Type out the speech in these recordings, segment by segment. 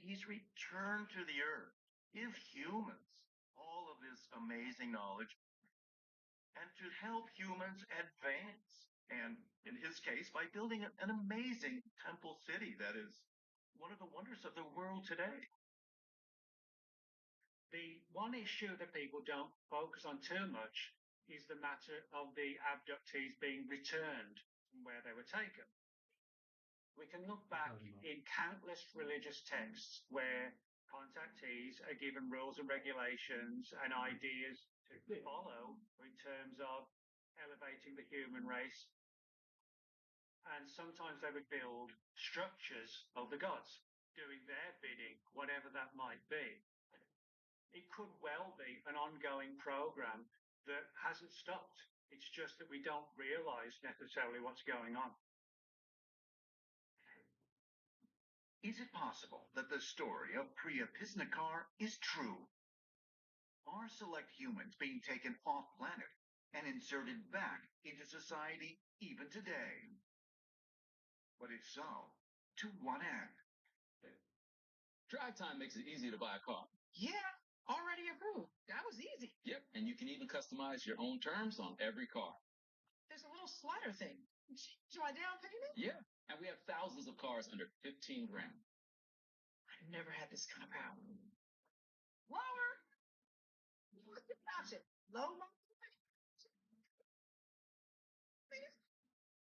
he's returned to the earth, give humans all of this amazing knowledge, and to help humans advance. And in his case, by building an amazing temple city that is one of the wonders of the world today. The one issue that people don't focus on too much is the matter of the abductees being returned from where they were taken. We can look back in countless religious texts where contactees are given rules and regulations and ideas to follow in terms of elevating the human race. And sometimes they would build structures of the gods, doing their bidding, whatever that might be. It could well be an ongoing program that hasn't stopped. It's just that we don't realize necessarily what's going on. Is it possible that the story of Priya Pisnikar is true? Are select humans being taken off planet and inserted back into society even today? But if so, to what end? Drive Time makes it easy to buy a car. Yeah, already approved. That was easy. Yep, and you can even customize your own terms on every car. There's a little slider thing. Do I down payment? Yeah, and we have thousands of cars under 15 grand. I've never had this kind of power. Lower. What's the option? Low.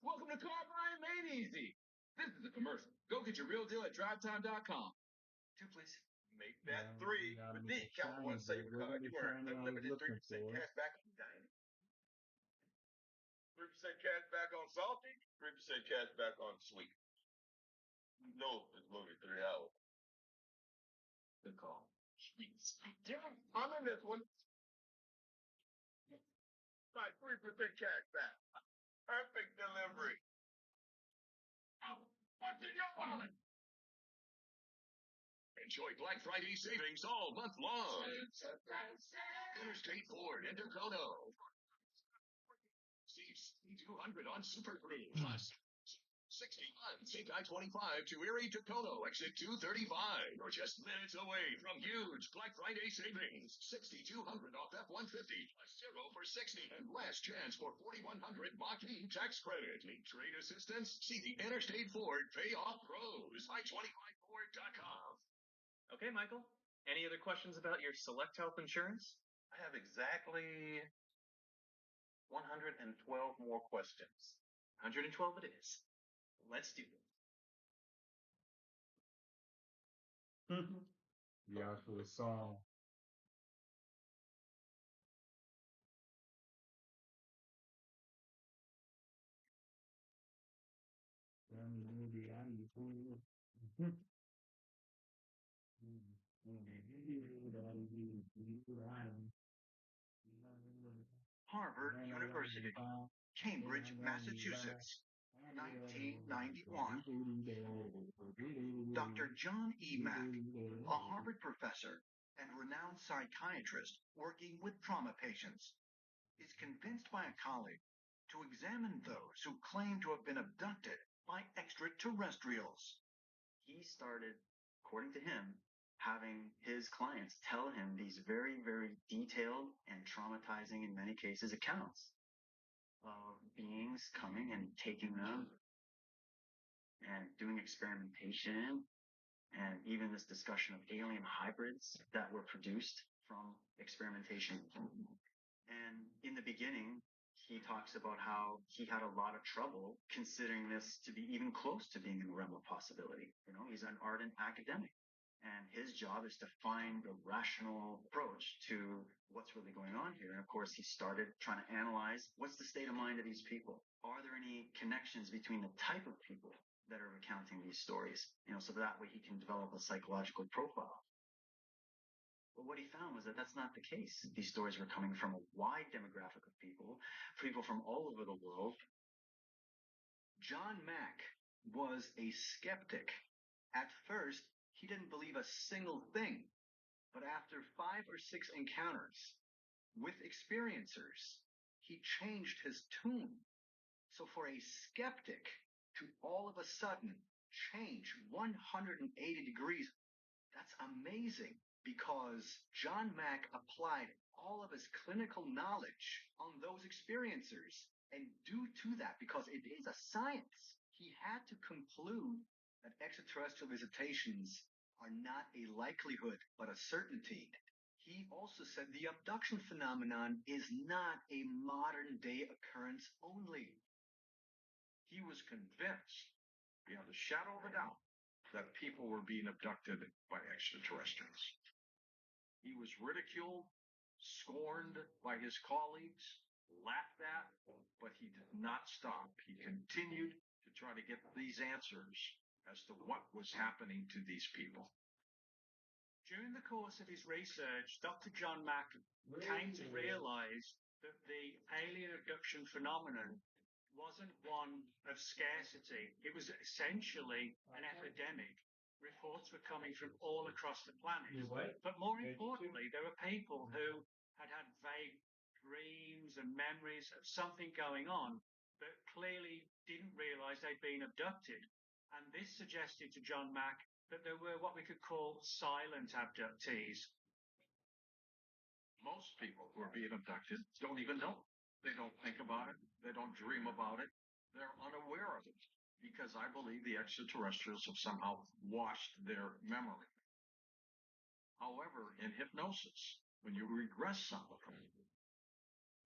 Welcome to Car Buying Made Easy. This is a commercial. Go get your real deal at drivetime.com. 2, please. Make that 3 with the Capital One Saver card. You earn unlimited 3% cash back on dining. 3% cash back on salty, 3% cash back on sweet. No, it's movie 3 hours. Good call. Sweets. I'm in this one. Like 3% cash back. Perfect delivery. What's in your wallet? Enjoy Black Friday savings all month long. Interstate Ford in Dakota. See 200 on Super Cruise plus 60 on Think I-25 to Erie Dakota exit 235. You're just minutes away from huge Black Friday savings. 6,200 off F-150 plus 0 for 60 and last chance for 4,100 Mach-E tax credit. Need trade assistance? See the Interstate Ford Payoff Pros. I-25Ford.com. Okay, Michael. Any other questions about your Select Health insurance? I have exactly 112 more questions. 112 it is. Let's do it. Yeah, for the song. Harvard University, Cambridge, Massachusetts, 1991. Dr. John E. Mack, a Harvard professor and renowned psychiatrist working with trauma patients, is convinced by a colleague to examine those who claim to have been abducted by extraterrestrials. He started, according to him, having his clients tell him these very, very detailed and traumatizing, in many cases, accounts of beings coming and taking them and doing experimentation, and even this discussion of alien hybrids that were produced from experimentation. And in the beginning, he talks about how he had a lot of trouble considering this to be even close to being in the realm of possibility. You know, he's an ardent academic, and his job is to find a rational approach to what's really going on here. And of course, he started trying to analyze what's the state of mind of these people. Are there any connections between the type of people that are recounting these stories? You know, so that way he can develop a psychological profile. But what he found was that that's not the case. These stories were coming from a wide demographic of people from all over the world. John Mack was a skeptic. At first, he didn't believe a single thing. But after 5 or 6 encounters with experiencers, he changed his tune. So for a skeptic to all of a sudden change 180 degrees, That's amazing because John Mack applied all of his clinical knowledge on those experiencers. And due to that, because it is a science, he had to conclude that extraterrestrial visitations are not a likelihood, but a certainty. He also said the abduction phenomenon is not a modern day occurrence only. He was convinced, beyond a shadow of a doubt, that people were being abducted by extraterrestrials. He was ridiculed, scorned by his colleagues, laughed at, but he did not stop. He continued to try to get these answers as to what was happening to these people. During the course of his research, Dr. John Mack came to realize that the alien abduction phenomenon wasn't one of scarcity. It was essentially an epidemic. Reports were coming from all across the planet. But more importantly, there were people who had had vague dreams and memories of something going on, but clearly didn't realize they'd been abducted. And this suggested to John Mack that there were what we could call silent abductees. Most people who are being abducted don't even know. They don't think about it. They don't dream about it. They're unaware of it because I believe the extraterrestrials have somehow washed their memory. However, in hypnosis, when you regress somebody,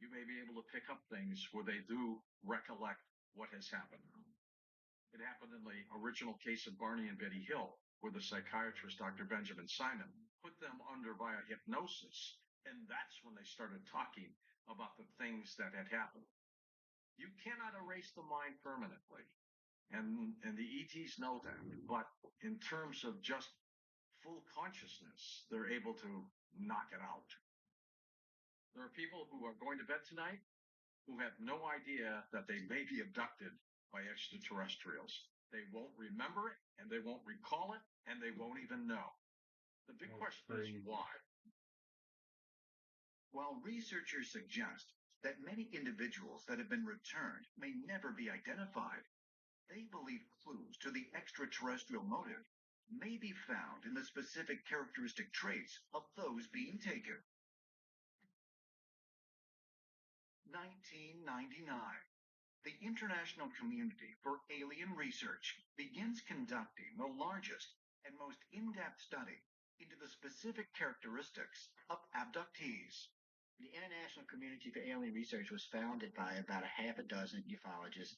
you may be able to pick up things where they do recollect what has happened. It happened in the original case of Barney and Betty Hill, where the psychiatrist, Dr. Benjamin Simon, put them under via hypnosis, and that's when they started talking about the things that had happened. You cannot erase the mind permanently, and the ETs know that. But in terms of just full consciousness, they're able to knock it out. There are people who are going to bed tonight who have no idea that they may be abducted by extraterrestrials. They won't remember it, and they won't recall it, and they won't even know. The big question is why? While researchers suggest that many individuals that have been returned may never be identified, they believe clues to the extraterrestrial motive may be found in the specific characteristic traits of those being taken. 1999. The International Community for Alien Research begins conducting the largest and most in-depth study into the specific characteristics of abductees. The International Community for Alien Research was founded by about a half a dozen ufologists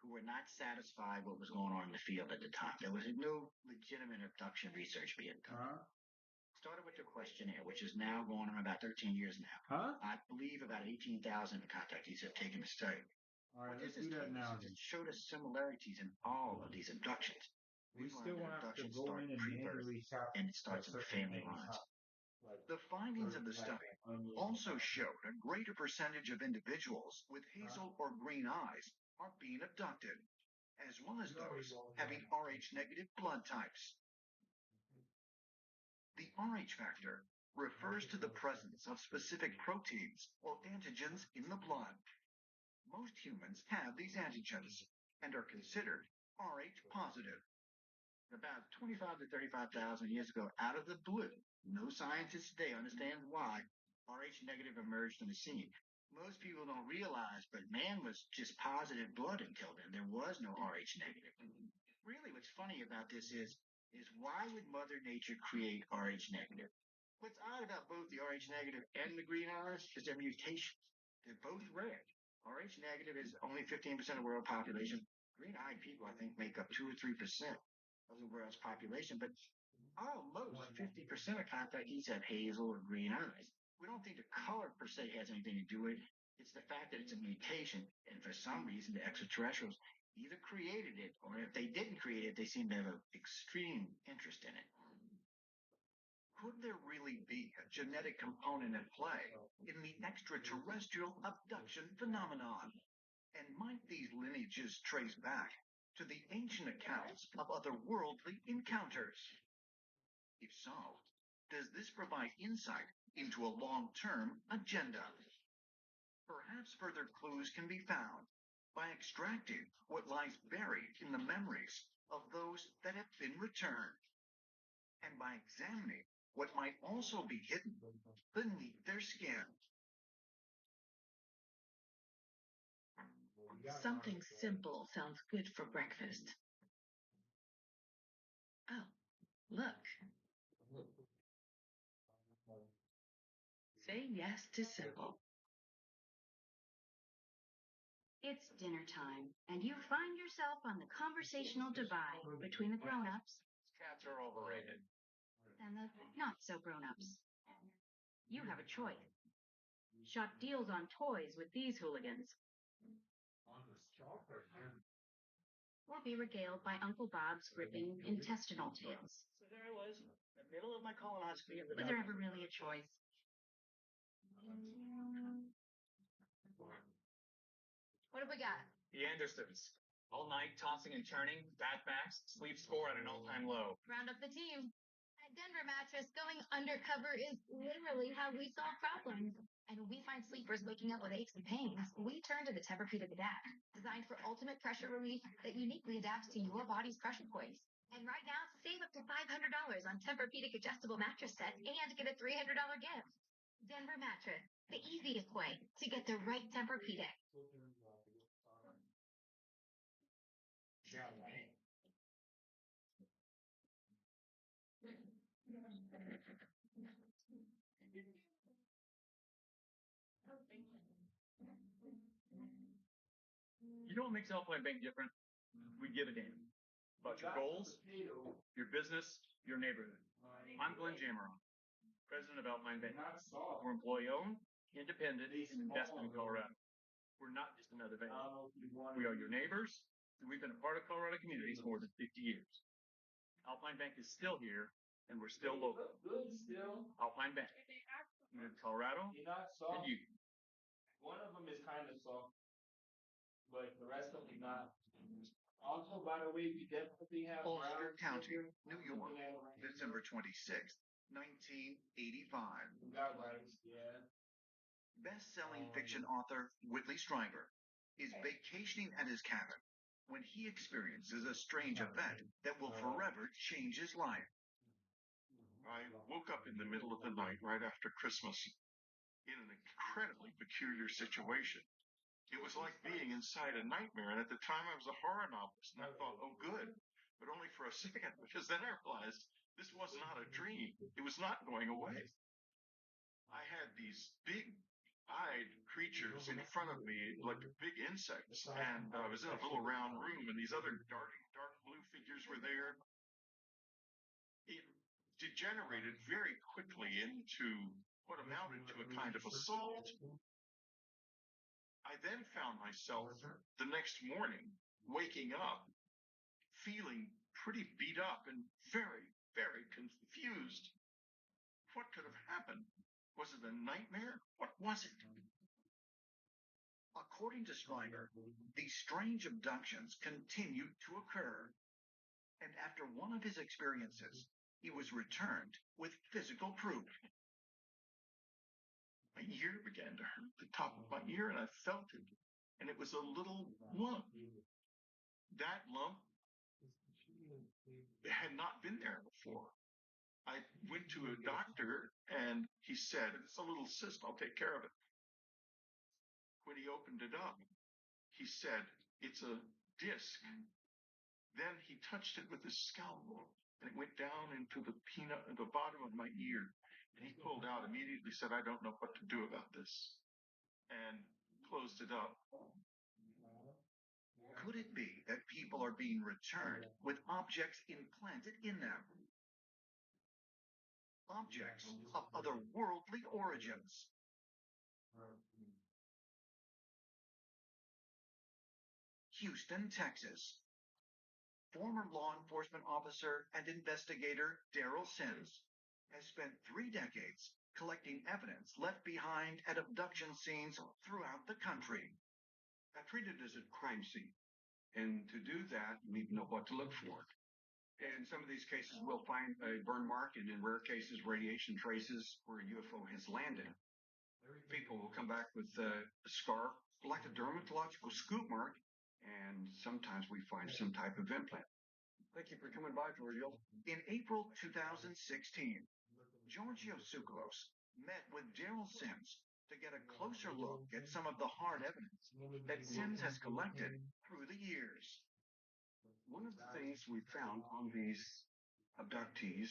who were not satisfied with what was going on in the field at the time. There was no legitimate abduction research being done. Started with the questionnaire, which is now going on about 13 years now. I believe about 18,000 contactees have taken the study. All right, What let's this do has that told now. us is it showed us similarities in all of these abductions. We still want to have to go in and manually tap and it starts with family lines. The findings of the study also showed a greater percentage of individuals with hazel or green eyes are being abducted, as well as those having Rh-negative blood types. The Rh factor refers to the presence of specific proteins or antigens in the blood. Most humans have these antigens and are considered Rh positive. About 25 to 35,000 years ago, out of the blue, no scientist today understands why Rh-negative emerged on the scene. Most people don't realize, but man was just positive blood until then. There was no Rh-negative. Really, what's funny about this is why would Mother Nature create Rh-negative? What's odd about both the Rh-negative and the green eyes is their mutations. They're both rare. Rh-negative is only 15% of the world population. Green-eyed people, I think, make up 2 or 3% of the world's population, but almost 50% of contactees have hazel or green eyes. We don't think the color per se has anything to do with it. It's the fact that it's a mutation, and for some reason the extraterrestrials either created it, or if they didn't create it, they seem to have an extreme interest in it. Could there really be a genetic component at play in the extraterrestrial abduction phenomenon? And might these lineages trace back to the ancient accounts of otherworldly encounters? If so, does this provide insight into a long-term agenda? Perhaps further clues can be found by extracting what lies buried in the memories of those that have been returned. and by examining what might also be hidden beneath their skin. Something simple sounds good for breakfast. Oh, look. Say yes to simple. It's dinner time, and you find yourself on the conversational divide between the grown-ups Cats are overrated. and the not-so-grown-ups. You have a choice. Shop deals on toys with these hooligans. Or be regaled by Uncle Bob's gripping intestinal tales. So there I was, in the middle of my colonoscopy. Was there ever really a choice? What have we got? The Andersons. All night tossing and turning, fat backs, sleep score at an all-time low. Round up the team. At Denver Mattress, going undercover is literally how we solve problems. And when we find sleepers waking up with aches and pains, we turn to the Tempur-Pedic Adapt, designed for ultimate pressure relief that uniquely adapts to your body's pressure points. And right now, save up to $500 on Tempur-Pedic adjustable mattress sets and get a $300 gift. Denver Mattress, the easiest way to get the right Tempur-Pedic. You know what makes Alpine Bank different? We give a damn about your goals, your business, your neighborhood. I'm Glenn Jameron, president of Alpine Bank. We're employee-owned, independent, and investment in Colorado. We're not just another bank. We are your neighbors, and we've been a part of Colorado communities more than 50 years. Alpine Bank is still here, and we're still local. Alpine Bank, committed to Colorado and you. One of them is kind of soft, but the rest of them not. Also, by the way, we definitely have Ulster County, New York, December 26th, 1985. We got rice, yeah. Best-selling fiction author Whitley Strieber is vacationing at his cabin when he experiences a strange event that will forever change his life. I woke up in the middle of the night right after Christmas in an incredibly peculiar situation. It was like being inside a nightmare, and at the time I was a horror novelist, and I thought, oh, good, but only for a second, because then I realized this was not a dream. It was not going away. I had these big-eyed creatures in front of me, like big insects, and I was in a little round room, and these other dark blue figures were there. It degenerated very quickly into what amounted to a kind of assault. I then found myself the next morning waking up, feeling pretty beat up and very, very confused. What could have happened? Was it a nightmare? What was it? According to Strieber, these strange abductions continued to occur. And after one of his experiences, he was returned with physical proof. My ear began to hurt, the top of my ear, and I felt it. And it was a little lump. That lump had not been there before. I went to a doctor, and he said, it's a little cyst, I'll take care of it. When he opened it up, he said, it's a disc. Then he touched it with his scalpel, and it went down into the bottom of my ear. And he pulled out immediately, said, I don't know what to do about this, and closed it up. Could it be that people are being returned with objects implanted in them? Objects of otherworldly origins. Houston, Texas. Former law enforcement officer and investigator Daryl Sims has spent 3 decades collecting evidence left behind at abduction scenes throughout the country. I treat it as a crime scene. And to do that, you need to know what to look for. In some of these cases, we'll find a burn mark, and in rare cases, radiation traces where a UFO has landed. People will come back with a scar, like a dermatological scoop mark, and sometimes we find some type of implant. Thank you for coming by, Giorgio. In April 2016, Giorgio Tsoukalos met with Daryl Sims to get a closer look at some of the hard evidence that Sims has collected through the years. One of the things we found on these abductees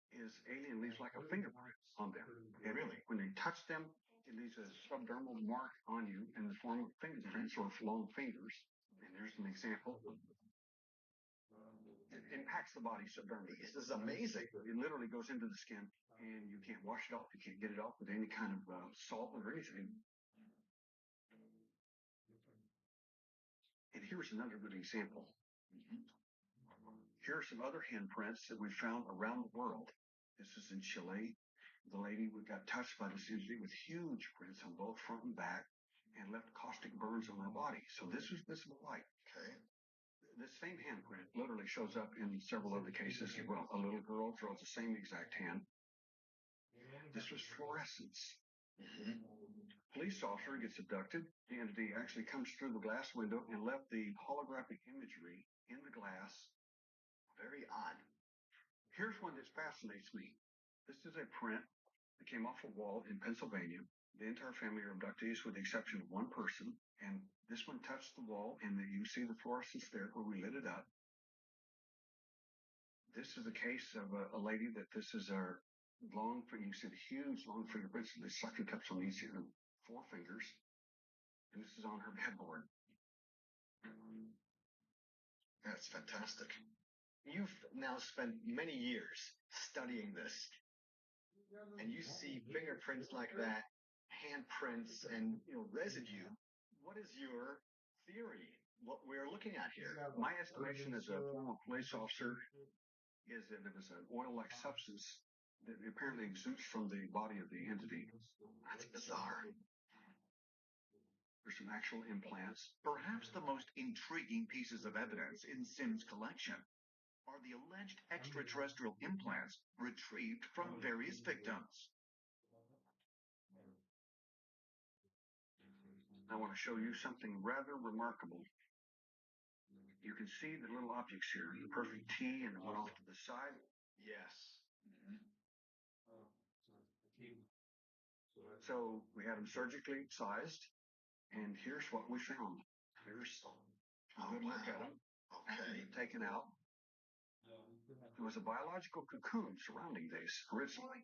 is alien leaves like a fingerprint on them. And Really? when they touch them, it leaves a subdermal mark on you in the form of fingerprints or long fingers. And there's an example. It impacts the body subdermally. This is amazing. It literally goes into the skin, and you can't wash it off. You can't get it off with any kind of salt or anything. And here's another good example. Here are some other handprints that we found around the world. This is in Chile. The lady got touched by this entity with huge prints on both front and back and left caustic burns on her body. So this was visible light. Okay. This same handprint literally shows up in several other cases as well. A little girl draws the same exact hand. This was fluorescence. Police officer gets abducted. The entity actually comes through the glass window and left the holographic imagery in the glass. Very odd. Here's one that fascinates me. This is a print that came off a wall in Pennsylvania. The entire family are abductees with the exception of one person. And this one touched the wall, and you see the fluorescence there where we lit it up. This is a case of a lady that this is our long, you see the huge long fingerprints, the suction cups on these 4 fingers. And this is on her headboard. That's fantastic. You've now spent many years studying this, and you see fingerprints like that, handprints, and residue. What is your theory? What we're looking at here? My estimation as a former police officer is that it was an oil-like substance that apparently exudes from the body of the entity. That's bizarre. There's some actual implants. Perhaps the most intriguing pieces of evidence in Sims' collection are the alleged extraterrestrial implants retrieved from various victims. I want to show you something rather remarkable. You can see the little objects here, the perfect T and the one off to the side. Yes. So we had them surgically excised, and here's what we found. Here's a good look at them. Okay. Taken out. There was a biological cocoon surrounding these originally.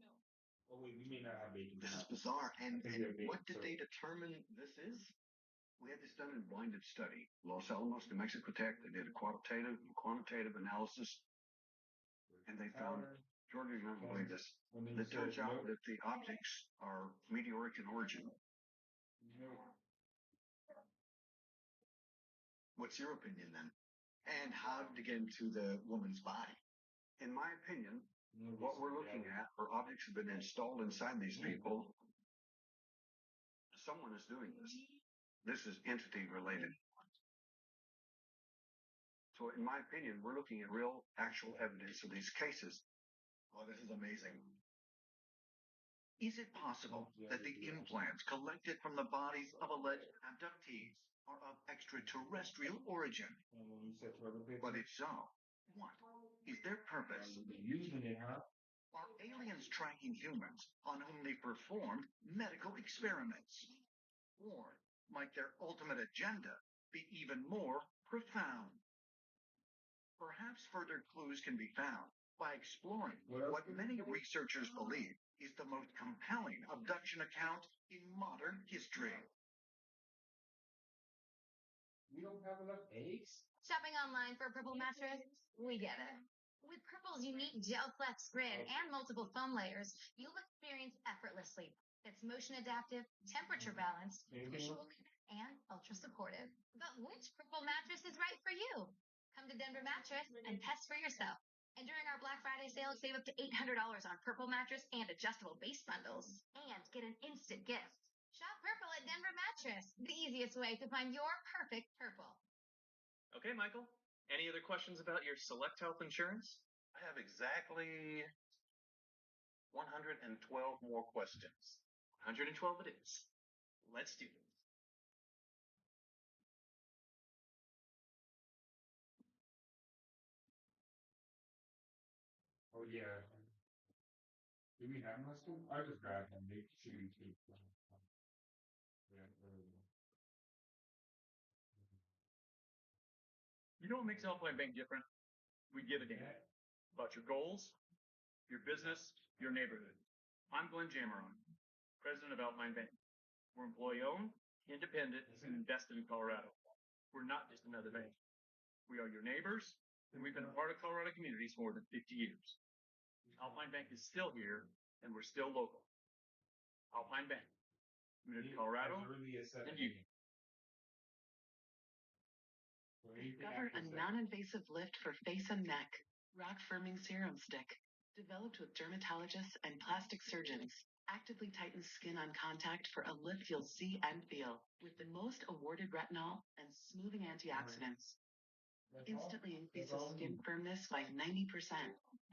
This is bizarre. And what did they determine this is? We had this done in blinded study. Los Alamos, New Mexico Tech, they did a qualitative and quantitative analysis, and they found, Jordan, you're not going to believe this, it turns out that the objects are meteoric in origin. What's your opinion then? And how did it get into the woman's body? In my opinion, what we're looking at are objects that have been installed inside these people. Someone is doing this. This is entity related. So in my opinion, we're looking at real, actual evidence of these cases. Oh, this is amazing. Is it possible that the implants collected from the bodies of alleged abductees are of extraterrestrial origin? But if so, what is their purpose? Are aliens tracking humans on whom they performed medical experiments? Or might their ultimate agenda be even more profound? Perhaps further clues can be found by exploring what many researchers believe is the most compelling abduction account in modern history. We don't have enough eggs? Shopping online for a purple mattress? We get it. With Purple's unique gel flex grid and multiple foam layers, you'll experience effortlessly. It's motion adaptive, temperature balanced, visually, and ultra supportive. But which Purple mattress is right for you? Come to Denver Mattress and test for yourself. And during our Black Friday sale, save up to $800 on Purple mattress and adjustable base bundles. And get an instant gift. Shop Purple at Denver Mattress, the easiest way to find your perfect Purple. Okay, Michael. Any other questions about your Select Health insurance? I have exactly 112 more questions. 112 it is. Let's do it. But yeah. Do we have mustard? I just grabbed them. They should be cheap. Yeah. You know what makes Alpine Bank different? We give a damn about your goals, your business, your neighborhood. I'm Glenn Jameron, president of Alpine Bank. We're employee-owned, independent, and invested in Colorado. We're not just another bank. We are your neighbors, and we've been a part of Colorado communities for more than 50 years. Alpine Bank is still here, and we're still local. Alpine Bank, community of Colorado, and you. Discover a non-invasive lift for face and neck. Rock Firming Serum Stick. Developed with dermatologists and plastic surgeons. Actively tightens skin on contact for a lift you'll see and feel. With the most awarded retinol and smoothing antioxidants. Instantly increases skin firmness by 90%.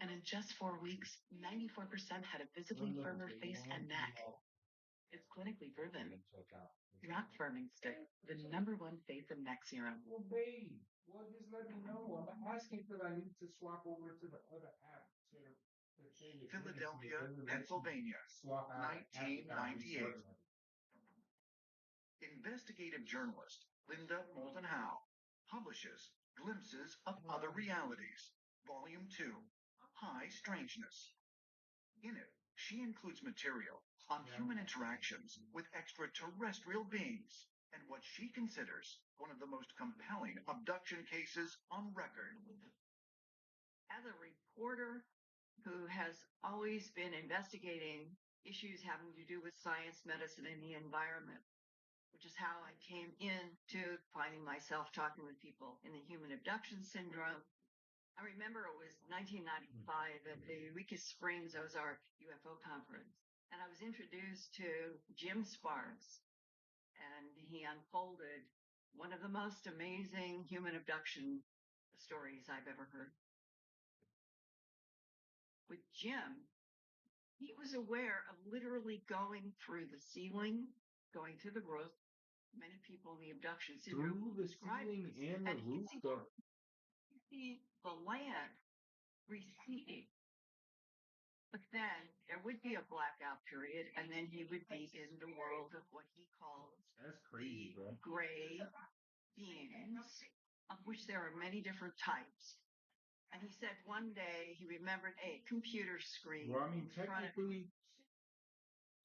And in just 4 weeks, 94% had a visibly firmer face and neck. It's clinically proven. Rock Firming Stick, the #1 face and neck serum. Well, babe, well, just let me know. I'm asking because I need to swap over to the other app. Philadelphia, Pennsylvania, 1998. Investigative journalist Linda Moulton Howe publishes Glimpses of Other Realities, Volume 2, High Strangeness. In it, she includes material on human interactions with extraterrestrial beings and what she considers one of the most compelling abduction cases on record. As a reporter who has always been investigating issues having to do with science, medicine, and the environment, which is how I came into finding myself talking with people in the human abduction syndrome. I remember it was 1995 at the Eureka Springs Ozark UFO conference, and I was introduced to Jim Sparks, and he unfolded one of the most amazing human abduction stories I've ever heard. With Jim, he was aware of literally going through the ceiling, going through the roof. Many people in the abduction syndrome Through the describe ceiling this, and the you roof? see the land receding. But then there would be a blackout period, and then he would be in the world of what he calls That's crazy, bro. gray beings, of which there are many different types. And he said one day he remembered a computer screen. Well, I mean, in front of him,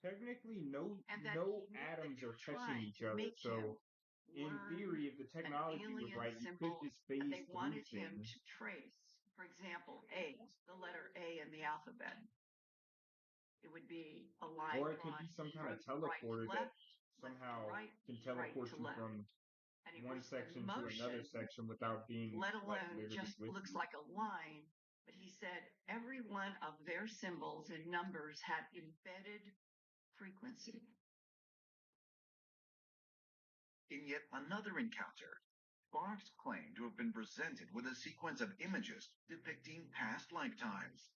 technically, no and that no he knew atoms they are were touching trying each to other. make So, him in learn theory, if the an technology was alien right, you could symbol, just and phase they through wanted him things. to trace, for example, A, the letter A in the alphabet. It would be a line Or it could drawn be some kind of from right to teleporter that left, somehow right, can right teleport to you left. from And it one was section the to another motion, section without being let like alone literally just with looks you. like a line. But he said every one of their symbols and numbers had embedded frequency. In yet another encounter, Sparks claimed to have been presented with a sequence of images depicting past lifetimes,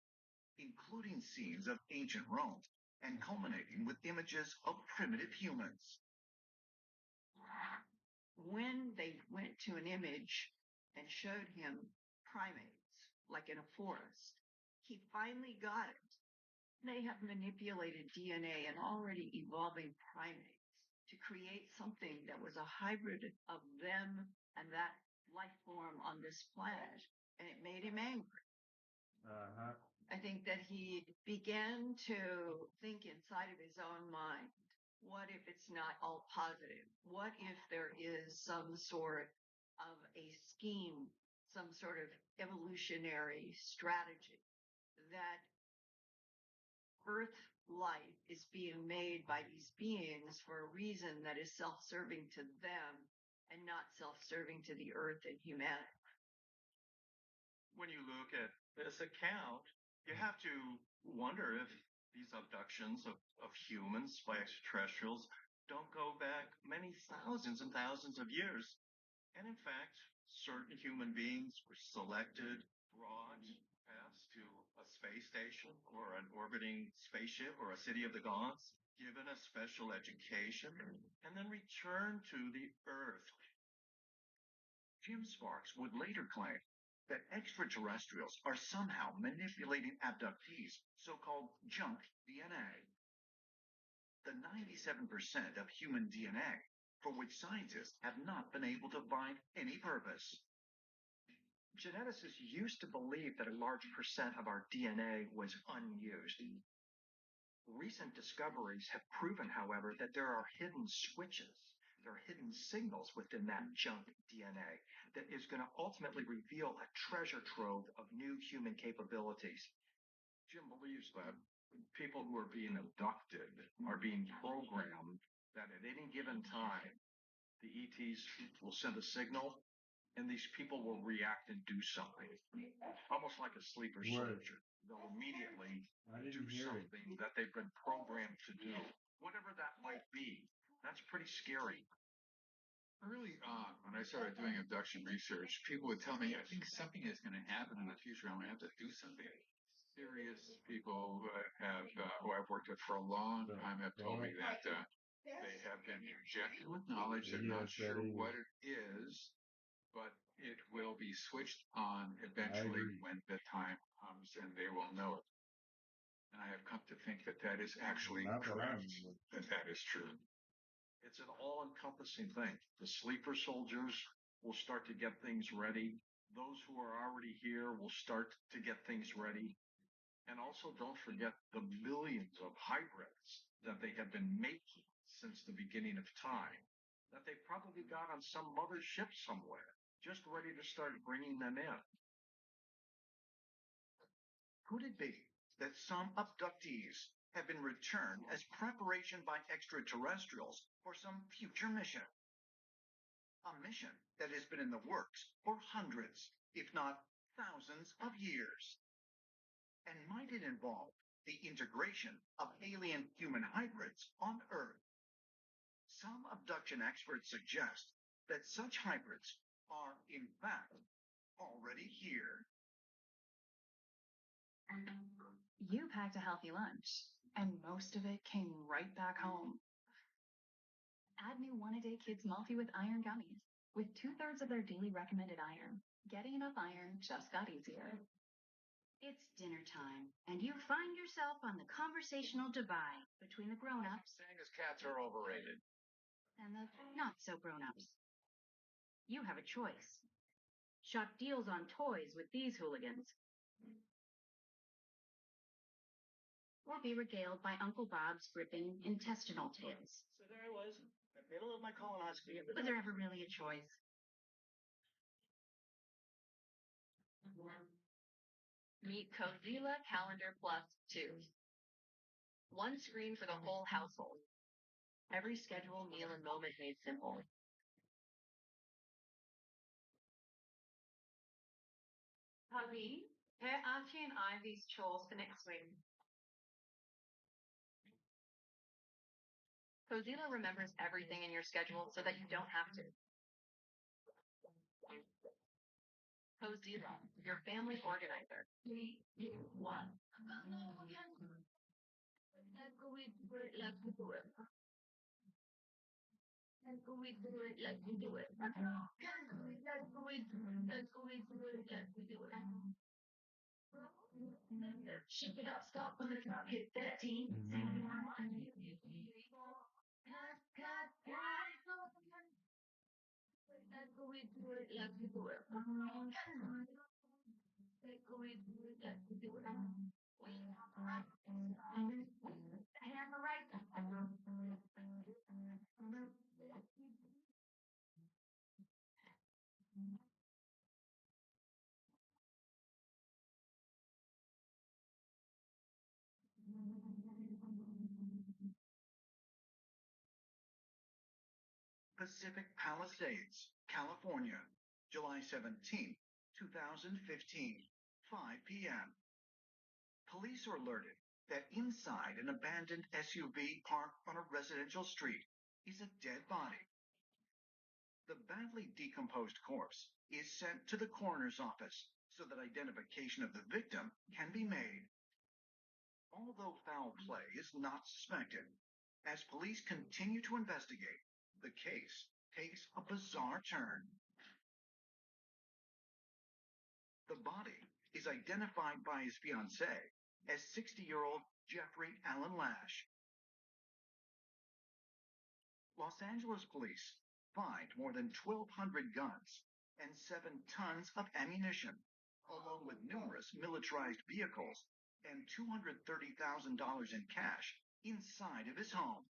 including scenes of ancient Rome and culminating with images of primitive humans. When they went to an image and showed him primates, like in a forest, he finally got it. They have manipulated DNA and already evolving primates to create something that was a hybrid of them and that life form on this planet. And it made him angry. Uh-huh. I think that he began to think inside of his own mind, what if it's not all positive? What if there is some sort of a scheme, some sort of evolutionary strategy that Earth life is being made by these beings for a reason that is self-serving to them and not self-serving to the Earth and humanity? When you look at this account, you have to wonder if these abductions of humans by extraterrestrials don't go back many thousands and thousands of years. And in fact, certain human beings were selected, brought, perhaps to a space station or an orbiting spaceship or a city of the gods, given a special education, and then returned to the Earth. Jim Sparks would later claim that extraterrestrials are somehow manipulating abductees' so-called junk DNA. The 97% of human DNA for which scientists have not been able to find any purpose. Geneticists used to believe that a large percent of our DNA was unused. Recent discoveries have proven, however, that there are hidden switches, there are hidden signals within that junk DNA that is going to ultimately reveal a treasure trove of new human capabilities. Jim believes that people who are being abducted are being programmed that at any given time, the ETs will send a signal and these people will react and do something. Almost like a sleeper soldier. They'll immediately do something that they've been programmed to do. Whatever that might be. That's pretty scary. Early on, when I started doing abduction research, people would tell me, I think something is going to happen in the future. I'm going to have to do something. Serious people who I've worked with for a long time have told me that they have been injected with knowledge. They're not sure what it is, but it will be switched on eventually when the time comes and they will know it. And I have come to think that that is actually correct, that is true. It's an all-encompassing thing. The sleeper soldiers will start to get things ready. Those who are already here will start to get things ready. And also don't forget the millions of hybrids that they have been making since the beginning of time, that they probably got on some mother ship somewhere, just ready to start bringing them in. Could it be that some abductees have been returned as preparation by extraterrestrials for some future mission? A mission that has been in the works for hundreds, if not thousands of years. And might it involve the integration of alien-human hybrids on Earth? Some abduction experts suggest that such hybrids are, in fact, already here. You packed a healthy lunch, and most of it came right back home. Add new one-a-day Kids Multi with Iron Gummies. With 2/3 of their daily recommended iron, getting enough iron just got easier. It's dinner time, and you find yourself on the conversational divide between the grown-ups Saying his cats are overrated. and the not-so-grown-ups. You have a choice. Shop deals on toys with these hooligans. Or be regaled by Uncle Bob's gripping intestinal tales. So there I was, in the middle of my colonoscopy. Was there ever really a choice? Meet Cozilla Calendar Plus 2. One screen for the whole household. Every schedule, meal, and moment made simple. Hubby, here Archie and I these chores for next week. Cozilla remembers everything in your schedule so that you don't have to. Cozilla, your family organizer. 3, 2, 1. Let's go with it like we do it. Let's go with it like we do it. Let's go with it like we do it. Shake it up, stop when the clock hits 13. Let's go with it like we do it. Let's go with it like we do it. We have the right. I have the right. Pacific Palisades, California, July 17, 2015, 5 p.m. Police are alerted that inside an abandoned SUV parked on a residential street is a dead body. The badly decomposed corpse is sent to the coroner's office so that identification of the victim can be made. Although foul play is not suspected, as police continue to investigate, the case takes a bizarre turn. The body is identified by his fiancée as 60-year-old Jeffrey Allen Lash. Los Angeles police find more than 1,200 guns and 7 tons of ammunition, along with numerous militarized vehicles and $230,000 in cash inside of his home.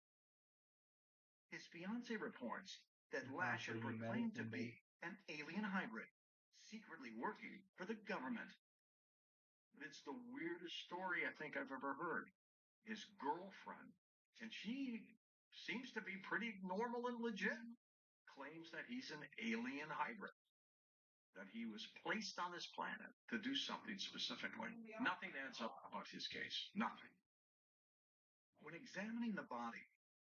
His fiancée reports that Lash had proclaimed to be an alien hybrid, secretly working for the government. It's the weirdest story I think I've ever heard. His girlfriend, and she seems to be pretty normal and legit, claims that he's an alien hybrid, that he was placed on this planet to do something specifically. Nothing adds up about his case. Nothing. When examining the body,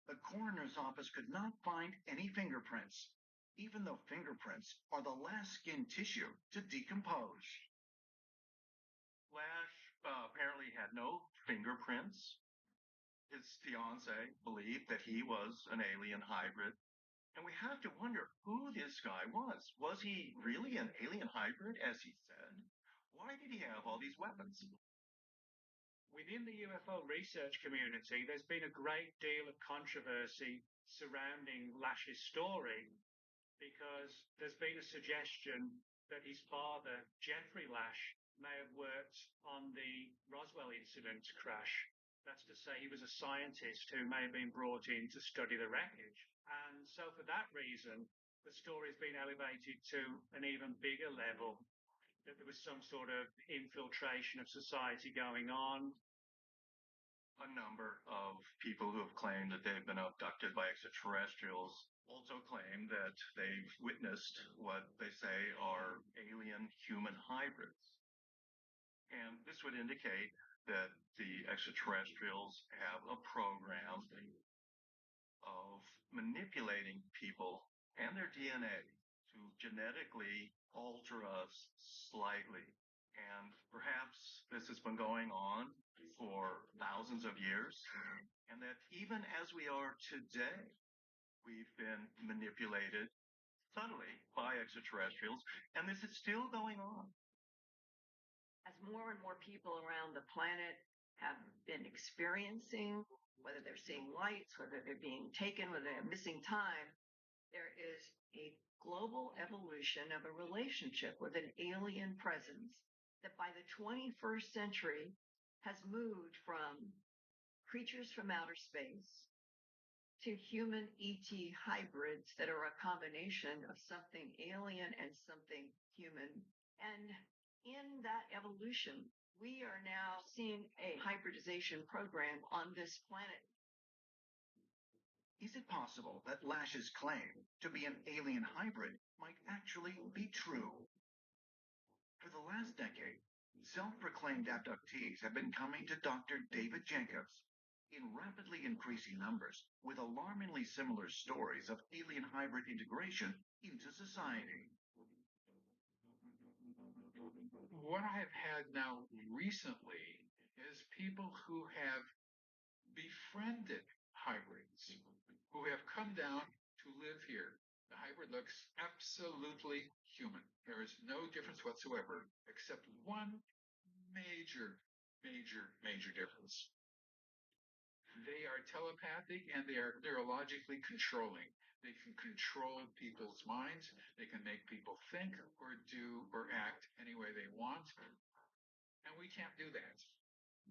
the coroner's office could not find any fingerprints, even though fingerprints are the last skin tissue to decompose. Lash apparently had no fingerprints. His fiancée believed that he was an alien hybrid. And we have to wonder who this guy was. Was he really an alien hybrid, as he said? Why did he have all these weapons? Within the UFO research community, there's been a great deal of controversy surrounding Lash's story because there's been a suggestion that his father, Jeffrey Lash, may have worked on the Roswell incident crash. That's to say, he was a scientist who may have been brought in to study the wreckage. And so for that reason, the story's been elevated to an even bigger level, that there was some sort of infiltration of society going on. A number of people who have claimed that they've been abducted by extraterrestrials also claim that they've witnessed what they say are alien human hybrids. And this would indicate that the extraterrestrials have a program of manipulating people and their DNA to genetically alter us slightly. And perhaps this has been going on for thousands of years, and that even as we are today, we've been manipulated subtly by extraterrestrials, and this is still going on. As more and more people around the planet have been experiencing, whether they're seeing lights, whether they're being taken, whether they're missing time, there is a global evolution of a relationship with an alien presence that by the 21st century has moved from creatures from outer space to human ET hybrids that are a combination of something alien and something human. And in that evolution, we are now seeing a hybridization program on this planet. Is it possible that Lash's claim to be an alien hybrid might actually be true? For the last decade, self-proclaimed abductees have been coming to Dr. David Jacobs in rapidly increasing numbers with alarmingly similar stories of alien hybrid integration into society. What I've had now recently is people who have befriended hybrids, who have come down to live here. The hybrid looks absolutely human. There is no difference whatsoever, except one major difference. They are telepathic and they are neurologically controlling. They can control people's minds. They can make people think or do or act any way they want. And we can't do that.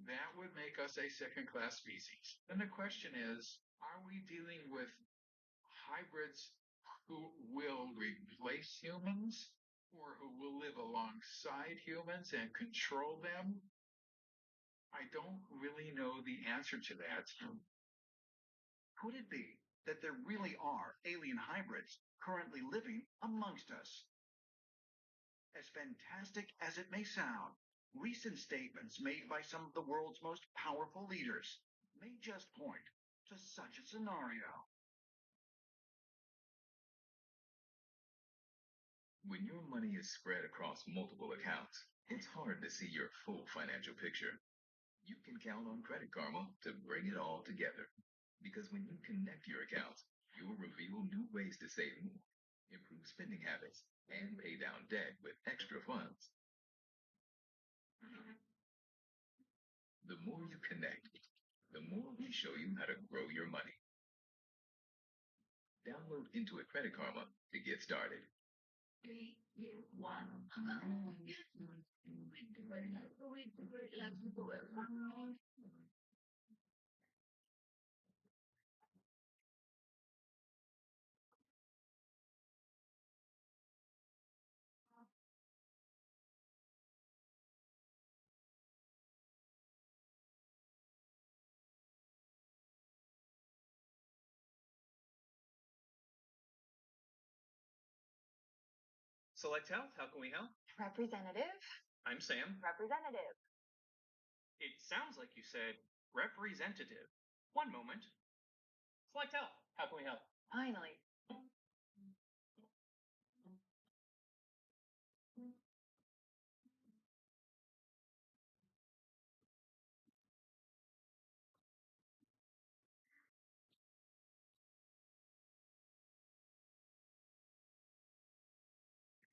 That would make us a second-class species. Then the question is, are we dealing with hybrids who will replace humans or who will live alongside humans and control them? I don't really know the answer to that. Could it be that there really are alien hybrids currently living amongst us? As fantastic as it may sound, recent statements made by some of the world's most powerful leaders may just point to such a scenario. When your money is spread across multiple accounts, it's hard to see your full financial picture. You can count on Credit Karma to bring it all together. Because when you connect your accounts, you'll reveal new ways to save more, improve spending habits, and pay down debt with extra funds. The more you connect, the more we show you how to grow your money. Download Intuit Credit Karma to get started. 3, 2, 1. Select Health, how can we help? Representative? I'm Sam. Representative. It sounds like you said representative. One moment. Select Health, how can we help? Finally.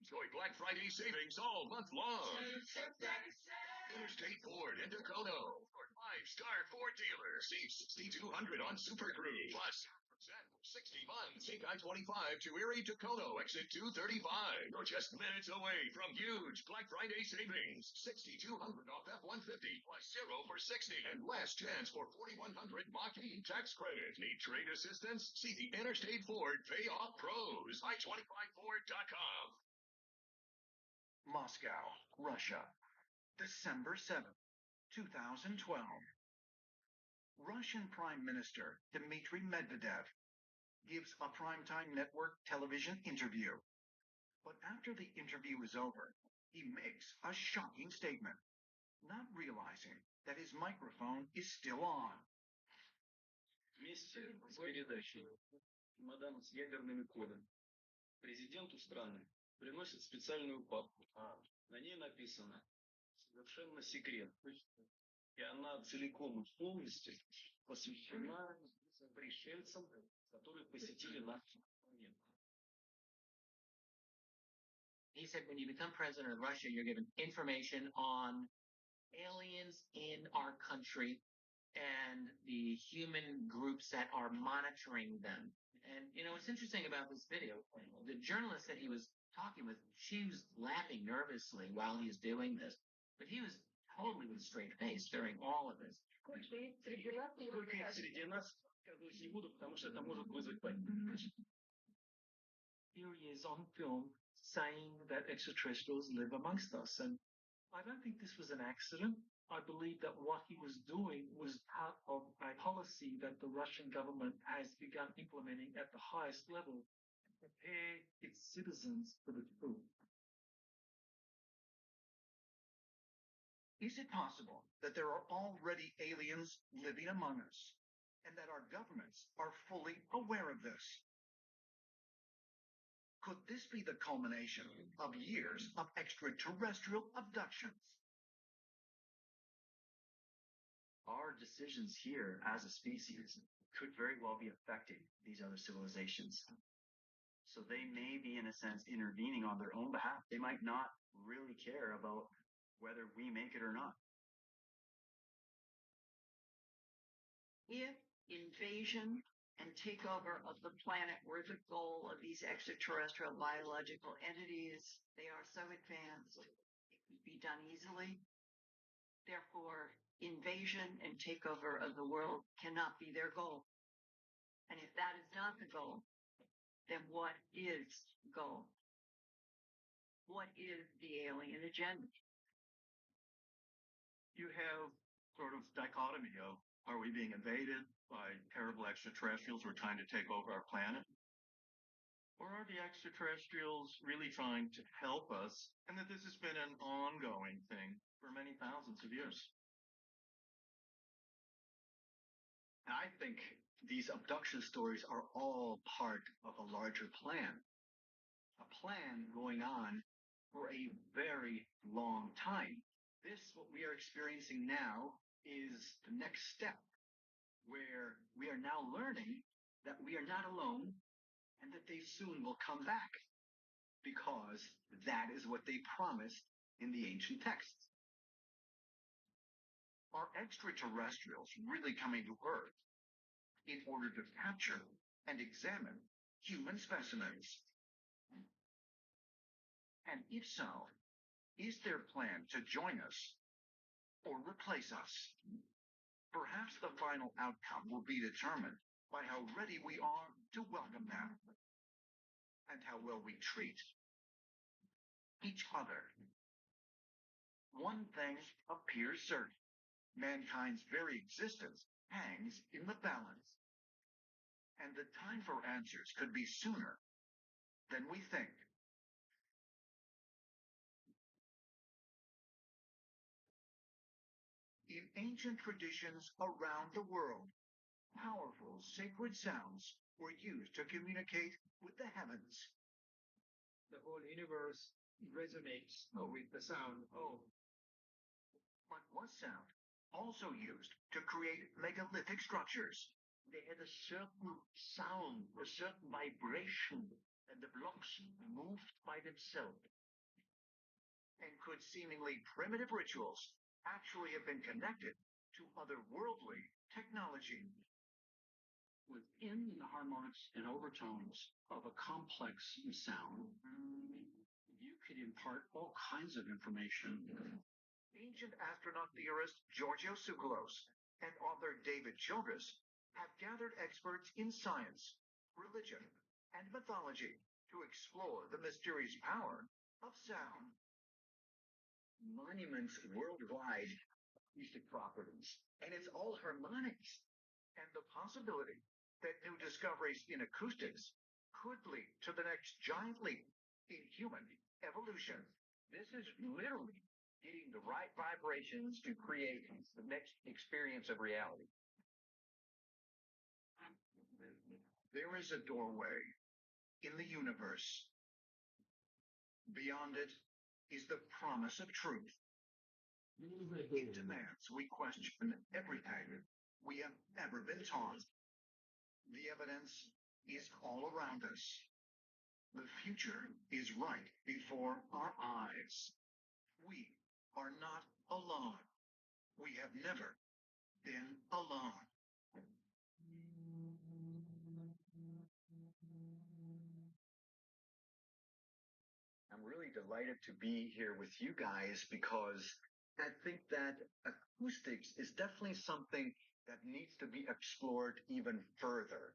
Enjoy Black Friday savings all month long. Interstate Ford in Dakota. For 5-star Ford dealer. Save $6,200 on Super Crew. Plus 60 months. Take I-25 to Erie Dakota, exit 235. You're just minutes away from huge Black Friday savings. $6,200 off F-150 plus 0 for 60. And last chance for $4,100 Mach-E tax credit. Need trade assistance? See the Interstate Ford Pay Off Pros. I-25Ford.com. Moscow, Russia, December 7th, 2012. Russian Prime Minister Dmitry Medvedev gives a primetime network television interview. But after the interview is over, he makes a shocking statement, not realizing that his microphone is still on. Вместе с передачей «Чемодан с ядерными кодами» президенту страны приносят специальную папку. На ней написано «Совершенно секретно». И она целиком и полностью посвящена пришельцам, которые посетили нашу планету. He said when you become president of Russia, you're given information on aliens in our country and the human groups that are monitoring them. And, you know, what's interesting about this video, the journalist that he was talking with, she was laughing nervously while he was doing this, but he was totally with a straight face during all of this. Только их среди нас сказывать не буду, потому что это может вызвать панику. Here he is on film saying that extraterrestrials live amongst us. And I don't think this was an accident. I believe that what he was doing was part of a policy that the Russian government has begun implementing at the highest level to prepare its citizens for the truth. Is it possible that there are already aliens living among us, and that our governments are fully aware of this? Could this be the culmination of years of extraterrestrial abductions? Our decisions here as a species could very well be affecting these other civilizations. So they may be, in a sense, intervening on their own behalf. They might not really care about whether we make it or not. If invasion and takeover of the planet were the goal of these extraterrestrial biological entities, they are so advanced, it could be done easily. Therefore, invasion and takeover of the world cannot be their goal. And if that is not the goal, then what is the goal? What is the alien agenda? You have sort of dichotomy of, are we being invaded by terrible extraterrestrials who are trying to take over our planet? Or are the extraterrestrials really trying to help us, and that this has been an ongoing thing for many thousands of years? I think these abduction stories are all part of a larger plan. A plan going on for a very long time. This, what we are experiencing now, is the next step, where we are now learning that we are not alone and that they soon will come back, because that is what they promised in the ancient texts. Are extraterrestrials really coming to Earth in order to capture and examine human specimens? And if so, is their plan to join us or replace us? Perhaps the final outcome will be determined by how ready we are to welcome them and how well we treat each other. One thing appears certain. Mankind's very existence hangs in the balance. And the time for answers could be sooner than we think. In ancient traditions around the world, powerful sacred sounds were used to communicate with the heavens. The whole universe resonates with the sound Oh. But was sound also used to create megalithic structures? They had a certain sound, a certain vibration, and the blocks moved by themselves. And could seemingly primitive rituals actually have been connected to otherworldly technology? Within the harmonics and overtones of a complex sound, you could impart all kinds of information. Ancient astronaut theorist Georgios Tsoukalos and author David Childress have gathered experts in science, religion, and mythology to explore the mysterious power of sound. Monuments worldwide acoustic properties, and it's all harmonics. And the possibility that new discoveries in acoustics could lead to the next giant leap in human evolution. This is literally getting the right vibrations to create the next experience of reality. There is a doorway in the universe. Beyond it is the promise of truth. It demands we question everything we have ever been taught. The evidence is all around us. The future is right before our eyes. We are not alone. We have never been alone. I'm really delighted to be here with you guys because I think that acoustics is definitely something that needs to be explored even further.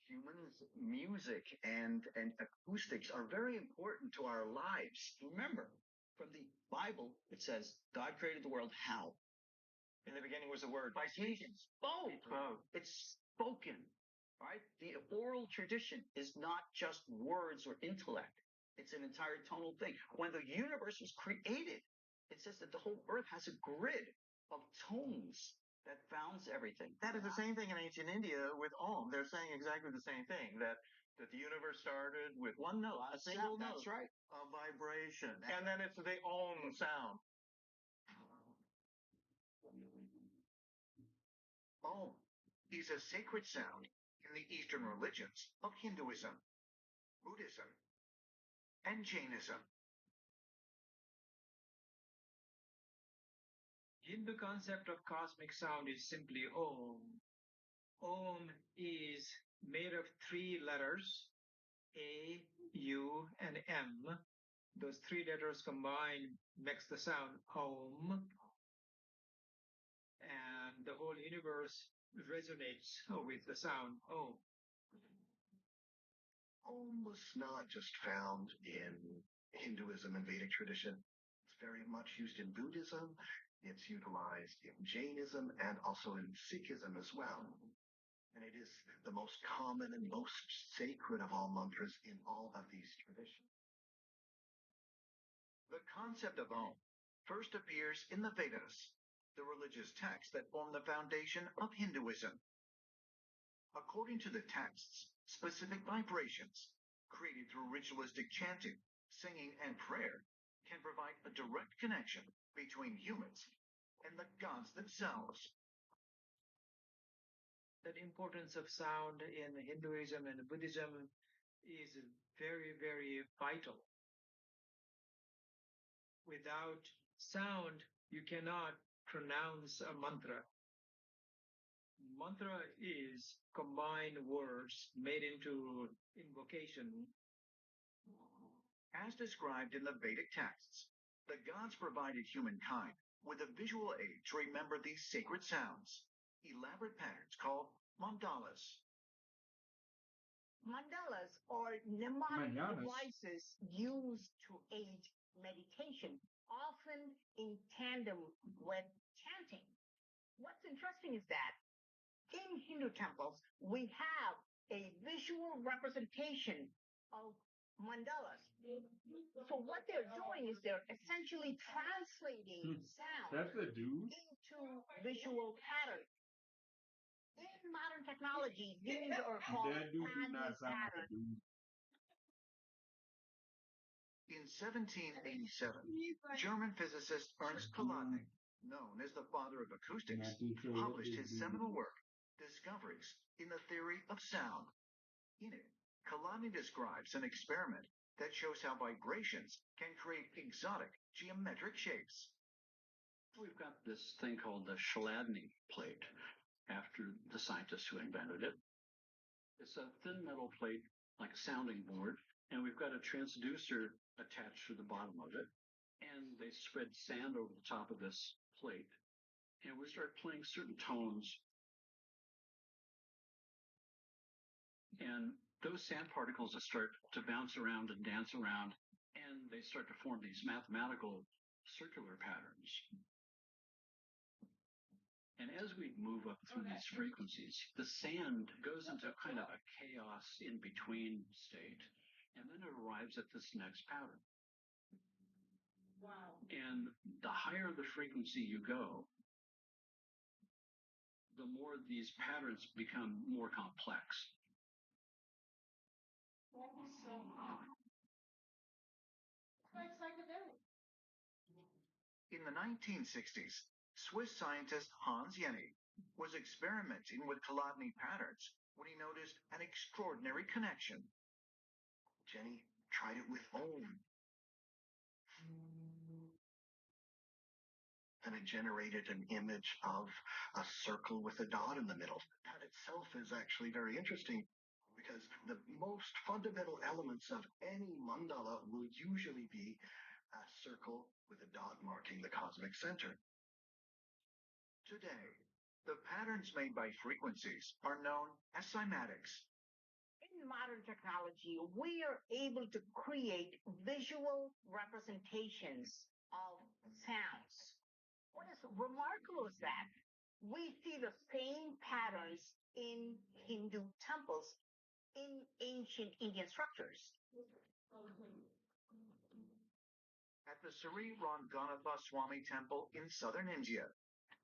Humans, music, and acoustics are very important to our lives. Remember, from the Bible, it says, God created the world how? In the beginning was the word. By speaking. Spoke. It's spoken. Right? The oral tradition is not just words or intellect. It's an entire tonal thing. When the universe was created, it says that the whole earth has a grid of tones that bounds everything. That is the same thing in ancient India with Om. They're saying exactly the same thing, that the universe started with one note, a single note. That's right. A vibration. And then it's the Om sound. Om is a sacred sound in the Eastern religions of Hinduism, Buddhism, and Jainism. Hindu concept of cosmic sound is simply Om. Om is made of three letters, A, U, and M. Those three letters combined makes the sound Om. And the whole universe resonates with the sound Om. Om was not just found in Hinduism and Vedic tradition. It's very much used in Buddhism. It's utilized in Jainism and also in Sikhism as well. And it is the most common and most sacred of all mantras in all of these traditions. The concept of Om first appears in the Vedas, the religious texts that form the foundation of Hinduism. According to the texts, specific vibrations created through ritualistic chanting, singing, and prayer can provide a direct connection between humans and the gods themselves. That importance of sound in Hinduism and Buddhism is very, very vital. Without sound, you cannot pronounce a mantra. Mantra is combined words made into invocation. As described in the Vedic texts, the gods provided humankind with a visual aid to remember these sacred sounds, elaborate patterns called mandalas. Mandalas are mnemonic devices used to aid meditation, often in tandem with chanting. What's interesting is that in Hindu temples, we have a visual representation of mandalas. So what they're doing is they're essentially translating sound into visual patterns. In modern technology, these are called patterns. In 1787, German physicist Ernst Chladni, known as the father of acoustics, published his seminal work, Discoveries in the Theory of Sound. In it, Chladni describes an experiment that shows how vibrations can create exotic geometric shapes. We've got this thing called the Chladni plate, after the scientist who invented it. It's a thin metal plate, like a sounding board, and we've got a transducer attached to the bottom of it, and they spread sand over the top of this plate, and we start playing certain tones, and those sand particles start to bounce around and dance around, and they start to form these mathematical circular patterns. And as we move up through these frequencies, the sand goes into kind of a chaos in between state, and then it arrives at this next pattern. Wow. And the higher the frequency you go, the more these patterns become more complex. Quite psychedelic. In the 1960s, Swiss scientist Hans Jenny was experimenting with Chladni patterns when he noticed an extraordinary connection. Jenny tried it with Om, and it generated an image of a circle with a dot in the middle. That itself is actually very interesting, because the most fundamental elements of any mandala will usually be a circle with a dot marking the cosmic center. Today, the patterns made by frequencies are known as cymatics. In modern technology, we are able to create visual representations of sounds. What is remarkable is that we see the same patterns in Hindu temples, in ancient Indian structures. At the Sri Ranganatha Swami Temple in southern India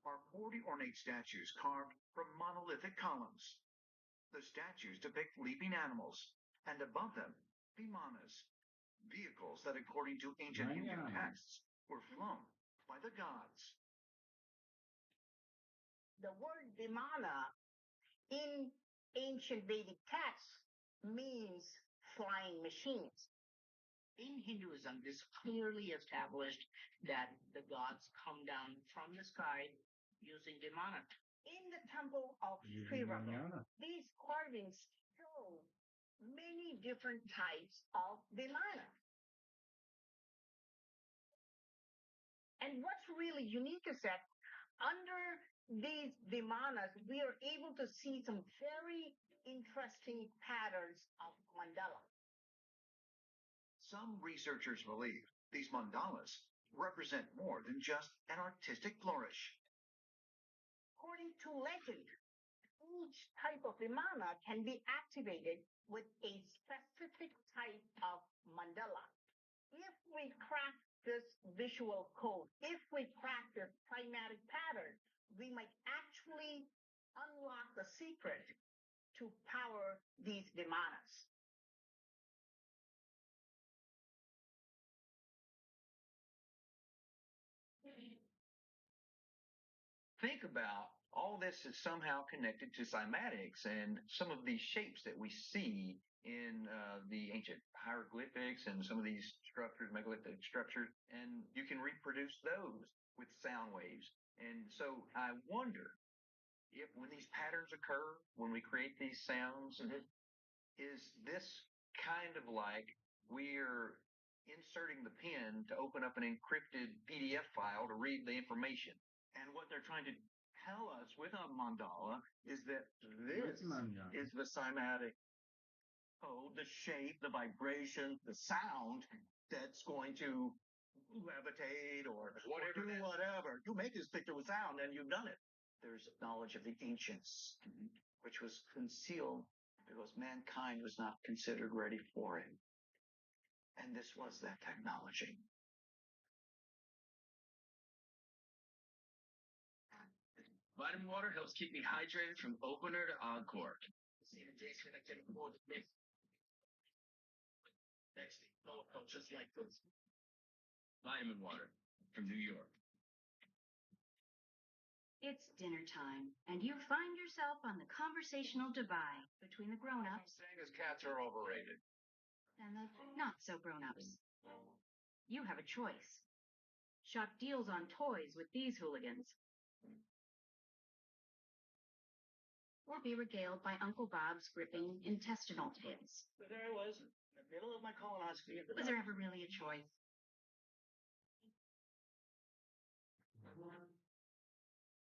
are 40 ornate statues carved from monolithic columns. The statues depict leaping animals, and above them, vimanas, vehicles that, according to ancient Hindu texts, were flown by the gods. The word vimana in ancient Vedic texts means flying machines. In Hinduism, it is clearly established that the gods come down from the sky using vimana. In the temple of Sri Ranga, these carvings show many different types of vimana. And what's really unique is that under these vimanas, we are able to see some very interesting patterns of mandala. Some researchers believe these mandalas represent more than just an artistic flourish. According to legend, each type of vimana can be activated with a specific type of mandala. If we crack this visual code, if we crack this climatic pattern, we might actually unlock the secret to power these vimanas. Think about all this is somehow connected to cymatics and some of these shapes that we see in the ancient hieroglyphics and some of these structures, megalithic structures, and you can reproduce those with sound waves. And so I wonder if when these patterns occur, when we create these sounds, is this kind of like we're inserting the pen to open up an encrypted PDF file to read the information? And what they're trying to tell us with a mandala is that this is the cymatic code, the shape, the vibration, the sound that's going to levitate or Whatever do it is. whatever. You make this picture with sound and you've done it. There's knowledge of the ancients, which was concealed because mankind was not considered ready for it. And this was that technology. Vitamin water helps keep me hydrated from opener to encore. Just like this. Vitamin water from New York. It's dinner time, and you find yourself on the conversational divide between the grown-ups Saying his cats are overrated. and the not-so-grown-ups. You have a choice. Shop deals on toys with these hooligans. Or be regaled by Uncle Bob's gripping intestinal tales. But there I was, in the middle of my colonoscopy. Was there ever really a choice?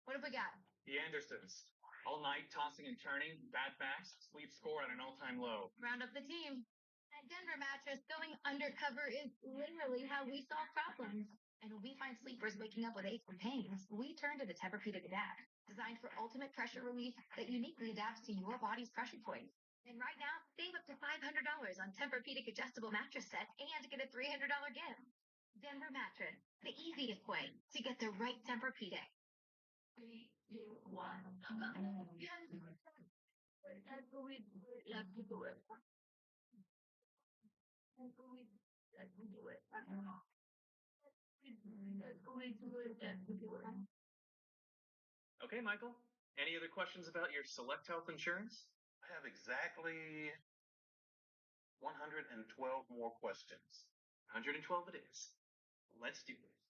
What have we got? The Andersons. All night tossing and turning, bad backs, sleep score at an all-time low. Round up the team. At Denver Mattress, going undercover is literally how we solve problems. And when we find sleepers waking up with aches and pains, we turn to the Tempur-Pedic Adapt, designed for ultimate pressure relief that uniquely adapts to your body's pressure points. And right now, save up to $500 on Tempur-Pedic adjustable mattress set and get a $300 gift. Denver Mattress, the easiest way to get the right Tempur-Pedic. 3, 2, 1. Okay, Michael. Any other questions about your Select Health insurance? I have exactly 112 more questions. 112 it is. Let's do this.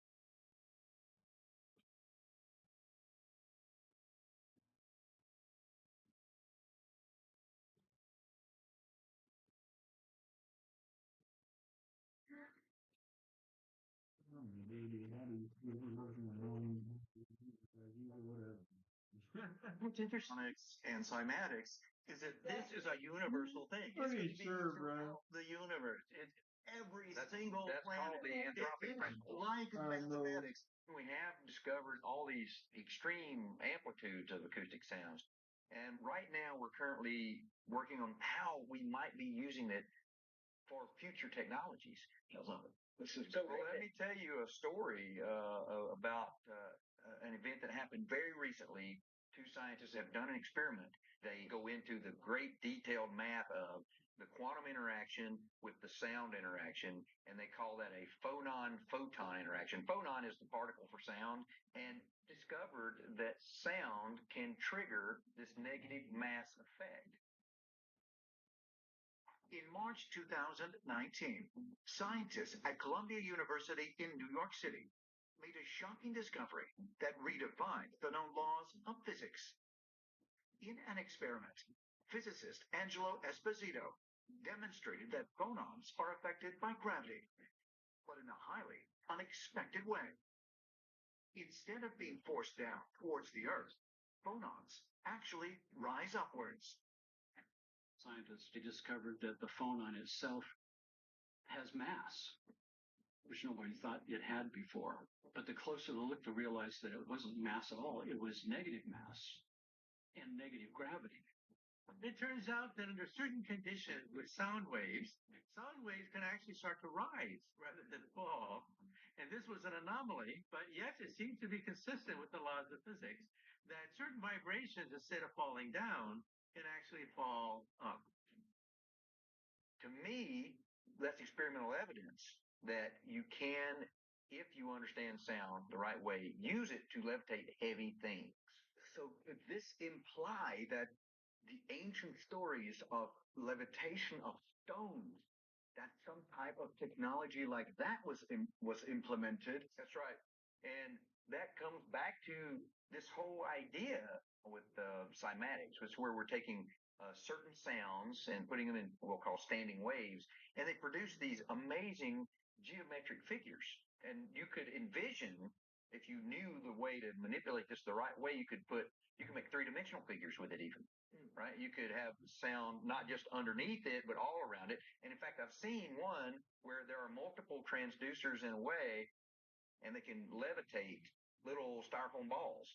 What's interesting and cymatics is that this is a universal thing. It's the universe. It's every single That's planet. called the anthropic principle. Like mathematics. We have discovered all these extreme amplitudes of acoustic sounds. And right now we're currently working on how we might be using it for future technologies. So let me tell you a story about an event that happened very recently. Two scientists have done an experiment. They go into the great detailed math of the quantum interaction with the sound interaction, and they call that a phonon-photon interaction. Phonon is the particle for sound, and discovered that sound can trigger this negative mass effect. In March 2019, scientists at Columbia University in New York City made a shocking discovery that redefined the known laws of physics. In an experiment, physicist Angelo Esposito demonstrated that phonons are affected by gravity, but in a highly unexpected way. Instead of being forced down towards the Earth, phonons actually rise upwards. Scientists discovered that the phonon itself has mass, which nobody thought it had before. But the closer they looked, they realized that it wasn't mass at all. It was negative mass and negative gravity. It turns out that under certain conditions with sound waves can actually start to rise rather than fall. And this was an anomaly, but yet it seems to be consistent with the laws of physics that certain vibrations, instead of falling down, can actually fall up. To me, that's experimental evidence that you can, if you understand sound the right way, use it to levitate heavy things. So this imply that the ancient stories of levitation of stones, that some type of technology like that was implemented. That's right. And that comes back to this whole idea with cymatics, which is where we're taking certain sounds and putting them in what we'll call standing waves, and they produce these amazing geometric figures. And you could envision, if you knew the way to manipulate this the right way, you could make three-dimensional figures with it even. Right? You could have sound not just underneath it, but all around it. And in fact, I've seen one where there are multiple transducers in a way, and they can levitate little styrofoam balls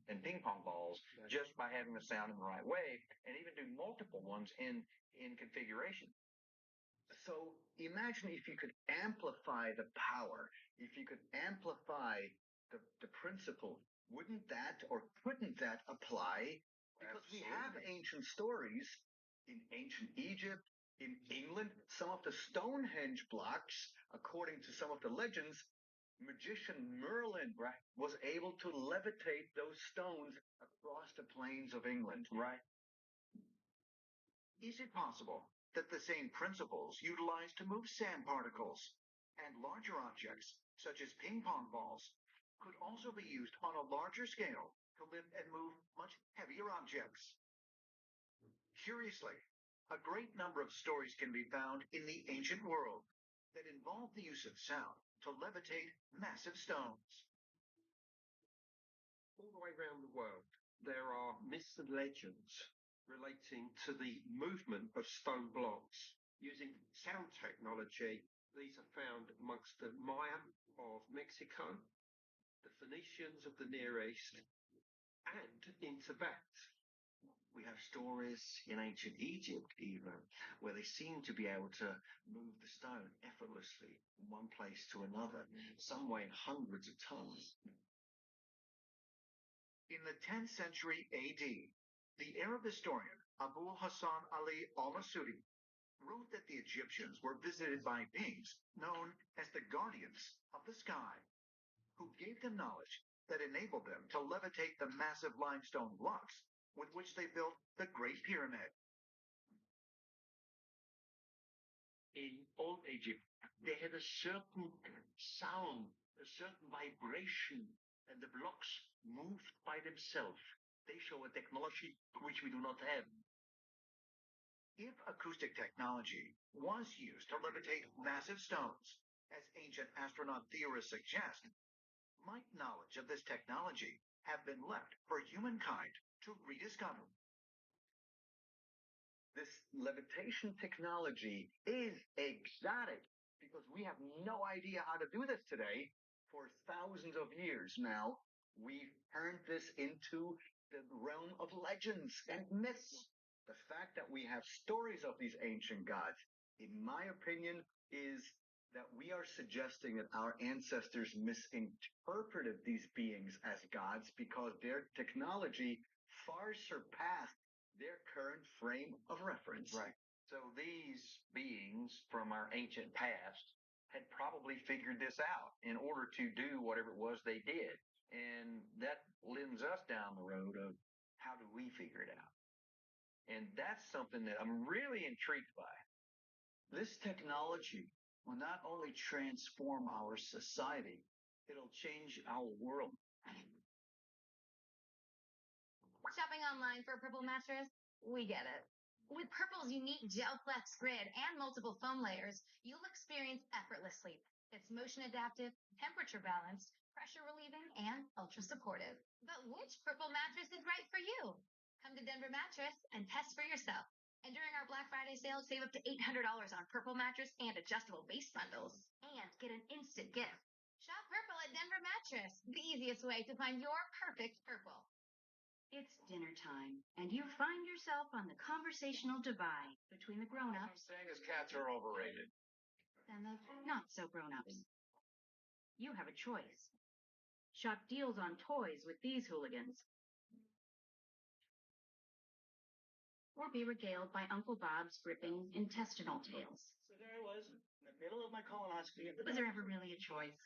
and ping pong balls just by having the sound in the right way, and even do multiple ones in configuration. So imagine if you could amplify the power, if you could amplify the principle, wouldn't that or couldn't that apply? Because we have ancient stories in ancient Egypt, in England, some of the Stonehenge blocks, according to some of the legends, magician Merlin was able to levitate those stones across the plains of England. Right. Is it possible that the same principles utilized to move sand particles and larger objects, such as ping pong balls, could also be used on a larger scale to lift and move much heavier objects? Curiously, a great number of stories can be found in the ancient world that involve the use of sound to levitate massive stones. All the way around the world, there are myths and legends relating to the movement of stone blocks. Using sound technology, these are found amongst the Maya of Mexico, the Phoenicians of the Near East, and in Tibet. We have stories in ancient Egypt even, where they seem to be able to move the stone effortlessly from one place to another, some weighing hundreds of tons. In the 10th century AD, the Arab historian Abu Hassan Ali al-Masudi wrote that the Egyptians were visited by beings known as the guardians of the sky, who gave them knowledge that enabled them to levitate the massive limestone blocks with which they built the Great Pyramid. In old Egypt, they had a certain sound, a certain vibration, and the blocks moved by themselves. They show a technology which we do not have. If acoustic technology was used to levitate massive stones, as ancient astronaut theorists suggest, might knowledge of this technology have been left for humankind to rediscover? This levitation technology is exotic because we have no idea how to do this today. For thousands of years now, we've turned this into the realm of legends and myths. The fact that we have stories of these ancient gods, in my opinion, is that we are suggesting that our ancestors misinterpreted these beings as gods because their technology far surpassed their current frame of reference. Right. So these beings from our ancient past had probably figured this out in order to do whatever it was they did. And that lends us down the road of how do we figure it out? And that's something that I'm really intrigued by. This technology will not only transform our society, it'll change our world. Shopping online for a Purple mattress? We get it. With Purple's unique gel flex grid and multiple foam layers, you'll experience effortless sleep. It's motion adaptive, temperature balanced, pressure relieving, and ultra supportive. But which Purple mattress is right for you? Come to Denver Mattress and test for yourself. And during our Black Friday sale, save up to $800 on Purple mattress and adjustable base bundles. And get an instant gift. Shop Purple at Denver Mattress, the easiest way to find your perfect Purple. It's dinner time, and you find yourself on the conversational divide between the grown-ups. I'm saying is cats are overrated. And the not-so-grown-ups. You have a choice. Shop deals on toys with these hooligans. Or be regaled by Uncle Bob's gripping intestinal tales. So there I was, in the middle of my colonoscopy. Was there ever really a choice?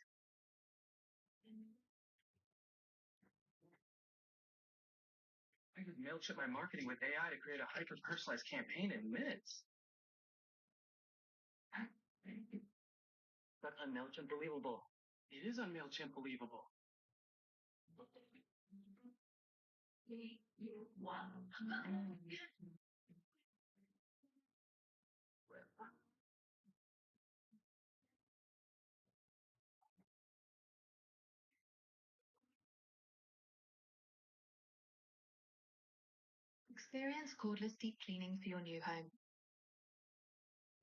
I could MailChimp my marketing with AI to create a hyper-personalized campaign in minutes. But on MailChimp believable. It is on MailChimp believable. Experience cordless deep cleaning for your new home.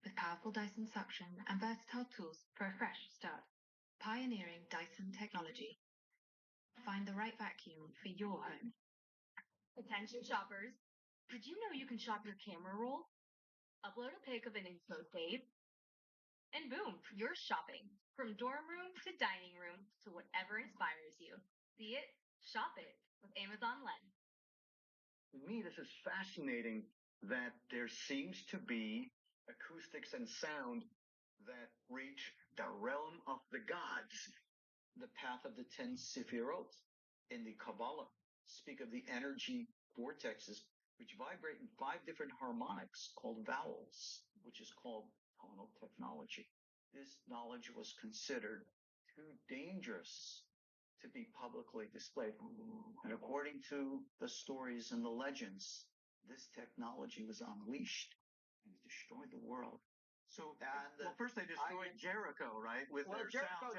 With powerful Dyson suction and versatile tools for a fresh start. Pioneering Dyson technology. Find the right vacuum for your home. Attention shoppers. Did you know you can shop your camera roll? Upload a pic of an inspo save, and boom, you're shopping. From dorm room to dining room to whatever inspires you. See it, shop it with Amazon Lens. To me, this is fascinating that there seems to be acoustics and sound that reach the realm of the gods. The path of the 10 Sephirot in the Kabbalah speak of the energy vortexes which vibrate in 5 different harmonics called vowels, which is called tonal technology. This knowledge was considered too dangerous to be publicly displayed. And according to the stories and the legends, this technology was unleashed and destroyed the world. So, first they destroyed Jericho, right? With their sound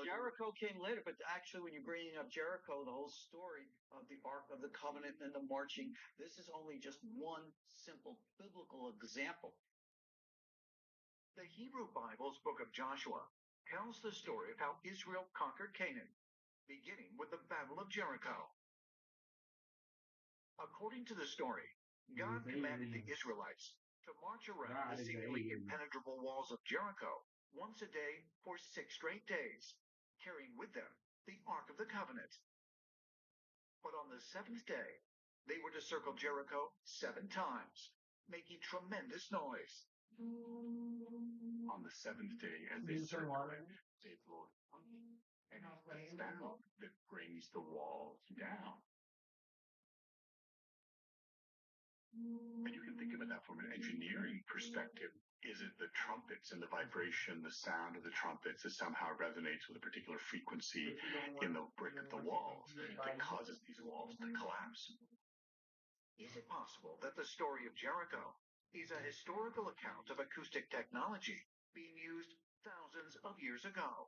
Jericho came later, but actually, when you're bringing up Jericho, the whole story of the Ark of the Covenant and the marching, this is only just one simple biblical example. The Hebrew Bible's book of Joshua tells the story of how Israel conquered Canaan, beginning with the Battle of Jericho. According to the story, God commanded the Israelites to march around the seemingly impenetrable walls of Jericho once a day for 6 straight days, carrying with them the Ark of the Covenant. But on the 7th day, they were to circle Jericho 7 times, making tremendous noise. On the 7th day, as they circle it, they blow and it's the sound that brings the walls down. And you can think of it that from an engineering perspective. Is it the trumpets and the vibration, the sound of the trumpets that somehow resonates with a particular frequency in the brick of the walls that causes these walls to collapse? Is it possible that the story of Jericho is a historical account of acoustic technology being used thousands of years ago?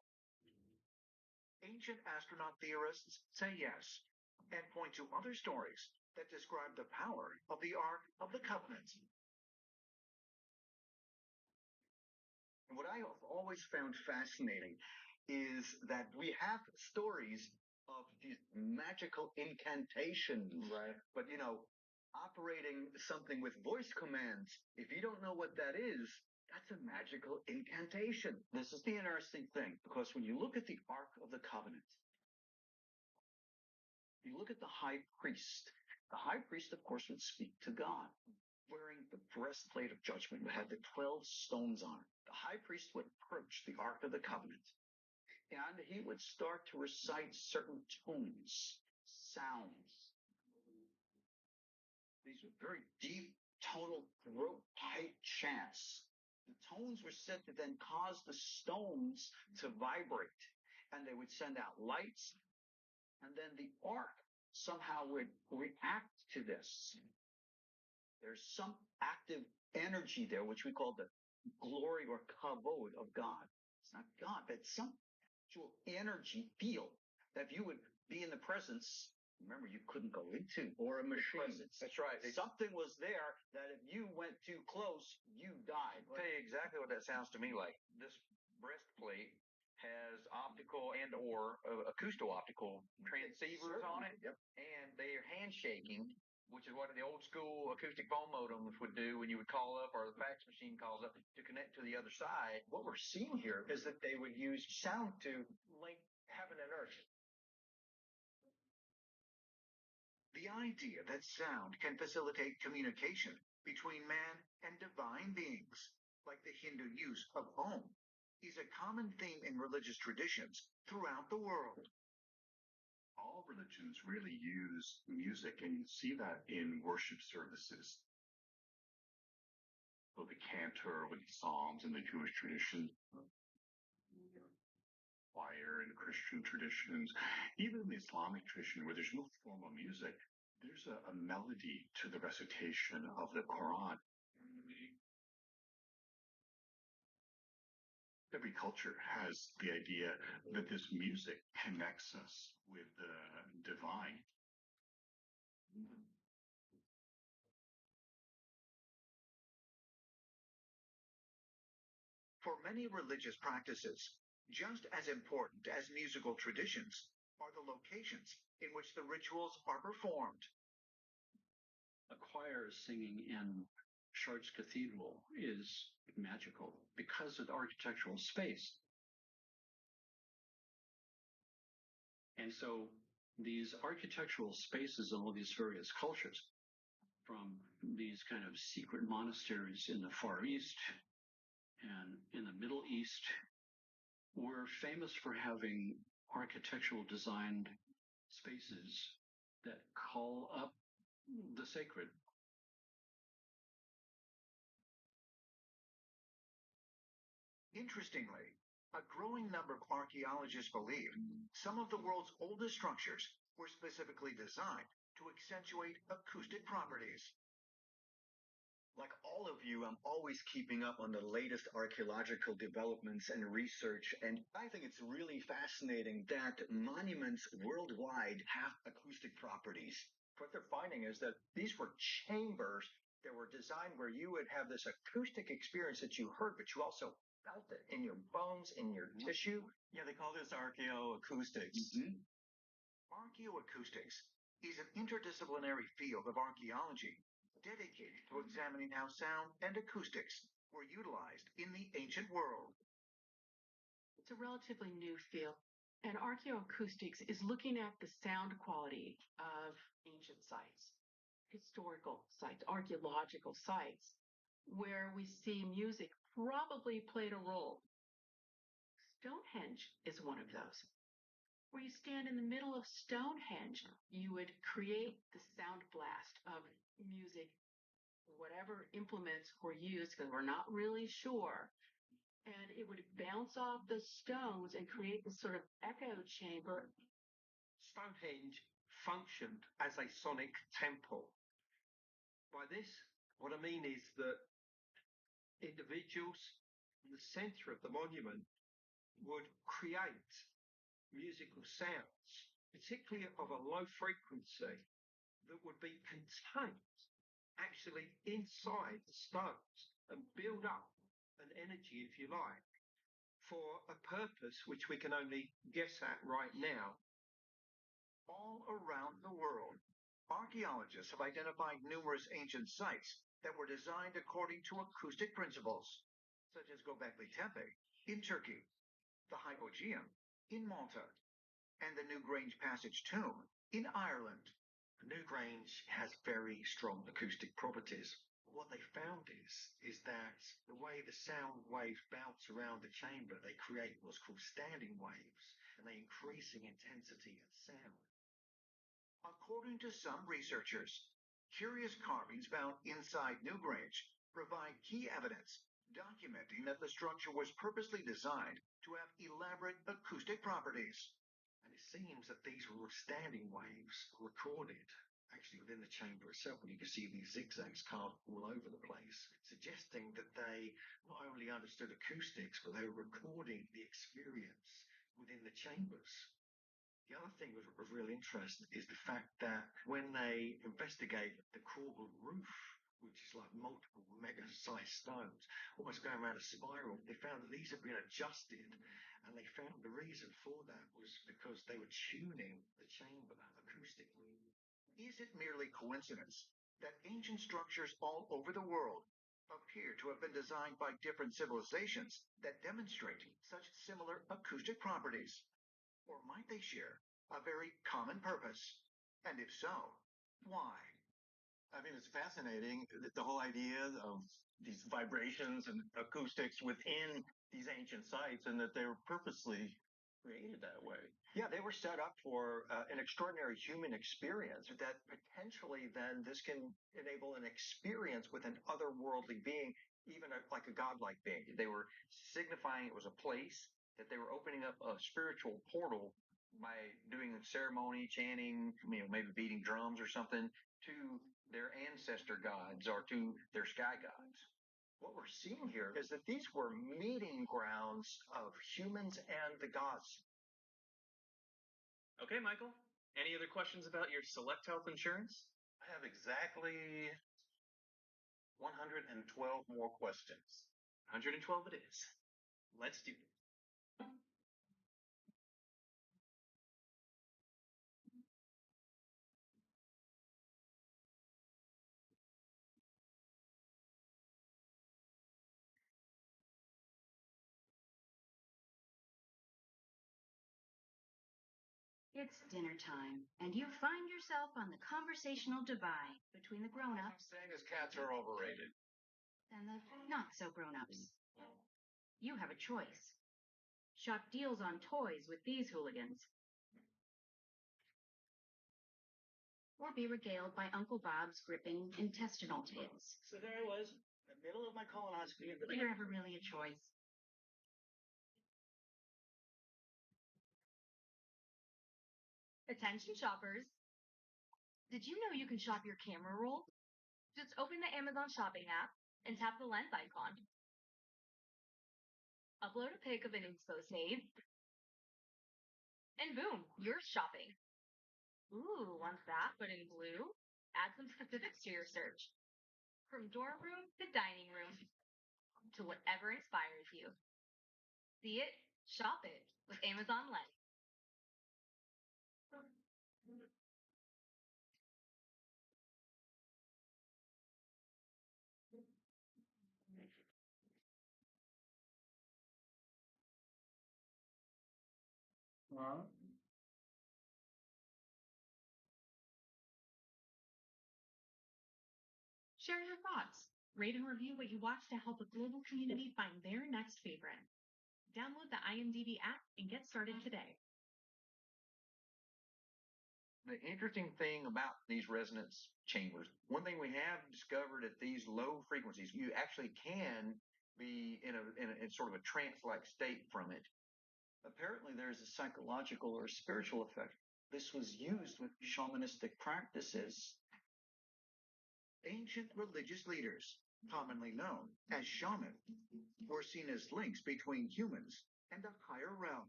Ancient astronaut theorists say yes, and point to other stories that describe the power of the Ark of the Covenant. And what I have always found fascinating is that we have stories of these magical incantations, right? But operating something with voice commands, if you don't know what that is, that's a magical incantation. This is the interesting thing, because when you look at the Ark of the Covenant, you look at the high priest. The high priest, of course, would speak to God, wearing the breastplate of judgment that had the 12 stones on it. The high priest would approach the Ark of the Covenant, and he would start to recite certain tones, sounds. These were very deep, tonal, throat-tight chants. The tones were said to then cause the stones to vibrate, and they would send out lights, and then the Ark somehow would react to this. There's some active energy there, which we call the glory or kavod of God. It's not God, but it's some actual energy field that if you would be in the presence, remember, you couldn't go into, or a machine. That's right. Something was there that if you went too close, you died. I'll tell you exactly what that sounds to me like. This breastplate has optical and or acousto-optical transceivers on it. Yep. And they're handshaking, which is what the old school acoustic phone modems would do when you would call up, or the fax machine calls up to connect to the other side. What we're seeing here is that they would use sound to link heaven and earth. The idea that sound can facilitate communication between man and divine beings, like the Hindu use of Om, is a common theme in religious traditions throughout the world. All religions really use music, and you see that in worship services. So the cantor with the psalms in the Jewish tradition, choir in Christian traditions, even in the Islamic tradition where there's no formal music, there's a melody to the recitation of the Quran. Every culture has the idea that this music connects us with the divine. For many religious practices, just as important as musical traditions are the locations in which the rituals are performed. A choir singing in Chartres Cathedral is magical because of the architectural space. And so these architectural spaces in all these various cultures, from these kind of secret monasteries in the Far East and in the Middle East, were famous for having architectural designed spaces that call up the sacred. Interestingly, a growing number of archaeologists believe some of the world's oldest structures were specifically designed to accentuate acoustic properties. Like all of you, I'm always keeping up on the latest archaeological developments and research, and I think it's really fascinating that monuments worldwide have acoustic properties. What they're finding is that these were chambers that were designed where you would have this acoustic experience that you heard, but you also felt it in your bones, in your tissue. Yeah, they call this archaeoacoustics. Archaeoacoustics is an interdisciplinary field of archaeology dedicated to examining how sound and acoustics were utilized in the ancient world. It's a relatively new field, and archaeoacoustics is looking at the sound quality of ancient sites, historical sites, archaeological sites, where we see music probably played a role. Stonehenge is one of those. Where you stand in the middle of Stonehenge, you would create the sound blast of music, whatever implements were used, because we're not really sure. And it would bounce off the stones and create this sort of echo chamber. Stonehenge functioned as a sonic temple. By this, what I mean is that individuals in the center of the monument would create musical sounds, particularly of a low frequency, that would be contained actually inside the stones and build up an energy, if you like, for a purpose which we can only guess at right now. All around the world, archaeologists have identified numerous ancient sites that were designed according to acoustic principles, such as Göbekli Tepe in Turkey, the Hypogeum in Malta, and the Newgrange Passage Tomb in Ireland. Newgrange has very strong acoustic properties. What they found is that the way the sound waves bounce around the chamber, they create what's called standing waves, and they increase in intensity and sound. According to some researchers, curious carvings found inside Newgrange provide key evidence documenting that the structure was purposely designed to have elaborate acoustic properties. And it seems that these were standing waves recorded actually within the chamber itself, and you can see these zigzags carved all over the place, suggesting that they not only understood acoustics, but they were recording the experience within the chambers. The other thing of real interest is the fact that when they investigate the corbelled roof, which is like multiple mega-sized stones, almost going around a spiral, they found that these had been adjusted, and they found the reason for that was because they were tuning the chamber acoustically. Is it merely coincidence that ancient structures all over the world appear to have been designed by different civilizations that demonstrate such similar acoustic properties? Or might they share a very common purpose? And if so, why? I mean, it's fascinating, the whole idea of these vibrations and acoustics within these ancient sites, and that they were purposely created that way. Yeah, they were set up for an extraordinary human experience that potentially then this can enable an experience with an otherworldly being, even like a godlike being. They were signifying it was a place that they were opening up a spiritual portal by doing a ceremony, chanting, maybe beating drums or something to their ancestor gods or to their sky gods. What we're seeing here is that these were meeting grounds of humans and the gods. Okay, Michael. Any other questions about your Select Health insurance? I have exactly 112 more questions. 112 it is. Let's do it. It's dinner time, and you find yourself on the conversational divide between the grown-ups Saying his cats are overrated. and the not-so-grown-ups. You have a choice. Shop deals on toys with these hooligans, or be regaled by Uncle Bob's gripping intestinal tales. So there I was, in the middle of my colonoscopy. Is there ever really a choice? Attention shoppers. Did you know you can shop your camera roll? Just open the Amazon shopping app and tap the lens icon. Upload a pic of an inspo save. And boom, you're shopping. Ooh, want that, but in blue? Add some specifics to your search. From dorm room to dining room to whatever inspires you. See it, shop it with Amazon Lens. Share your thoughts. Rate and review what you watch to help the global community find their next favorite. Download the IMDb app and get started today. The interesting thing about these resonance chambers, one thing we have discovered at these low frequencies, you actually can be in sort of a trance-like state from it. Apparently, there's a psychological or spiritual effect. This was used with shamanistic practices. Ancient religious leaders, commonly known as shamans, were seen as links between humans and a higher realm.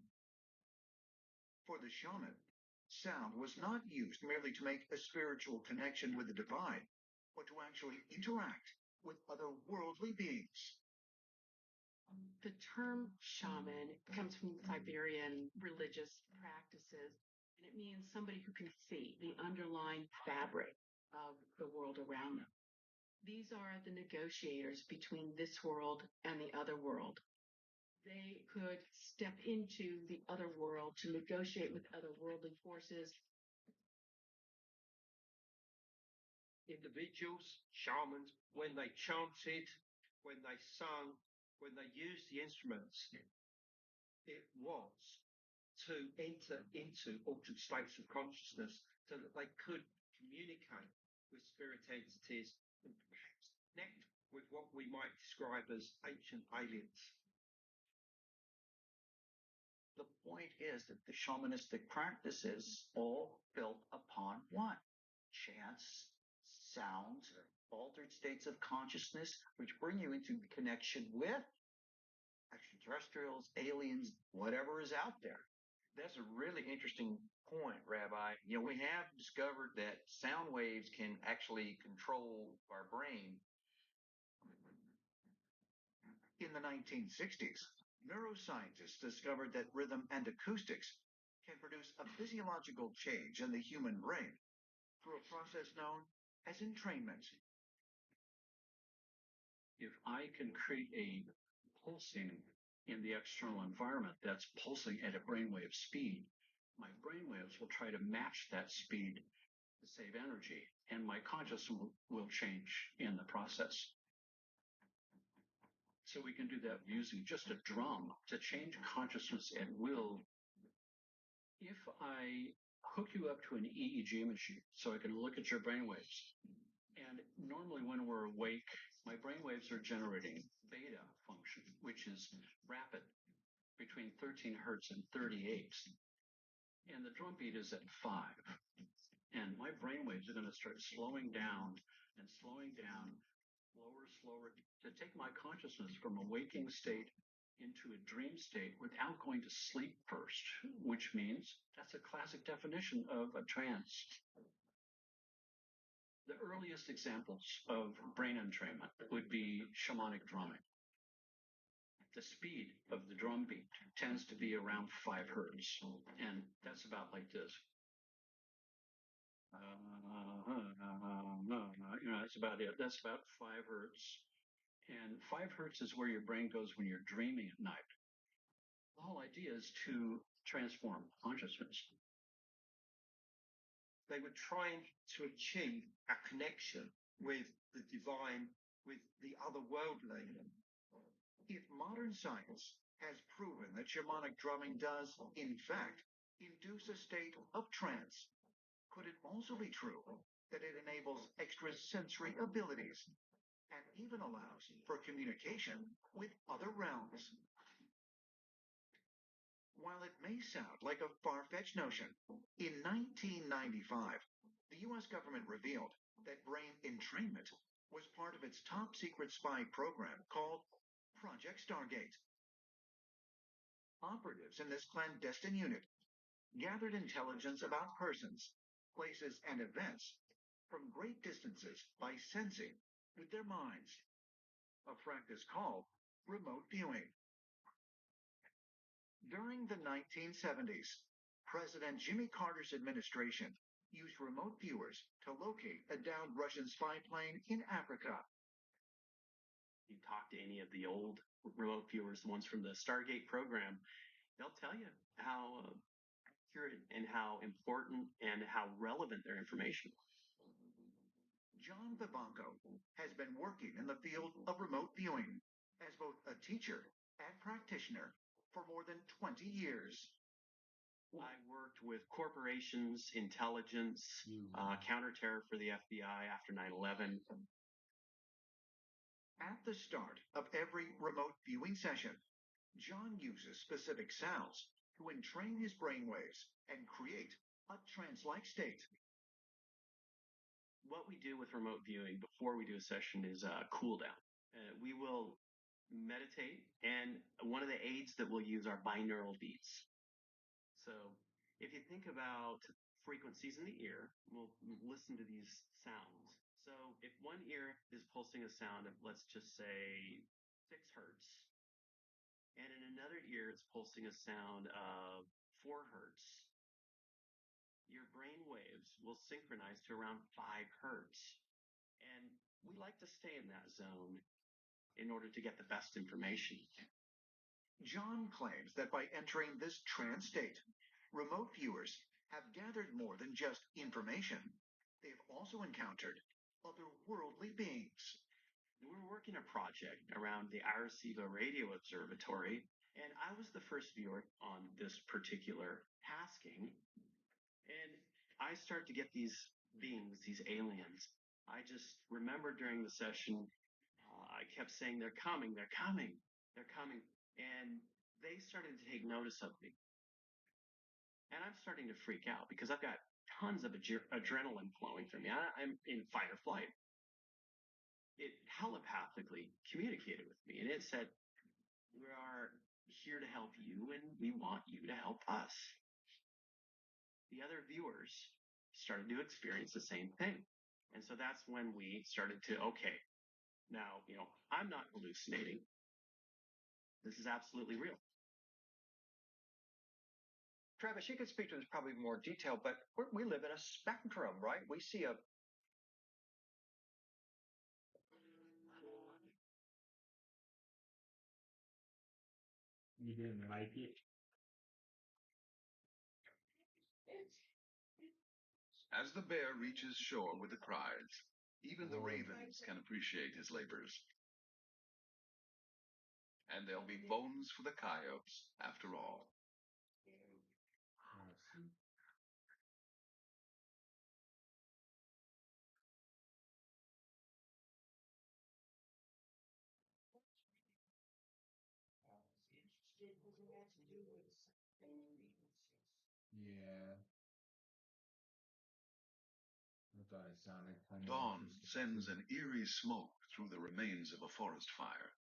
For the shaman, sound was not used merely to make a spiritual connection with the divine, but to actually interact with otherworldly beings. The term shaman comes from Siberian religious practices, and it means somebody who can see the underlying fabric of the world around them. These are the negotiators between this world and the other world. They could step into the other world to negotiate with otherworldly forces. Individuals, shamans, when they chanted, when they sung, when they used the instruments, it was to enter into altered states of consciousness so that they could communicate with spirit entities and perhaps connect with what we might describe as ancient aliens. The point is that the shamanistic practices all built upon what? Chants, sounds, altered states of consciousness, which bring you into connection with extraterrestrials, aliens, whatever is out there. That's a really interesting point, Rabbi. We have discovered that sound waves can actually control our brain. In the 1960s, neuroscientists discovered that rhythm and acoustics can produce a physiological change in the human brain through a process known as entrainment. If I can create a pulsing in the external environment that's pulsing at a brainwave speed, my brainwaves will try to match that speed to save energy, and my consciousness will change in the process. So we can do that using just a drum to change consciousness at will. If I hook you up to an EEG machine so I can look at your brainwaves, and normally when we're awake, my brainwaves are generating beta function, which is rapid. between 13 hertz and 38, and the drum beat is at 5. And my brainwaves are going to start slowing down, slower, to take my consciousness from a waking state into a dream state without going to sleep first, which means that's a classic definition of a trance. The earliest examples of brain entrainment would be shamanic drumming. The speed of the drum beat tends to be around 5 hertz, and that's about like this. That's about it. That's about 5 hertz. And 5 hertz is where your brain goes when you're dreaming at night. The whole idea is to transform consciousness. They were trying to achieve a connection with the divine, with the otherworldly. If modern science has proven that shamanic drumming does, in fact, induce a state of trance, could it also be true that it enables extrasensory abilities and even allows for communication with other realms? While it may sound like a far-fetched notion, in 1995, the U.S. government revealed that brain entrainment was part of its top-secret spy program called Project Stargate. Operatives in this clandestine unit gathered intelligence about persons, places, and events from great distances by sensing with their minds, a practice called remote viewing. During the 1970s, President Jimmy Carter's administration used remote viewers to locate a downed Russian spy plane in Africa. You talk to any of the old remote viewers, the ones from the Stargate program, they'll tell you how accurate and how important and how relevant their information was. John Vivanco has been working in the field of remote viewing as both a teacher and practitioner for more than 20 years. I worked with corporations, intelligence, counterterror for the FBI after 9/11. At the start of every remote viewing session, John uses specific sounds to entrain his brainwaves and create a trance-like state. What we do with remote viewing before we do a session is a cool down. We will meditate, and one of the aids that we'll use are binaural beats. So if you think about frequencies in the ear, we'll listen to these sounds. So if one ear is pulsing a sound of, let's just say, 6 hertz, and in another ear it's pulsing a sound of 4 hertz, your brain waves will synchronize to around 5 hertz. And we like to stay in that zone in order to get the best information. John claims that by entering this trance state, remote viewers have gathered more than just information. They've also encountered otherworldly beings. We're working a project around the Arecibo Radio Observatory, and I was the first viewer on this particular tasking. And I start to get these beings, these aliens. I just remember during the session, I kept saying, they're coming, they're coming, they're coming. And they started to take notice of me. And I'm starting to freak out because I've got tons of adrenaline flowing through me. I'm in fight or flight. It telepathically communicated with me, and it said, we are here to help you, and we want you to help us. The other viewers started to experience the same thing. And so that's when we started to, okay, now, I'm not hallucinating. This is absolutely real. Travis, you could speak to this probably more detail, but we live in a spectrum, right? We see a You didn't like it? As the bear reaches shore with the prize, even the ravens can appreciate his labors. And there'll be bones for the coyotes after all. Yeah. I thought it sounded kind of Dawn interesting. sends an eerie smoke through the remains of a forest fire.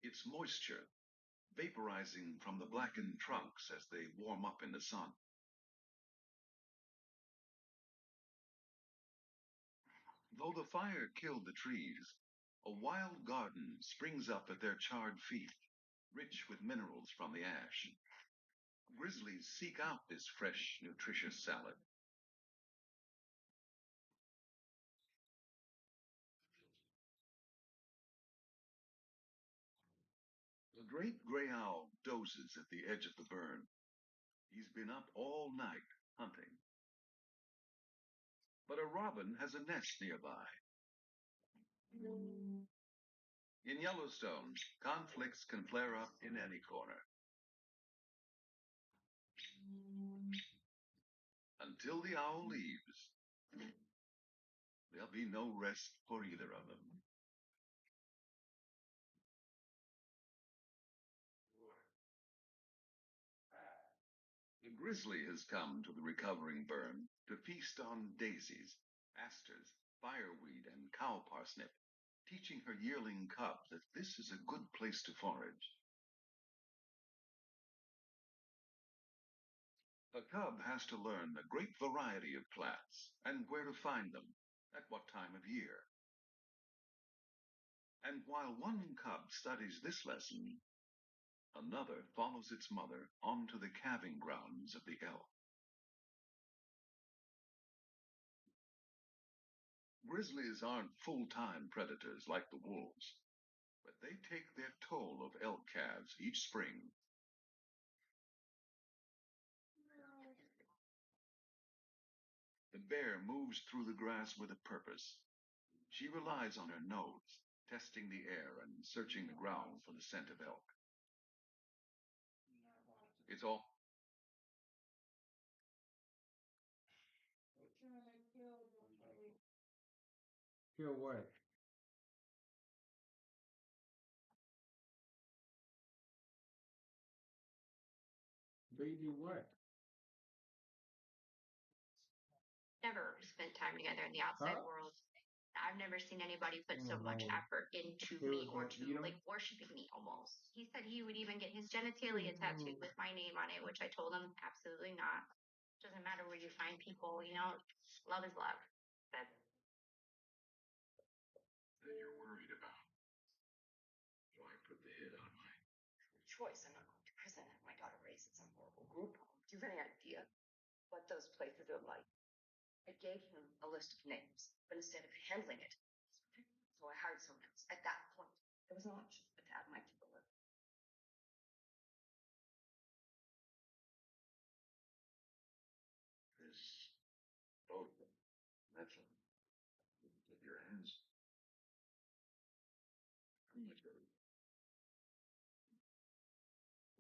It's moisture, vaporizing from the blackened trunks as they warm up in the sun. Though the fire killed the trees, a wild garden springs up at their charred feet, rich with minerals from the ash. Grizzlies seek out this fresh, nutritious salad. The great gray owl dozes at the edge of the burn. He's been up all night hunting. But a robin has a nest nearby. In Yellowstone, conflicts can flare up in any corner. Until the owl leaves, there'll be no rest for either of them. The grizzly has come to the recovering burn to feast on daisies, asters, fireweed, and cow parsnip, teaching her yearling cub that this is a good place to forage. A cub has to learn the great variety of plants and where to find them, at what time of year. And while one cub studies this lesson, another follows its mother onto the calving grounds of the elk. Grizzlies aren't full-time predators like the wolves, but they take their toll of elk calves each spring. The bear moves through the grass with a purpose. She relies on her nose, testing the air and searching the ground for the scent of elk. It's all. Kill what? They do what? Never spent time together in the outside world. I've never seen anybody put so much effort into me or to like worshiping me almost. He said he would even get his genitalia tattooed with my name on it, which I told him absolutely not. Doesn't matter where you find people, you know, love is love. But That you're worried about. So I put the hit on my choice. I'm not going to prison. My daughter raised in some horrible group home. Do you have any idea what those places are like? I gave him a list of names, but instead of handling it, so I hired someone else. At that point, there was no option but to add Mike to the list. This boat, metal, with your hands. How much are it?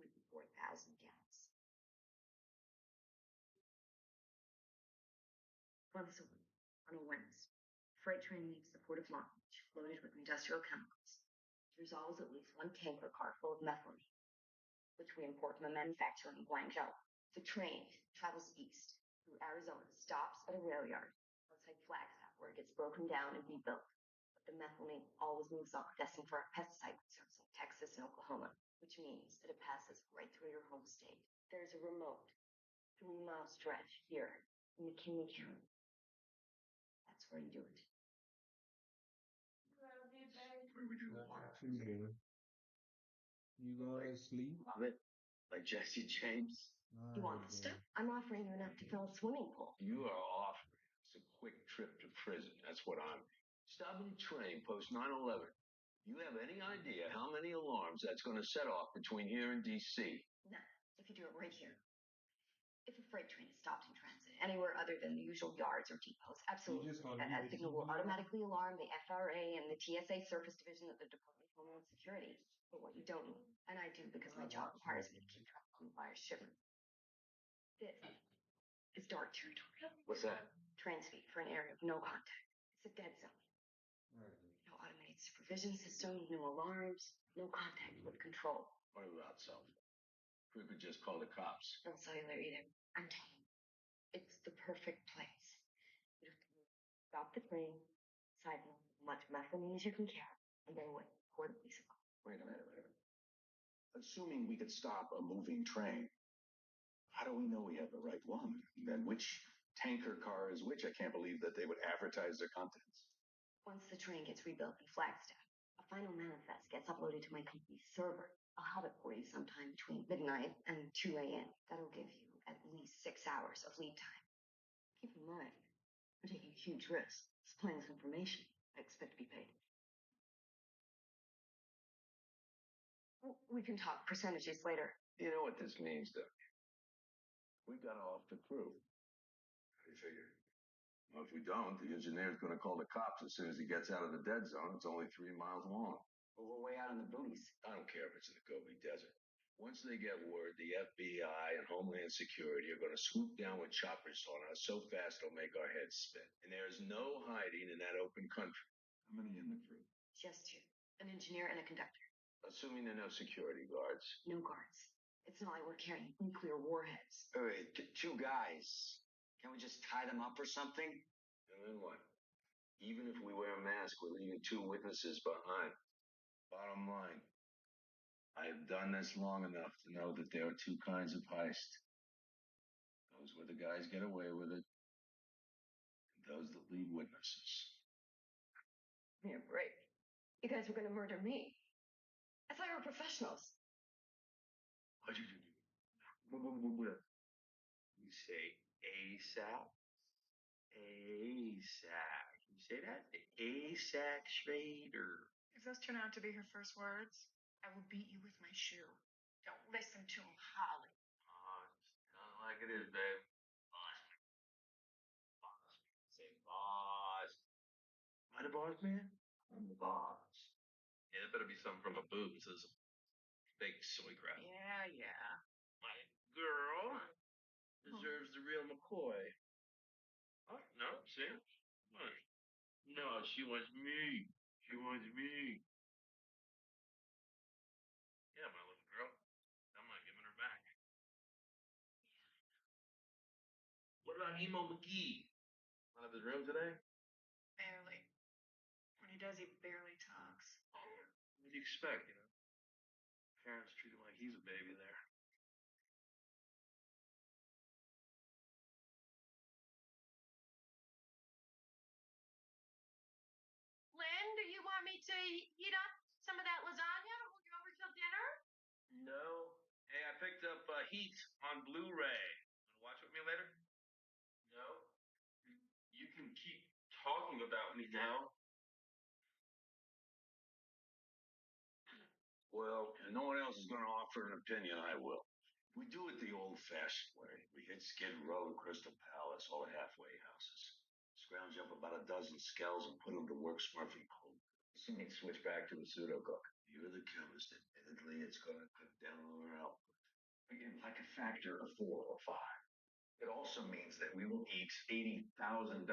24,000 gallons. Once a week, on a Wednesday, freight train leaves the port of Long Beach, loaded with industrial chemicals. There's always at least one tanker car full of methylene, which we import from a manufacturer in Guangzhou. The train travels east through Arizona, stops at a rail yard outside Flagstaff, where it gets broken down and rebuilt. But the methylene always moves on, destined for our pesticide concerns like Texas and Oklahoma, which means that it passes right through your home state. There's a remote 3-mile stretch here in McKinley County. That's where you do it. Where we do the water. You go to sleep? Love it. Like Jesse James. You want this stuff? I'm offering you enough to fill a swimming pool. You are offering us a quick trip to prison. That's what I'm. Stopping the train post 9/11. You have any idea how many alarms that's going to set off between here and D.C.? None. If you do it right here. If a freight train is stopped in transit anywhere other than the usual yards or depots, absolutely. That signal will automatically alarm the FRA and the TSA Surface Division of the Department of Homeland Security. But what you don't know, and I do because my job requires me to keep track on wires shipments. This is dark territory. What's that? Train speed for an area of no contact. It's a dead zone. No automated supervision system, no alarms, no contact with control. What about cell phone? If we could just call the cops. No cellular either. Untamed. It's the perfect place. You have to stop the train, siphon as much methamphetamine as you can carry, and then wait for the police. Wait a minute. Assuming we could stop a moving train, how do we know we have the right one? And then which tanker car is which? I can't believe that they would advertise their contents. Once the train gets rebuilt in Flagstaff, a final manifest gets uploaded to my company's server. I'll have it for you sometime between midnight and 2 a.m. That'll give you at least 6 hours of lead time. Keep in mind, I'm taking a huge risk. Supplying this information, I expect to be paid. We can talk percentages later. You know what this means, don't you? We've got off the crew. How do you figure? Well, if we don't, the engineer's going to call the cops as soon as he gets out of the dead zone. It's only 3 miles long. Well, we're way out in the boonies. I don't care if it's in the Gobi Desert. Once they get word, the FBI and Homeland Security are going to swoop down with choppers on us so fast it'll make our heads spin. And there's no hiding in that open country. How many in the crew? Just 2. An engineer and a conductor. Assuming there are no security guards. No guards. It's not like we're carrying nuclear warheads. All right, 2 guys. Can we just tie them up or something? And then what? Even if we wear a mask, we're leaving 2 witnesses behind. Bottom line, I have done this long enough to know that there are 2 kinds of heist. Those where the guys get away with it, and those that leave witnesses. Yeah, great. You guys were going to murder me. I thought you were professionals. What did you do? You say ASAP? ASAP. You say that? ASAP Schrader. If those turn out to be her first words, I will beat you with my shoe. Don't listen to him, Holly. Oh, it's kind of like it is, babe. Boss. Boss. Say boss. Am I the boss, man? I'm the boss. Yeah, there better be something from a boob that says fake soy crap. Yeah. My girl deserves the real McCoy. Oh, no, see? What? No, she wants me. She wants me. Yeah, my little girl. I'm not giving her back. What about Emo McGee? Out of his room today? Barely. When he does, he barely talks. What do you expect, you know? Parents treat him like he's a baby there. Lynn, do you want me to heat up some of that lasagna and hold you over till dinner? No. Hey, I picked up Heat on Blu-ray. Wanna watch with me later? No. You can keep talking about me now. Well, if no one else is going to offer an opinion, I will. We do it the old-fashioned way. We hit Skid Row and Crystal Palace, all the halfway houses. Scrounge up about a dozen skells and put them to work smurf and cold. So we switch back to the pseudo cook. You're the chemist. Admittedly, it's going to cut down on our output. Again, like a factor of 4 or 5. It also means that we will eat $80,000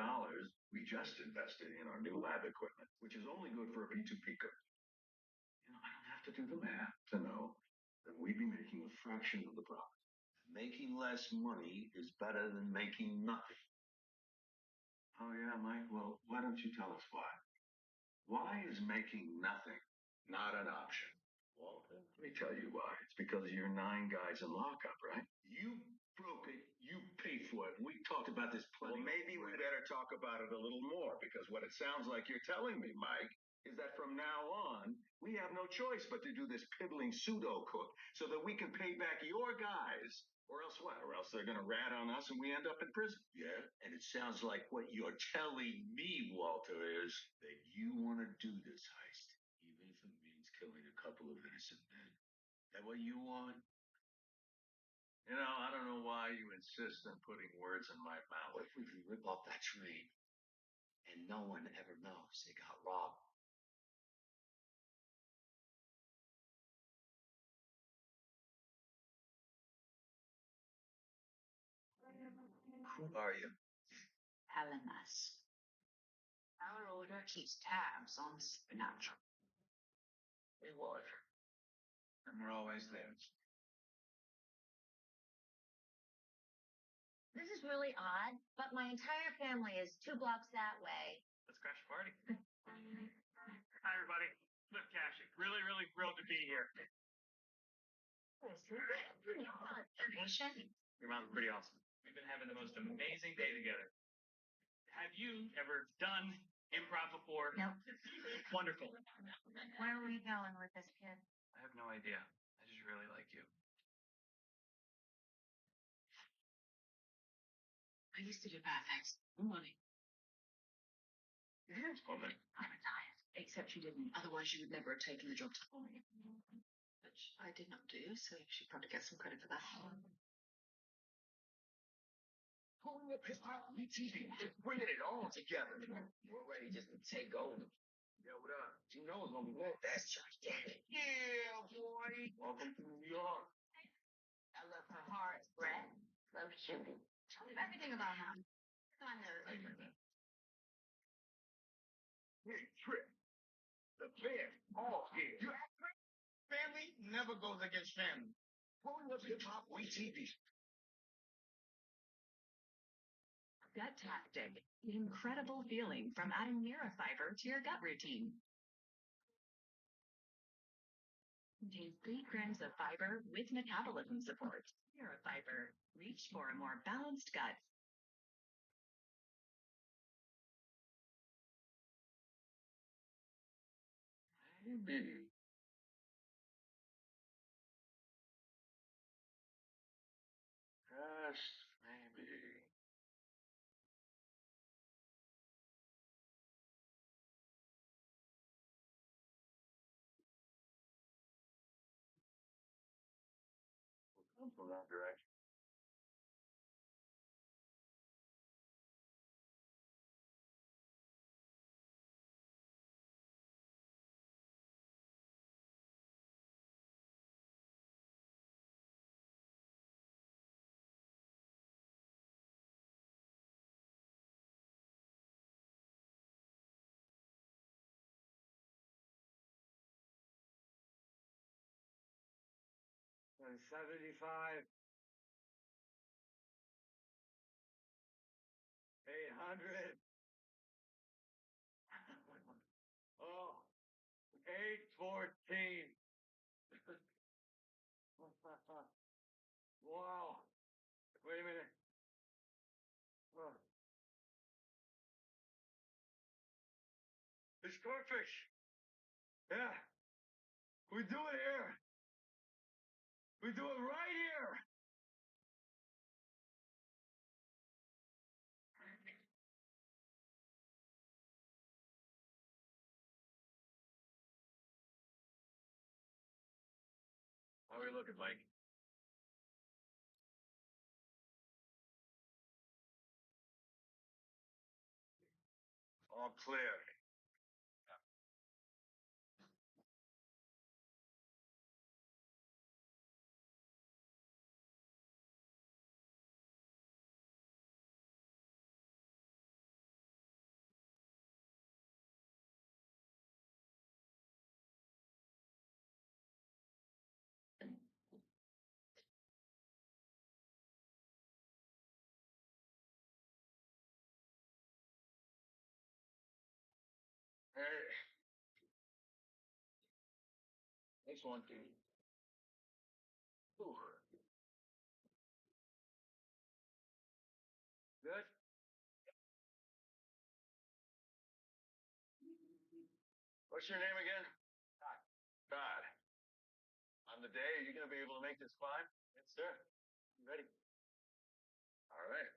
we just invested in our new lab equipment, which is only good for a P2P cook. You know, I don't have to do the math to know that we'd be making a fraction of the profit. Making less money is better than making nothing. Oh, yeah, Mike? Well, why don't you tell us why? Why is making nothing not an option? Walter? Let me tell you why. It's because you're 9 guys in lockup, right? You broke it. You paid for it. We talked about this plenty. Well, maybe we better talk about it a little more, because what it sounds like you're telling me, Mike, is that from now on, we have no choice but to do this piddling pseudo cook so that we can pay back your guys, or else what? Or else they're going to rat on us and we end up in prison. Yeah, and it sounds like what you're telling me, Walter, is that you want to do this heist, even if it means killing a couple of innocent men. Is that what you want? You know, I don't know why you insist on putting words in my mouth. What if we can rip off that train and no one ever knows they got robbed? Who are you? Alanas. Our order. Yoda keeps tabs on the supernatural. We would. And we're always there. This is really odd, but my entire family is 2 blocks that way. Let's crash a party. Hi, everybody. Flip Cashing. Really, really thrilled to be here. Your mom's pretty awesome. We've been having the most amazing day together. Have you ever done improv before? Nope. Wonderful. Where are we going with this kid? I have no idea. I just really like you. I used to do bad things. Money. Well, then. Traumatized. Except she didn't. Otherwise, she would never have taken the job to me. Which I did not do, so she probably gets some credit for that. Pulling up his TV, bringing it all together. We're ready just to take over. Yo, what up? You know it's gonna be lit. That's gigantic. Yeah, boy. Welcome to New York. I love her heart, Brett. Love shooting. Tell me everything about him. I know. Hey, Trip. The bear. All here. You family never goes against family. Pulling up hip-hop TV. Gut tactic. The incredible feeling from adding Neurofiber to your gut routine. Contains 3 grams of fiber with metabolism support. Neurofiber. Reach for a more balanced gut. Maybe. Just maybe. We'll come from that direction. And 75. 800. Oh, 814. Wow. Wait a minute. Oh. It's perfect. Yeah. We do it here. We do it right here. How are we looking, Mike? All clear. Hey. Next one, dude. Ooh. Good? What's your name again? Todd. Todd. On the day, are you going to be able to make this climb? Yes, sir. I'm ready. All right.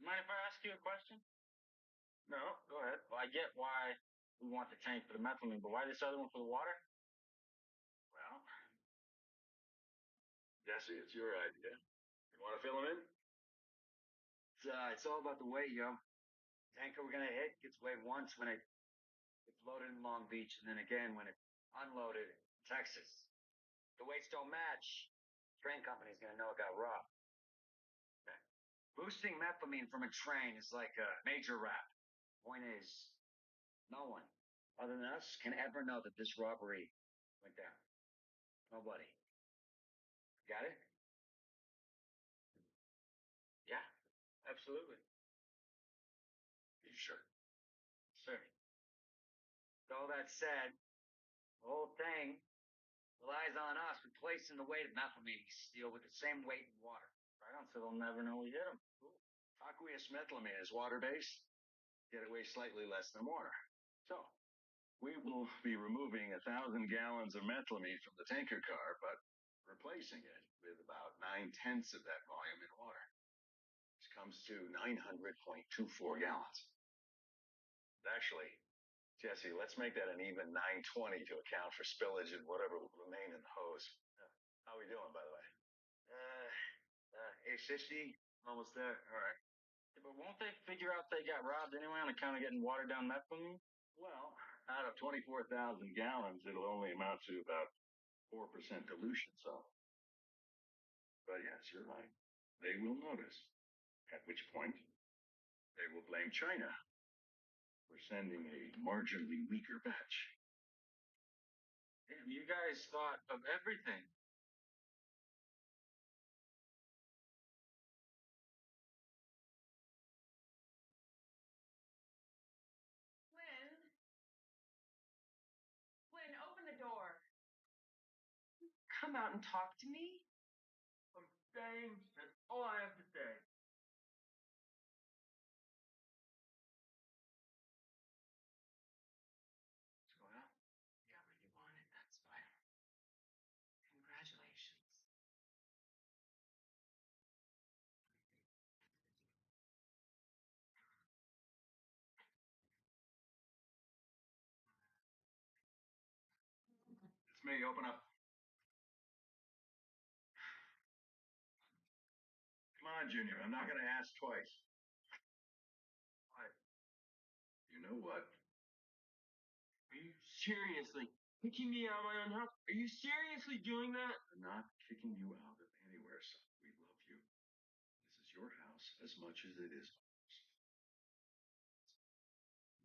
Mind if I ask you a question? No, go ahead. Well, I get why we want the tank for the methylamine, but why this other one for the water? Well, Jesse, it's your idea. You want to fill him in? It's all about the weight, yo. Tanker we're gonna hit gets weighed once when it gets loaded in Long Beach, and then again when it's unloaded in Texas. The weights don't match. Train company's gonna know it got robbed. Okay. Boosting methylamine from a train is like a major rap. Point is, No one, other than us, can ever know that this robbery went down. Nobody. Got it? Yeah, absolutely. You sure? Sure. With all that said, the whole thing relies on us replacing the weight of methylamine steel with the same weight in water. Right on, so they'll never know we hit them. Aqueous methylamine is water-based, yet it weighs slightly less than water. So, we will be removing 1,000 gallons of methylamine from the tanker car, but replacing it with about 9/10 of that volume in water. This comes to 900.24 gallons. Actually, Jesse, let's make that an even 920 to account for spillage and whatever will remain in the hose. How are we doing, by the way? 860, almost there. All right. Yeah, but won't they figure out they got robbed anyway on account of getting watered down methylamine? Well, out of 24,000 gallons, it'll only amount to about 4% dilution, so. But yes, you're right. They will notice, at which point they will blame China for sending a marginally weaker batch. Damn, you guys thought of everything. Flynn, open the door. Come out and talk to me. I'm staying. That's all I have to say. Well, you got what you wanted. That's fine. Congratulations. It's me. Open up. Come on, Junior. I'm not going to ask twice. You know what? Are you seriously kicking me out of my own house? Are you seriously doing that? We're not kicking you out of anywhere, son. We love you. This is your house as much as it is ours.